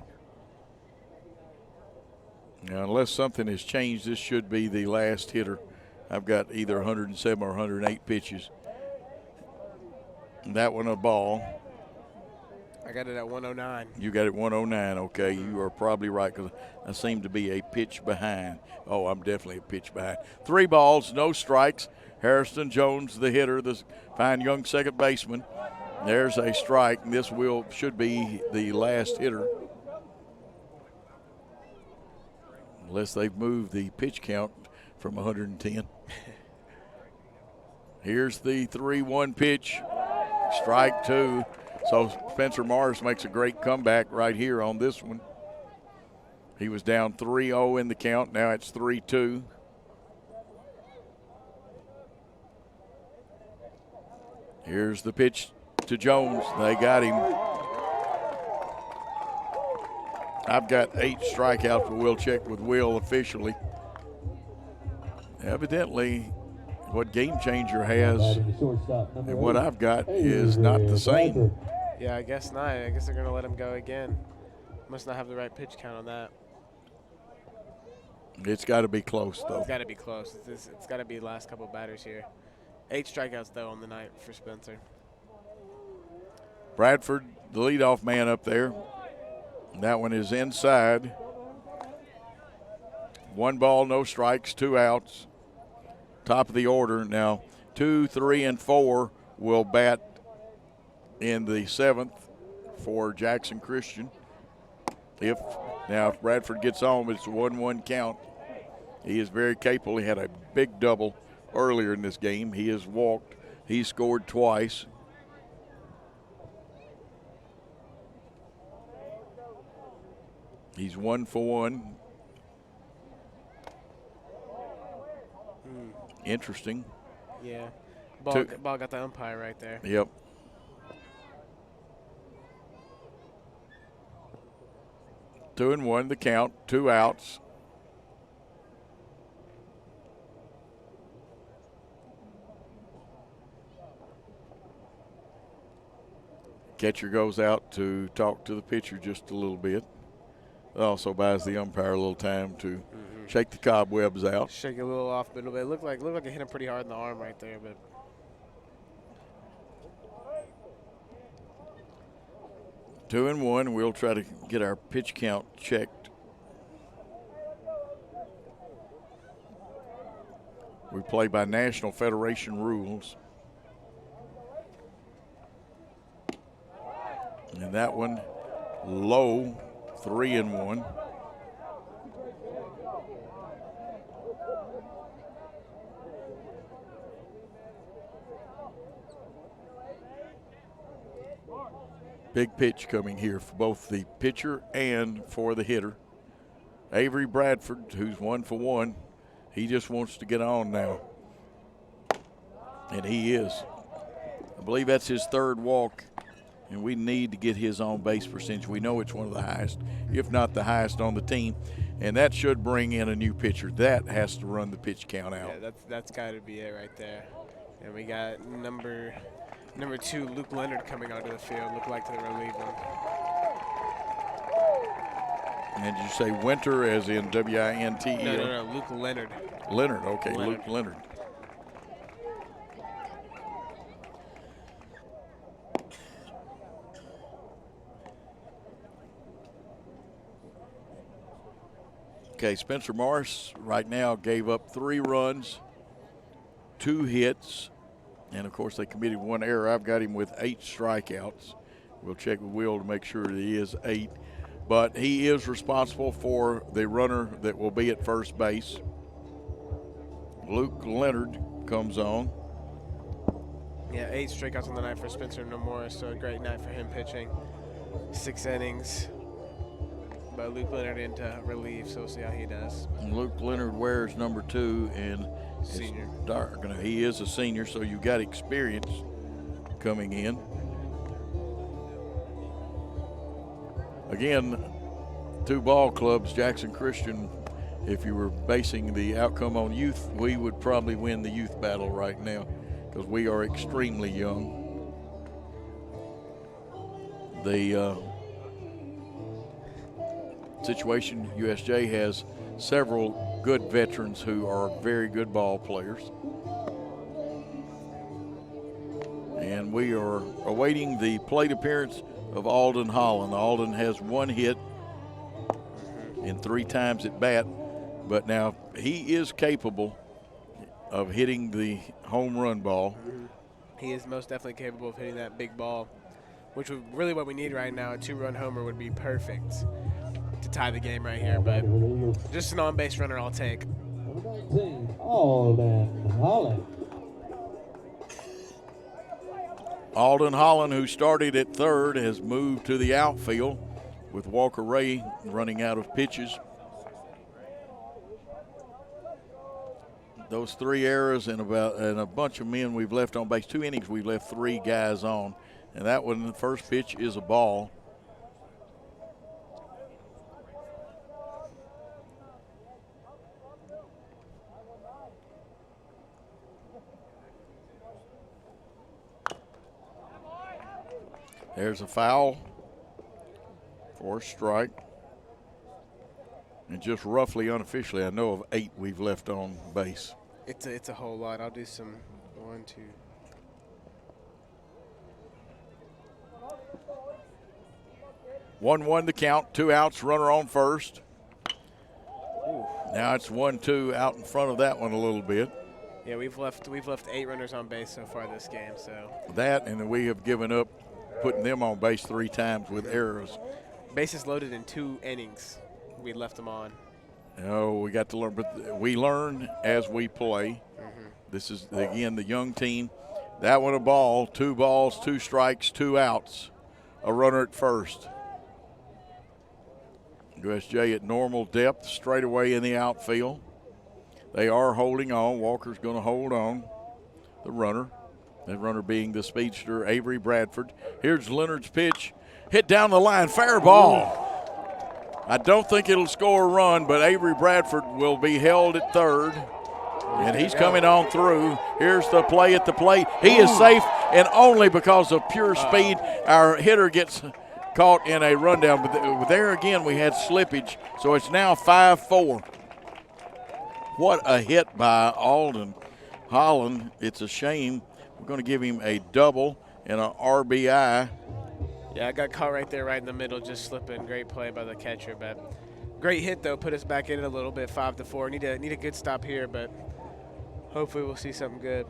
Now, unless something has changed, this should be the last hitter. I've got either 107 or 108 pitches. That one a ball. I got it at 109. You got it 109. Okay, you are probably right because I seem to be a pitch behind. Oh, I'm definitely a pitch behind. 3 balls, no strikes. Harrison Jones, the hitter, the fine young second baseman. There's a strike. This should be the last hitter. Unless they've moved the pitch count from 110. Here's the 3-1 pitch. Strike 2. So Spencer Morris makes a great comeback right here on this one. He was down 3-0 in the count. Now it's 3-2. Here's the pitch to Jones. They got him. I've got 8 strikeouts, but we'll check with Will officially. Evidently, what Game Changer has and what I've got is not the same. Yeah, I guess not. I guess they're going to let him go again. Must not have the right pitch count on that. It's got to be close, though. It's got to be close. It's got to be the last couple batters here. 8 strikeouts, though, on the night for Spencer. Bradford, the leadoff man up there. That one is inside. 1 ball, no strikes, 2 outs. Top of the order. Now, 2, 3, and 4 will bat in the 7th for Jackson Christian. If Bradford gets home, it's a 1-1 count. He is very capable. He had a big double earlier in this game. He has walked. He scored twice. He's 1 for 1. Interesting. Yeah. Ball got the umpire right there. Yep. Two and 1 the count, 2 outs. Catcher goes out to talk to the pitcher just a little bit. Also buys the umpire a little time to shake the cobwebs out. Shake it a little off a little bit. It looked like it hit him pretty hard in the arm right there, but 2-1. We'll try to get our pitch count checked. We play by National Federation rules. And that one low, 3-1. Big pitch coming here for both the pitcher and for the hitter. Avery Bradford, who's 1 for 1, he just wants to get on now. And he is. I believe that's his third walk, and we need to get his on-base percentage. We know it's one of the highest, if not the highest on the team, and that should bring in a new pitcher. That has to run the pitch count out. yeah, that's got to be it right there. And we got number 2, Luke Leonard, coming onto the field. Looked like to the relief him. And did you say Winter as in W-I-N-T-E-R? No, Luke Leonard. Leonard, okay, Leonard. Luke Leonard. Okay, Spencer Morris right now gave up 3 runs, 2 hits, and of course they committed 1 error. I've got him with 8 strikeouts. We'll check with Will to make sure that he is 8. But he is responsible for the runner that will be at first base. Luke Leonard comes on. Yeah, 8 strikeouts on the night for Spencer Morris, so a great night for him pitching. 6 innings. But Luke Leonard into relief, so we'll see how he does. And Luke Leonard wears number 2, and Senior. He is a senior, so you got experience coming in. Again, 2 ball clubs, Jackson Christian. If you were basing the outcome on youth, we would probably win the youth battle right now because we are extremely young. The situation, USJ has several good veterans who are very good ball players. And we are awaiting the plate appearance of Alden Holland. Alden has 1 hit in 3 times at bat, but now he is capable of hitting the home run ball. He is most definitely capable of hitting that big ball, which would really what we need right now. A 2-run homer would be perfect to tie the game right here, but just an on-base runner I'll take. Number 19, Alden Holland. Alden Holland, who started at third, has moved to the outfield with Walker Ray running out of pitches. Those 3 errors and a bunch of men we've left on base. 2 innings, we've left 3 guys on. And that one, the first pitch is a ball. There's a foul for a strike. And just roughly, unofficially, I know of 8 we've left on base. It's a whole lot. I'll do some 1, 2. One the count, 2 outs, runner on first. Ooh. Now it's 1-2 out in front of that one a little bit. Yeah, we've left 8 runners on base so far this game. So that, and then we have given up putting them on base 3 times with errors. Bases loaded in 2 innings. We left them on. No, we got to learn, but we learn as we play. This is, again, the young team. That one a ball, 2 balls, 2 strikes, 2 outs. A runner at first. USJ at normal depth, straight away in the outfield. They are holding on. Walker's going to hold on. The runner. The runner being the speedster, Avery Bradford. Here's Leonard's pitch. Hit down the line, fair ball. I don't think it'll score a run, but Avery Bradford will be held at third. And he's coming on through. Here's the play at the plate. He is safe, and only because of pure speed, our hitter gets caught in a rundown, but there again we had slippage, so it's now 5-4. What a hit by Alden Holland. It's a shame. We're going to give him a double and an RBI. Yeah, I got caught right there, right in the middle, just slipping. Great play by the catcher, but great hit though. Put us back in it a little bit, 5-4. Need a good stop here, but hopefully we'll see something good.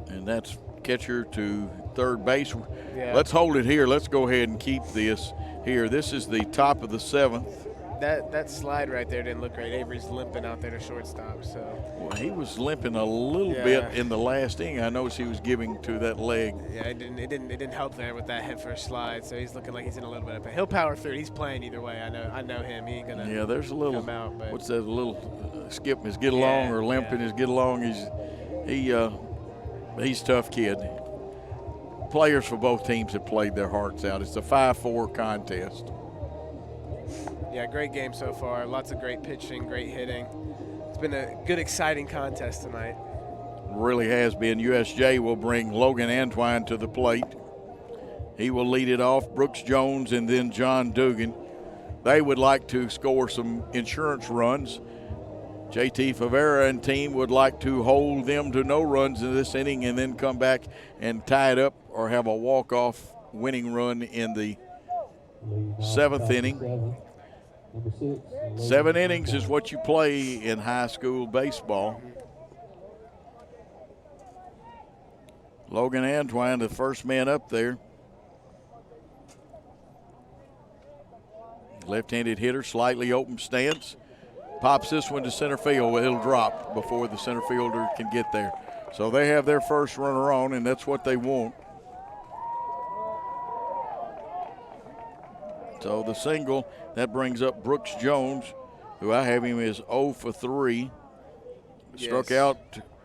And that's catcher to third base. Yeah. Let's hold it here. Let's go ahead and keep this here. This is the top of the 7th. That slide right there didn't look great. Avery's limping out there to shortstop. So. Well, he was limping a little bit in the last inning. I noticed he was giving to that leg. Yeah, it didn't help there with that head first slide. So he's looking like he's in a little bit of pain. He'll power through. He's playing either way. I know him. He ain't gonna. Yeah, there's a little. Come out, but what's that? A little skipping his get along or limping his get along. He's a tough kid. Players for both teams have played their hearts out. It's a 5-4 contest. Yeah, great game so far. Lots of great pitching, great hitting. It's been a good, exciting contest tonight. Really has been. USJ will bring Logan Antoine to the plate. He will lead it off. Brooks Jones and then John Dugan. They would like to score some insurance runs. JT Favera and team would like to hold them to no runs in this inning and then come back and tie it up or have a walk-off winning run in the 7th inning. 7 innings is what you play in high school baseball. Logan Antoine, the first man up there. Left-handed hitter, slightly open stance. Pops this one to center field. It'll drop before the center fielder can get there. So they have their first runner on, and that's what they want. So the single, that brings up Brooks Jones, who I have him as 0 for 3. Struck out,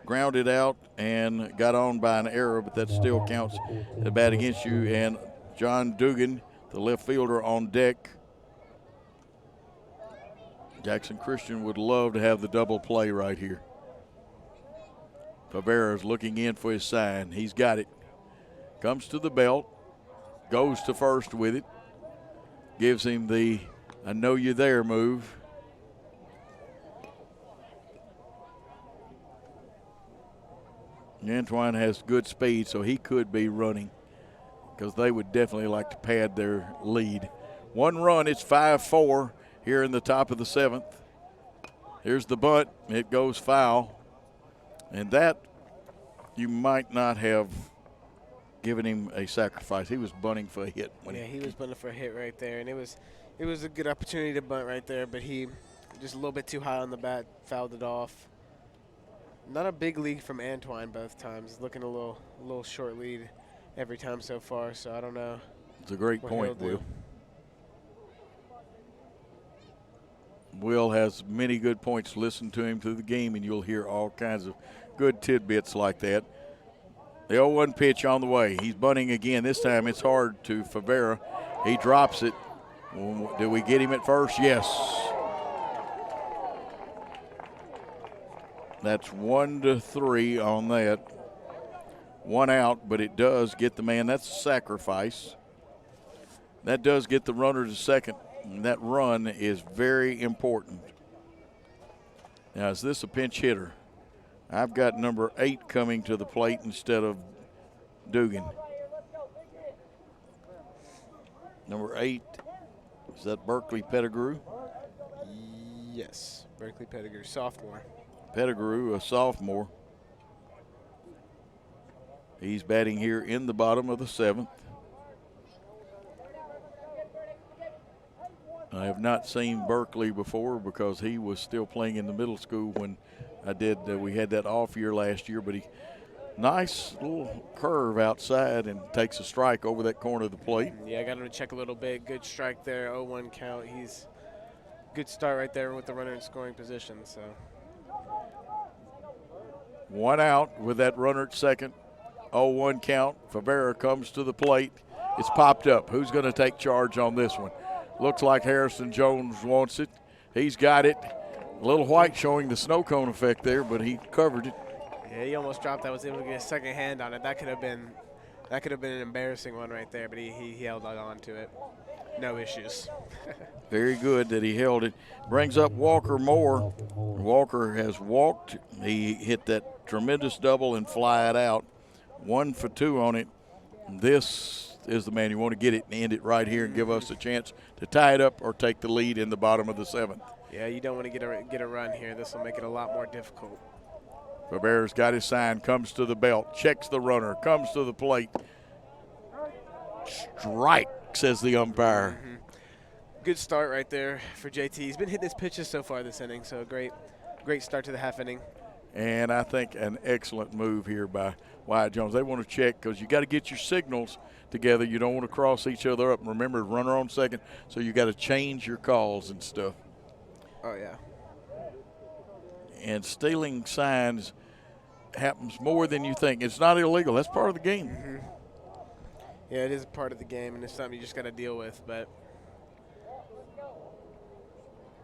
grounded out, and got on by an error, but that still counts the bat against you. And John Dugan, the left fielder, on deck. Jackson Christian would love to have the double play right here. Favera's looking in for his sign. He's got it. Comes to the belt, goes to first with it. Gives him the I know you're there move. Antoine has good speed, so he could be running because they would definitely like to pad their lead. 1 run, it's 5-4 here in the top of the 7th. Here's the bunt. It goes foul. And that you might not have given him a sacrifice. He was bunting for a hit. He was bunting for a hit right there, and it was a good opportunity to bunt right there, but he just a little bit too high on the bat, fouled it off. Not a big lead from Antoine both times. Looking a little short lead every time so far, so I don't know. It's a great point, Will. Will has many good points. Listen to him through the game, and you'll hear all kinds of good tidbits like that. The 0-1 pitch on the way. He's bunting again. This time it's hard to Favera. He drops it. Do we get him at first? Yes. That's 1-3 on that. 1 out, but it does get the man. That's a sacrifice. That does get the runner to second. And that run is very important. Now, is this a pinch hitter? I've got number 8 coming to the plate instead of Dugan. Number 8, is that Berkeley Pettigrew? Yes, Berkeley Pettigrew, sophomore. Pettigrew, a sophomore. He's batting here in the bottom of the 7th. I have not seen Berkeley before because he was still playing in the middle school when I did. We had that off year last year, but he nice little curve outside and takes a strike over that corner of the plate. Yeah, I got him to check a little bit. Good strike there, 0-1 count. He's good start right there with the runner in scoring position. So 1 out with that runner at second. 0-1 count. Favera comes to the plate. It's popped up. Who's going to take charge on this one? Looks like Harrison Jones wants it. He's got it. A little white showing the snow cone effect there, but he covered it. Yeah, he almost dropped that. Was able to get a second hand on it. That could have been That could have been an embarrassing one right there, but he held on to it. No issues. Very good that he held it. Brings up Walker Moore. Walker has walked. He hit that tremendous double and fly it out. 1 for 2 on it. This is the man you want to get it and end it right here and give us a chance to tie it up or take the lead in the bottom of the 7th. Yeah, you don't want to get a run here. This will make it a lot more difficult. Favera's got his sign, comes to the belt, checks the runner, comes to the plate. Strike, says the umpire. Good start right there for JT. He's been hitting his pitches so far this inning, so great start to the half inning. And I think an excellent move here by Wyatt Jones. They want to check because you got to get your signals together. You don't want to cross each other up. And remember, runner on second, so you got to change your calls and stuff. Oh, yeah. And stealing signs happens more than you think. It's not illegal. That's part of the game. Yeah, it is a part of the game, and it's something you just got to deal with. But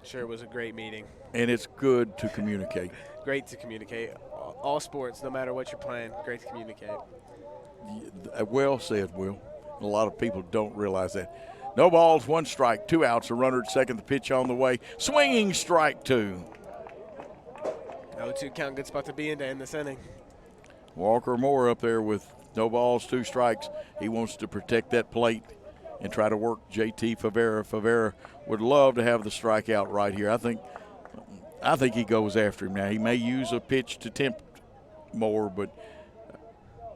sure, it was a great meeting. And it's good to communicate. Great to communicate. All sports, no matter what you're playing, great to communicate. Well said, Will. A lot of people don't realize that. No balls, 1 strike, 2 outs, a runner at second, the pitch on the way. Swinging strike 2. 0-2 count, good spot to be in to end this inning. Walker Moore up there with no balls, 2 strikes. He wants to protect that plate and try to work JT Favera. Favera would love to have the strikeout right here. I think he goes after him now. He may use a pitch to tempt Moore, but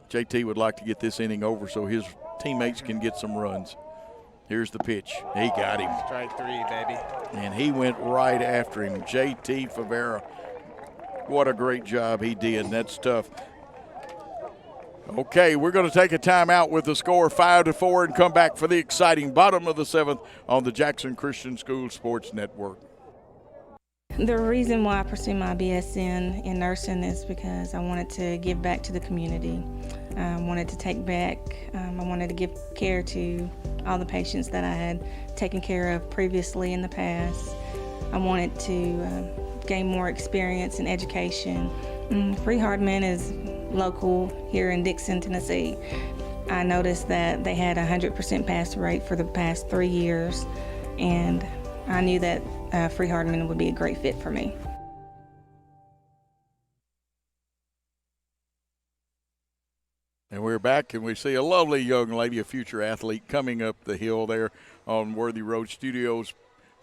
JT would like to get this inning over so his teammates can get some runs. Here's the pitch. He got him. Strike 3, baby. And he went right after him. JT Favera. What a great job he did, and that's tough. Okay, we're going to take a timeout with the score 5-4 and come back for the exciting bottom of the 7th on the Jackson Christian School Sports Network. The reason why I pursued my BSN in nursing is because I wanted to give back to the community. I wanted to take back, I wanted to give care to all the patients that I had taken care of previously in the past. I wanted to gain more experience and education. Freed-Hardeman is local here in Dixon, Tennessee. I noticed that they had a 100% pass rate for the past 3 years, and I knew that Freed-Hardeman would be a great fit for me. And we're back, and we see a lovely young lady, a future athlete, coming up the hill there on Worthy Road Studios.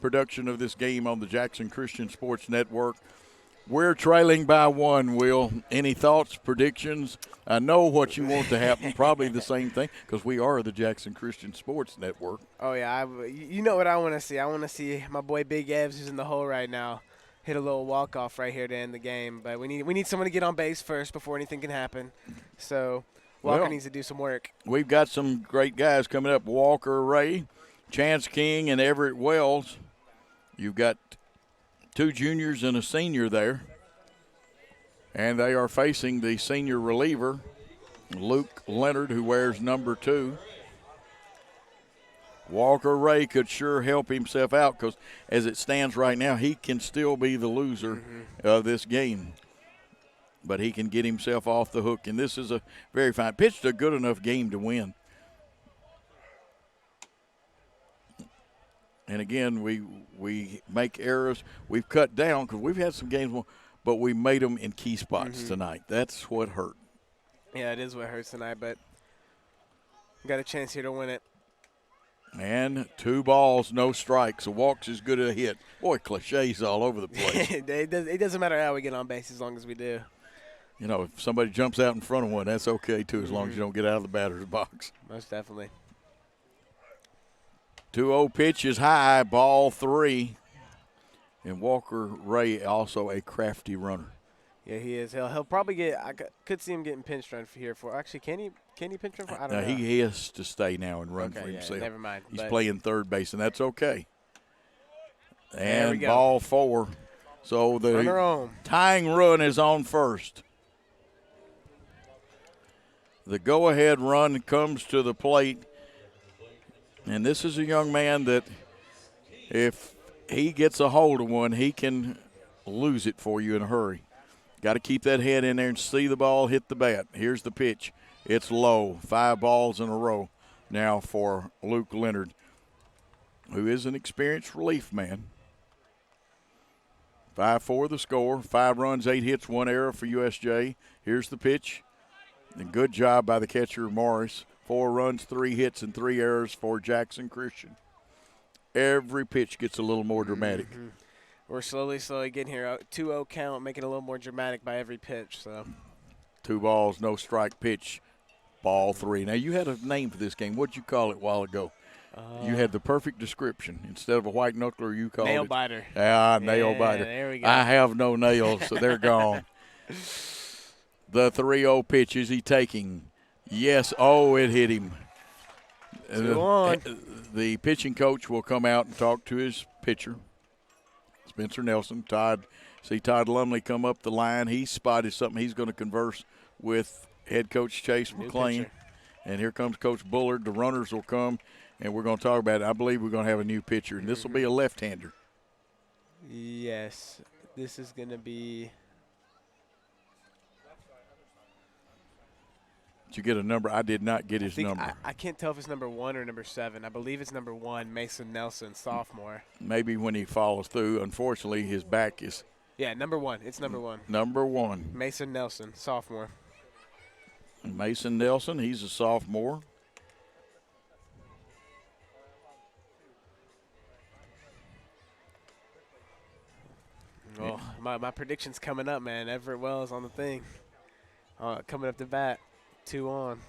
Production of this game on the Jackson Christian Sports Network. We're trailing by 1, Will. Any thoughts, predictions? I know what you want to happen, probably the same thing, because we are the Jackson Christian Sports Network. Oh, yeah. You know what I want to see. I want to see my boy Big Evs, who's in the hole right now, hit a little walk-off right here to end the game. But we need someone to get on base first before anything can happen. So Walker needs to do some work. We've got some great guys coming up. Walker Ray, Chance King, and Everett Wells. You've got 2 juniors and a senior there. And they are facing the senior reliever, Luke Leonard, who wears number 2. Walker Ray could sure help himself out because as it stands right now, he can still be the loser of this game. But he can get himself off the hook. And this is a very fine, pitched a good enough game to win. And again, we make errors. We've cut down because we've had some games, but we made them in key spots tonight. That's what hurt. Yeah, it is what hurts tonight, but we got a chance here to win it. And 2 balls, no strikes. A walk's as good as a hit. Boy, cliches all over the place. It doesn't matter how we get on base as long as we do. You know, if somebody jumps out in front of one, that's okay, too, as long as you don't get out of the batter's box. Most definitely. 2-0 pitch is high, ball 3. And Walker Ray also a crafty runner. Yeah, he is. He'll probably get. I could see him getting pinch run for here for. Actually, can he pinch run for? I don't know. He has to stay now and run for himself. Never mind. He's playing third base, and that's okay. There we And go. ball 4. So the tying run is on first. The go-ahead run comes to the plate. And this is a young man that if he gets a hold of one, he can lose it for you in a hurry. Got to keep that head in there and see the ball hit the bat. Here's the pitch. It's low. 5 balls in a row now for Luke Leonard, who is an experienced relief man. 5-4 the score. 5 runs, 8 hits, 1 error for USJ. Here's the pitch. And good job by the catcher, Morris. 4 runs, 3 hits, and 3 errors for Jackson Christian. Every pitch gets a little more dramatic. Mm-hmm. We're slowly getting here. 2-0 count, making it a little more dramatic by every pitch. So 2 balls, no strike pitch, ball 3. Now, you had a name for this game. What did you call it a while ago? You had the perfect description. Instead of a white knuckler, you called nail it biter. Nail biter. There we go. I have no nails, so they're gone. The 3-0 pitch, is he taking? Yes. Oh, it hit him. 2-1. The pitching coach will come out and talk to his pitcher, Spencer Nelson. Todd Lumley come up the line. He spotted something. He's going to converse with head coach Chase McClain. And here comes Coach Bullard. The runners will come, and we're going to talk about it. I believe we're going to have a new pitcher, and this will be a left-hander. Yes. This is going to be – Did you get a number? I did not get his number. I can't tell if it's number 1 or number 7. I believe it's number 1, Mason Nelson, sophomore. Maybe when he follows through. Unfortunately, his back is – Yeah, number 1. It's number 1. Number 1. Mason Nelson, sophomore. Mason Nelson, he's a sophomore. Oh, my prediction's coming up, man. Everett Wells on the thing. Coming up to bat, 2 on.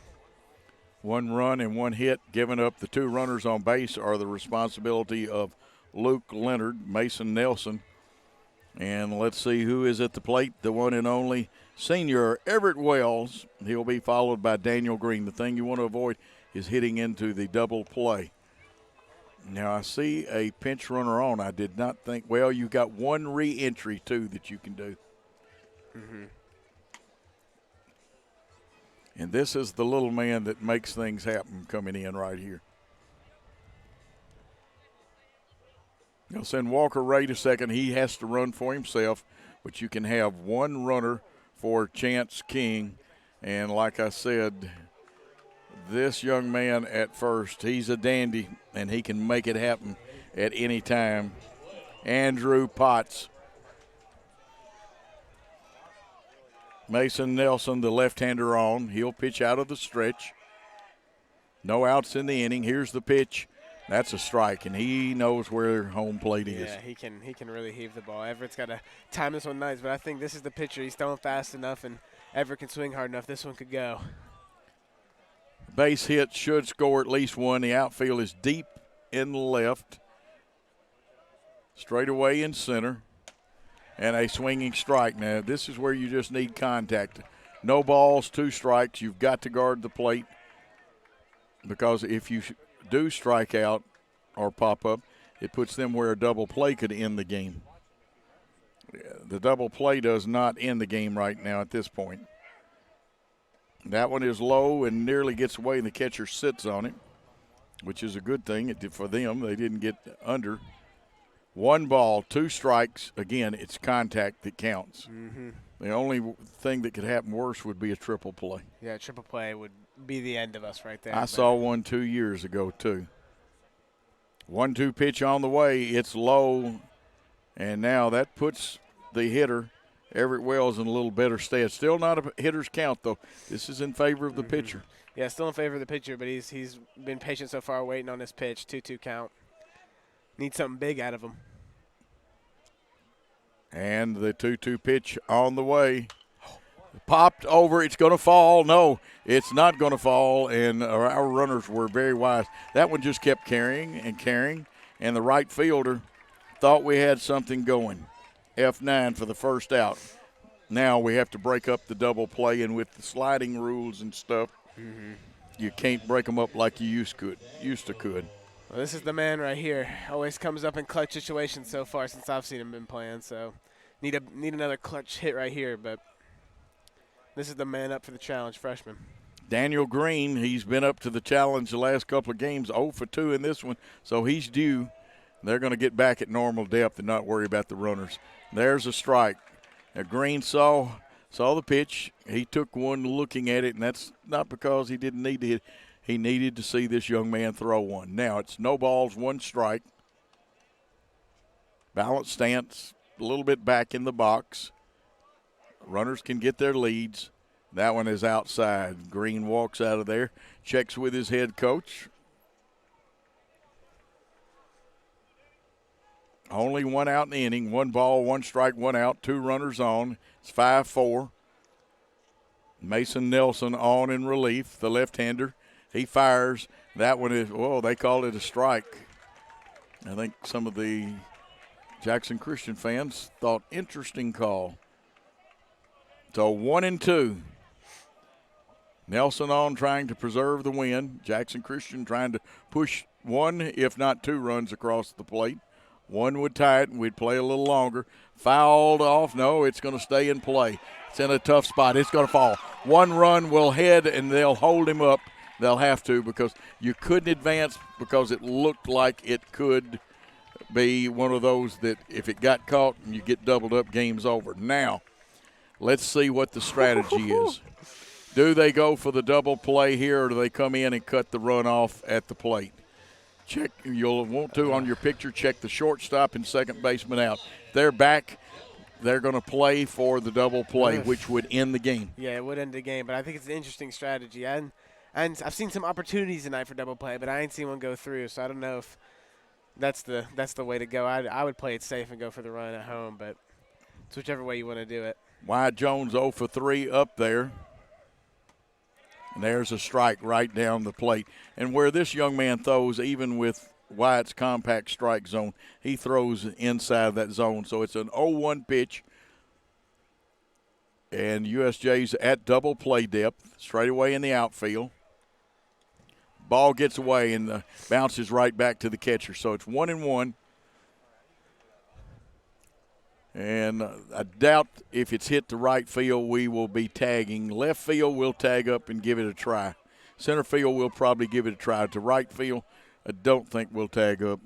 1 run and 1 hit. Giving up the 2 runners on base are the responsibility of Luke Leonard, Mason Nelson. And let's see who is at the plate. The one and only senior Everett Wells. He'll be followed by Daniel Green. The thing you want to avoid is hitting into the double play. Now, I see a pinch runner on. I did not think, well, you got 1 re-entry, too, that you can do. Mm-hmm. And this is the little man that makes things happen coming in right here. They'll send Walker Ray to second. He has to run for himself, but you can have 1 runner for Chance King. And like I said, this young man at first, he's a dandy, and he can make it happen at any time. Andrew Potts. Mason Nelson, the left-hander on. He'll pitch out of the stretch. No outs in the inning. Here's the pitch. That's a strike, and he knows where home plate is. Yeah, he can really heave the ball. Everett's got to time this one nice, but I think this is the pitcher. He's throwing fast enough, and Everett can swing hard enough. This one could go. Base hit should score at least 1. The outfield is deep in left. Straight away in center. And a swinging strike. Now, this is where you just need contact. No balls, 2 strikes. You've got to guard the plate, because if you do strike out or pop up, it puts them where a double play could end the game. The double play does not end the game right now at this point. That one is low and nearly gets away, and the catcher sits on it, which is a good thing for them. They didn't get under. 1 ball, 2 strikes. Again, it's contact that counts. Mm-hmm. The only thing that could happen worse would be a triple play. Yeah, triple play would be the end of us right there. I saw one 2 years ago, too. 1-2 pitch on the way. It's low, and now that puts the hitter, Everett Wells, in a little better stead. Still not a hitter's count, though. This is in favor of the pitcher. Yeah, still in favor of the pitcher, but he's been patient so far, waiting on this pitch. 2-2 count. Need something big out of him. And the 2-2 pitch on the way. Popped over. It's going to fall. No, it's not going to fall, and our runners were very wise. That one just kept carrying and carrying, and the right fielder thought we had something going. F9 for the first out. Now we have to break up the double play, and with the sliding rules and stuff, you can't break them up like you used to could. Well, this is the man right here. Always comes up in clutch situations so far since I've seen him been playing. So need another clutch hit right here. But this is the man up for the challenge, freshman. Daniel Green, he's been up to the challenge the last couple of games, 0 for 2 in this one. So he's due. They're going to get back at normal depth and not worry about the runners. There's a strike. Now Green saw saw the pitch. He took one looking at it, and that's not because he didn't need to hit. He needed to see this young man throw one. Now it's no balls, one strike. Balanced stance, a little bit back in the box. Runners can get their leads. That one is outside. Green walks out of there, checks with his head coach. Only one out in the inning. 1 ball, 1 strike, 1 out, 2 runners on. It's 5-4. Mason Nelson on in relief, the left-hander. He fires. That one is, they called it a strike. I think some of the Jackson Christian fans thought interesting call. So 1-2. Nelson on trying to preserve the win. Jackson Christian trying to push 1, if not 2 runs across the plate. 1 would tie it, and we'd play a little longer. Fouled off. No, it's going to stay in play. It's in a tough spot. It's going to fall. 1 run will head, and they'll hold him up. They'll have to, because you couldn't advance because it looked like it could be one of those that if it got caught and you get doubled up, game's over. Now, let's see what the strategy is. Do they go for the double play here, or do they come in and cut the run off at the plate? Check, you'll want to on your picture, check the shortstop and second baseman out. If they're back, they're going to play for the double play, which would end the game. Yeah, it would end the game, but I think it's an interesting strategy. And I've seen some opportunities tonight for double play, but I ain't seen one go through, so I don't know if that's the way to go. I would play it safe and go for the run at home, but it's whichever way you want to do it. Wyatt Jones 0 for 3 up there. And there's a strike right down the plate. And where this young man throws, even with Wyatt's compact strike zone, he throws inside that zone. So it's an 0-1 pitch. And USJ's at double play depth, straight away in the outfield. Ball gets away and bounces right back to the catcher. So it's 1-1. And I doubt if it's hit to right field, we will be tagging. Left field, we'll tag up and give it a try. Center field, we'll probably give it a try. To right field, I don't think we'll tag up.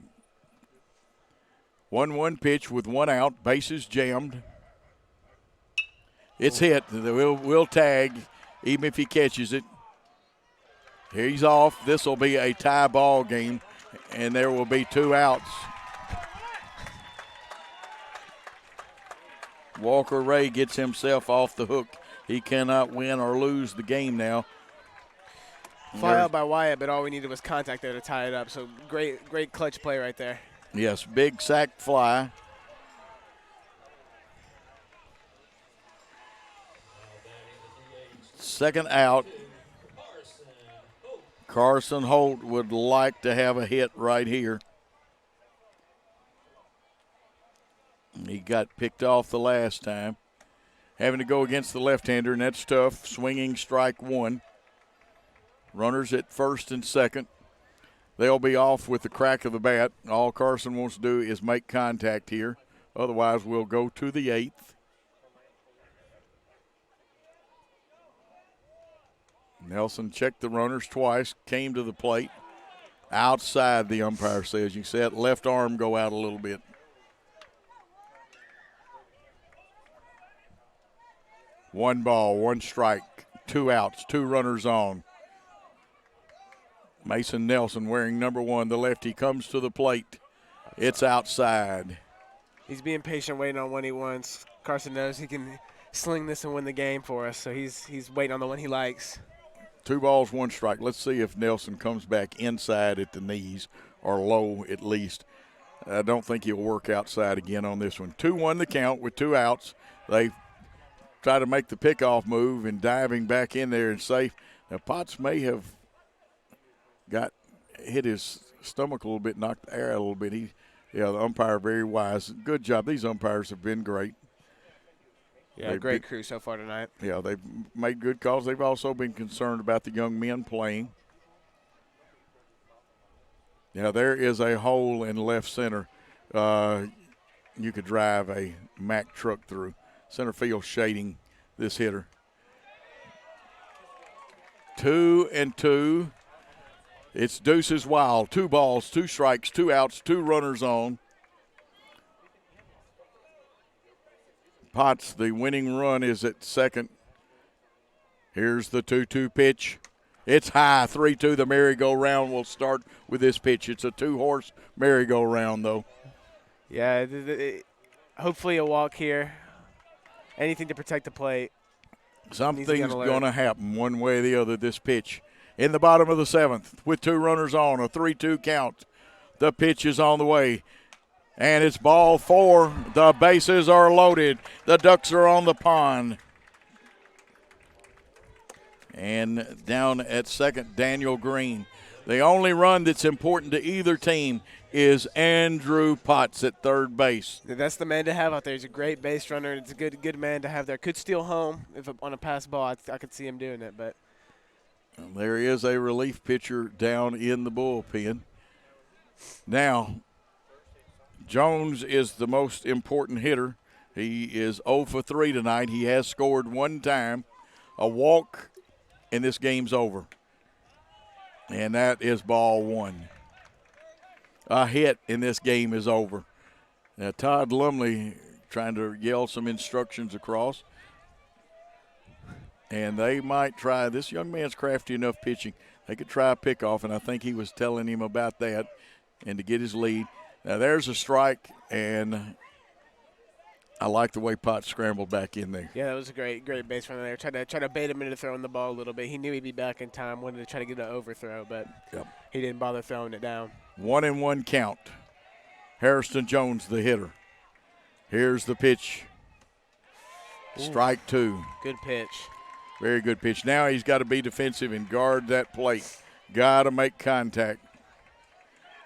1-1 pitch with 1 out. Bases jammed. It's hit. We'll tag, even if he catches it. Here he's off. This will be a tie ball game, and there will be 2 outs. Walker Ray gets himself off the hook. He cannot win or lose the game now. Fly out by Wyatt, but all we needed was contact there to tie it up. So great clutch play right there. Yes, big sack fly. Second out. Carson Holt would like to have a hit right here. He got picked off the last time. Having to go against the left-hander, and that's tough. Swinging strike 1. Runners at first and second. They'll be off with the crack of the bat. All Carson wants to do is make contact here. Otherwise, we'll go to the 8th. Nelson checked the runners twice, came to the plate. Outside, the umpire says. You see that left arm go out a little bit. One ball, 1 strike, 2 outs, 2 runners on. Mason Nelson wearing number 1, the lefty, comes to the plate. It's outside. He's being patient, waiting on one he wants. Carson knows he can sling this and win the game for us, so he's waiting on the one he likes. 2 balls, 1 strike. Let's see if Nelson comes back inside at the knees, or low at least. I don't think he'll work outside again on this one. 2-1 the count with 2 outs. They try to make the pickoff move and diving back in there and safe. Now, Potts may have hit his stomach a little bit, knocked the air out a little bit. The umpire very wise. Good job. These umpires have been great. Yeah, great crew so far tonight. Yeah, they've made good calls. They've also been concerned about the young men playing. Yeah, there is a hole in left center. You could drive a Mack truck through. Center field shading this hitter. 2-2. It's deuces wild. 2 balls, 2 strikes, 2 outs, 2 runners on. Potts, the winning run is at second. Here's the 2-2 pitch. It's high, 3-2. The merry-go-round will start with this pitch. It's a 2-horse merry-go-round, though. Yeah, hopefully a walk here. Anything to protect the plate. Something's going to happen one way or the other this pitch. In the bottom of the 7th with 2 runners on, a 3-2 count. The pitch is on the way. And it's ball 4. The bases are loaded. The Ducks are on the pond. And down at second, Daniel Green. The only run that's important to either team is Andrew Potts at third base. That's the man to have out there. He's a great base runner. It's a good man to have there. Could steal home if on a pass ball. I could see him doing it. But there is a relief pitcher down in the bullpen. Now, Jones is the most important hitter. He is 0 for 3 tonight. He has scored 1 time, a walk, and this game's over. And that is ball 1. A hit in this game is over. Now, Todd Lumley trying to yell some instructions across. And they might try. This young man's crafty enough pitching. They could try a pickoff, and I think he was telling him about that and to get his lead. Now, there's a strike, and I like the way Potts scrambled back in there. Yeah, that was a great base runner there. Tried to bait him into throwing the ball a little bit. He knew he'd be back in time. Wanted to try to get an overthrow, but he didn't bother throwing it down. 1-1 count. Harrison Jones, the hitter. Here's the pitch. Strike 2. Good pitch. Very good pitch. Now he's got to be defensive and guard that plate. Got to make contact.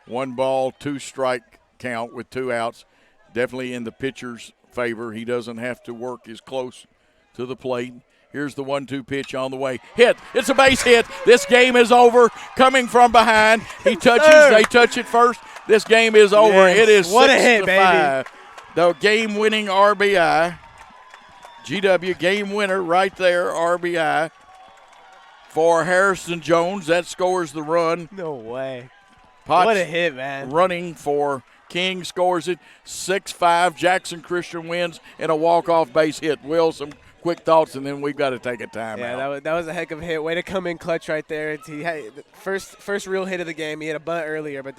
1 ball, 2 strike count with 2 outs. Definitely in the pitcher's favor. He doesn't have to work as close to the plate. Here's the 1-2 pitch on the way. Hit. It's a base hit. This game is over. Coming from behind. He touches. They touch it first. This game is over. Yes. It is What 6-5. a hit, baby. The game-winning RBI. GW game winner right there, RBI for Harrison Jones. That scores the run. No way. Potts what a hit, man. Running for King scores it. 6-5. Jackson Christian wins and a walk-off base hit. Will, some quick thoughts, and then we've got to take a timeout. Yeah, that was a heck of a hit. Way to come in clutch right there. He had first real hit of the game. He had a bunt earlier, but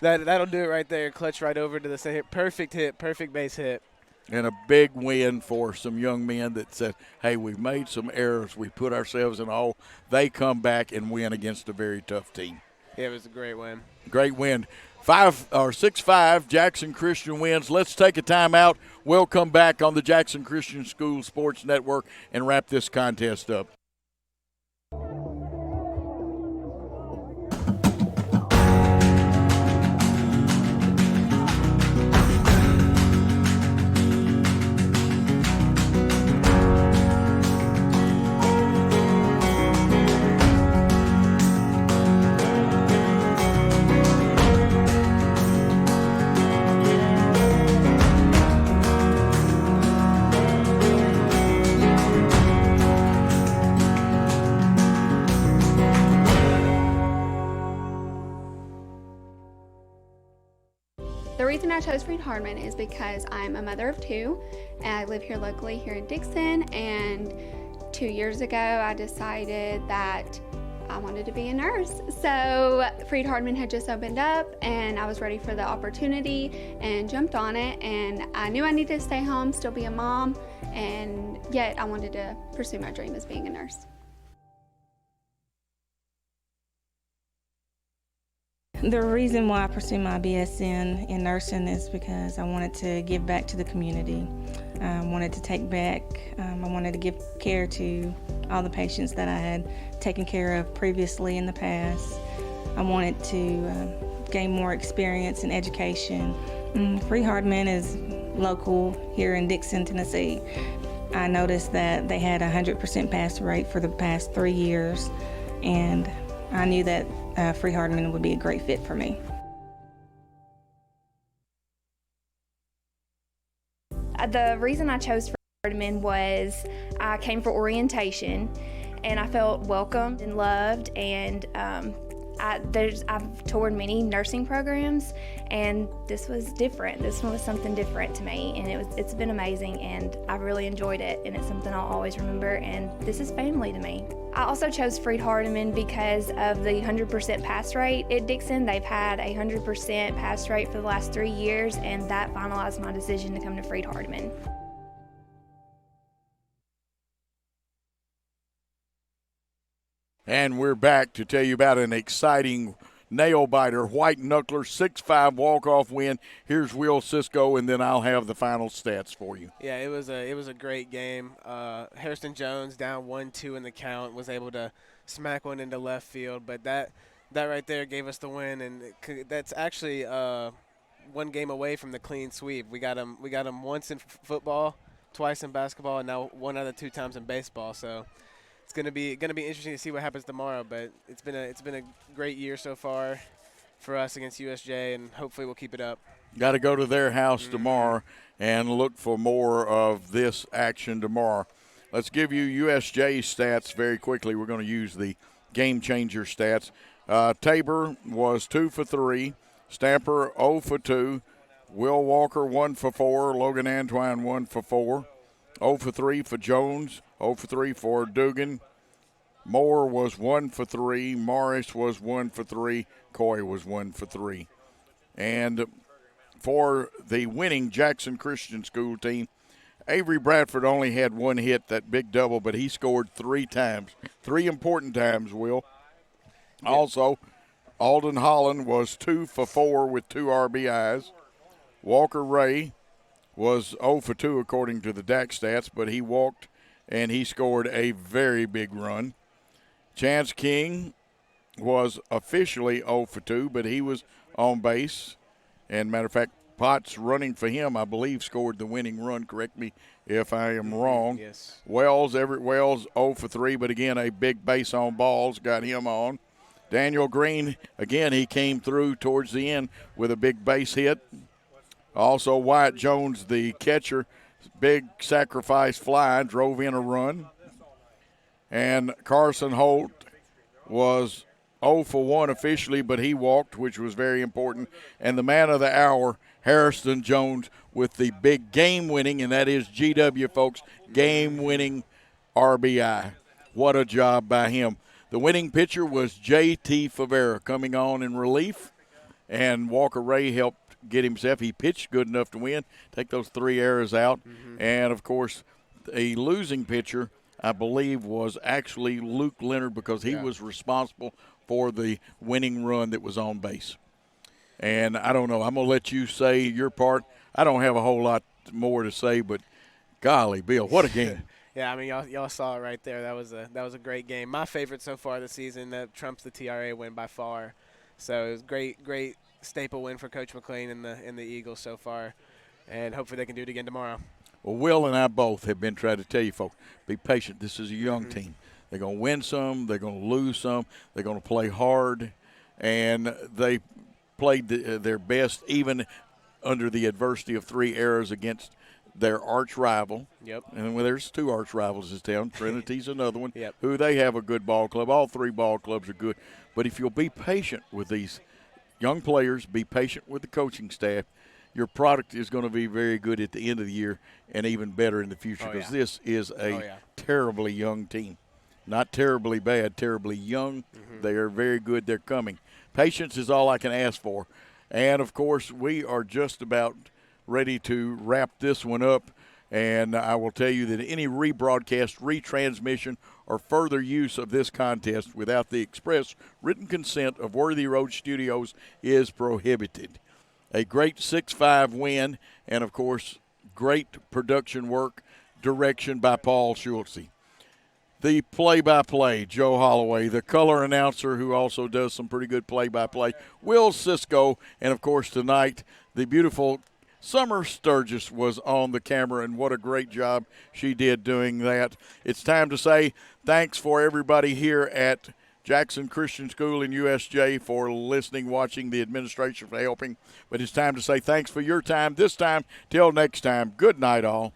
that'll do it right there. Clutch right over to the center. Perfect hit. Perfect base hit. And a big win for some young men that said, hey, we've made some errors. We put ourselves in a hole. They come back and win against a very tough team. Yeah, it was a great win. Great win. 6-5, Jackson Christian wins. Let's take a timeout. We'll come back on the Jackson Christian School Sports Network and wrap this contest up. The reason I chose Freed-Hardeman is because I'm a mother of 2, and I live here locally here in Dixon, and 2 years ago I decided that I wanted to be a nurse. So Freed-Hardeman had just opened up, and I was ready for the opportunity and jumped on it, and I knew I needed to stay home, still be a mom, and yet I wanted to pursue my dream as being a nurse. The reason why I pursued my BSN in nursing is because I wanted to give back to the community. I wanted to take back, I wanted to give care to all the patients that I had taken care of previously in the past. I wanted to gain more experience in education. Freed-Hardeman is local here in Dixon, Tennessee. I noticed that they had a 100% pass rate for the past 3 years, and I knew that Freed-Hardeman would be a great fit for me. The reason I chose Freed-Hardeman was I came for orientation, and I felt welcomed and loved, and I've toured many nursing programs, and this was different. This one was something different to me, and it's been amazing, and I really enjoyed it, and it's something I'll always remember, and this is family to me. I also chose Freed-Hardeman because of the 100% pass rate at Dixon. They've had a 100% pass rate for the last 3 years, and that finalized my decision to come to Freed-Hardeman. And we're back to tell you about an exciting nail-biter, white knuckler, 6-5 walk-off win. Here's Will Cisco, and then I'll have the final stats for you. Yeah, it was a great game. Harrison Jones down 1-2 in the count, was able to smack one into left field, but that right there gave us the win, and that's actually one game away from the clean sweep. We got him once in football, twice in basketball, and now one out of 2 times in baseball. So it's gonna be interesting to see what happens tomorrow. But it's been a great year so far for us against USJ, and hopefully we'll keep it up. Got to go to their house tomorrow and look for more of this action tomorrow. Let's give you USJ stats very quickly. We're going to use the game changer stats. Tabor was 2 for 3. Stamper 0 for 2. Will Walker 1 for 4. Logan Antoine 1 for 4. 0 for 3 for Jones. 0 for 3 for Dugan. Moore was 1 for 3. Morris was 1 for 3. Coy was 1 for 3. And for the winning Jackson Christian School team, Avery Bradford only had 1 hit, that big double, but he scored 3 times. 3 important times, Will. Yeah. Also, Alden Holland was 2 for 4 with 2 RBIs. Walker Ray was 0 for 2 according to the DAC stats, but he walked and he scored a very big run. Chance King was officially 0 for 2, but he was on base. And matter of fact, Potts running for him, I believe, scored the winning run. Correct me if I am wrong. Yes. Everett Wells 0 for 3, but again, a big base on balls got him on. Daniel Green, again, he came through towards the end with a big base hit. Also, Wyatt Jones, the catcher, big sacrifice fly, drove in a run. And Carson Holt was 0 for 1 officially, but he walked, which was very important. And the man of the hour, Harrison Jones, with the big game-winning, and that is GW, folks, game-winning RBI. What a job by him. The winning pitcher was J.T. Favera coming on in relief, and Walker Ray helped get himself. He pitched good enough to win, take those 3 errors out. And, of course, a losing pitcher, I believe, was actually Luke Leonard because he was responsible for the winning run that was on base. And I don't know, I'm going to let you say your part. I don't have a whole lot more to say, but golly, Bill, what a game. Yeah, I mean, y'all saw it right there. That was a great game. My favorite so far this season. That trumps the TRA win by far. So it was great staple win for Coach McLean and the Eagles so far, and hopefully they can do it again tomorrow. Well, Will and I both have been trying to tell you folks, be patient. This is a young team. They're going to win some. They're going to lose some. They're going to play hard, and they played their best even under the adversity of 3 errors against their arch rival. Yep. And there's 2 arch rivals in this town. Trinity's another one. Yep. Who they have a good ball club. All 3 ball clubs are good. But if you'll be patient with these young players, be patient with the coaching staff, your product is going to be very good at the end of the year and even better in the future because this is a terribly young team. Not terribly bad, terribly young. They are very good. They're coming. Patience is all I can ask for. And, of course, we are just about ready to wrap this one up. And I will tell you that any rebroadcast, retransmission, or further use of this contest without the express written consent of Worthy Road Studios is prohibited. A great 6-5 win, and, of course, great production work, direction by Paul Schultze. The play-by-play, Joe Holloway. The color announcer, who also does some pretty good play-by-play, Will Cisco. And, of course, tonight, the beautiful Summer Sturgis was on the camera, and what a great job she did doing that. It's time to say thanks for everybody here at Jackson Christian School in USJ for listening, watching, the administration for helping. But it's time to say thanks for your time. This time, till next time, good night all.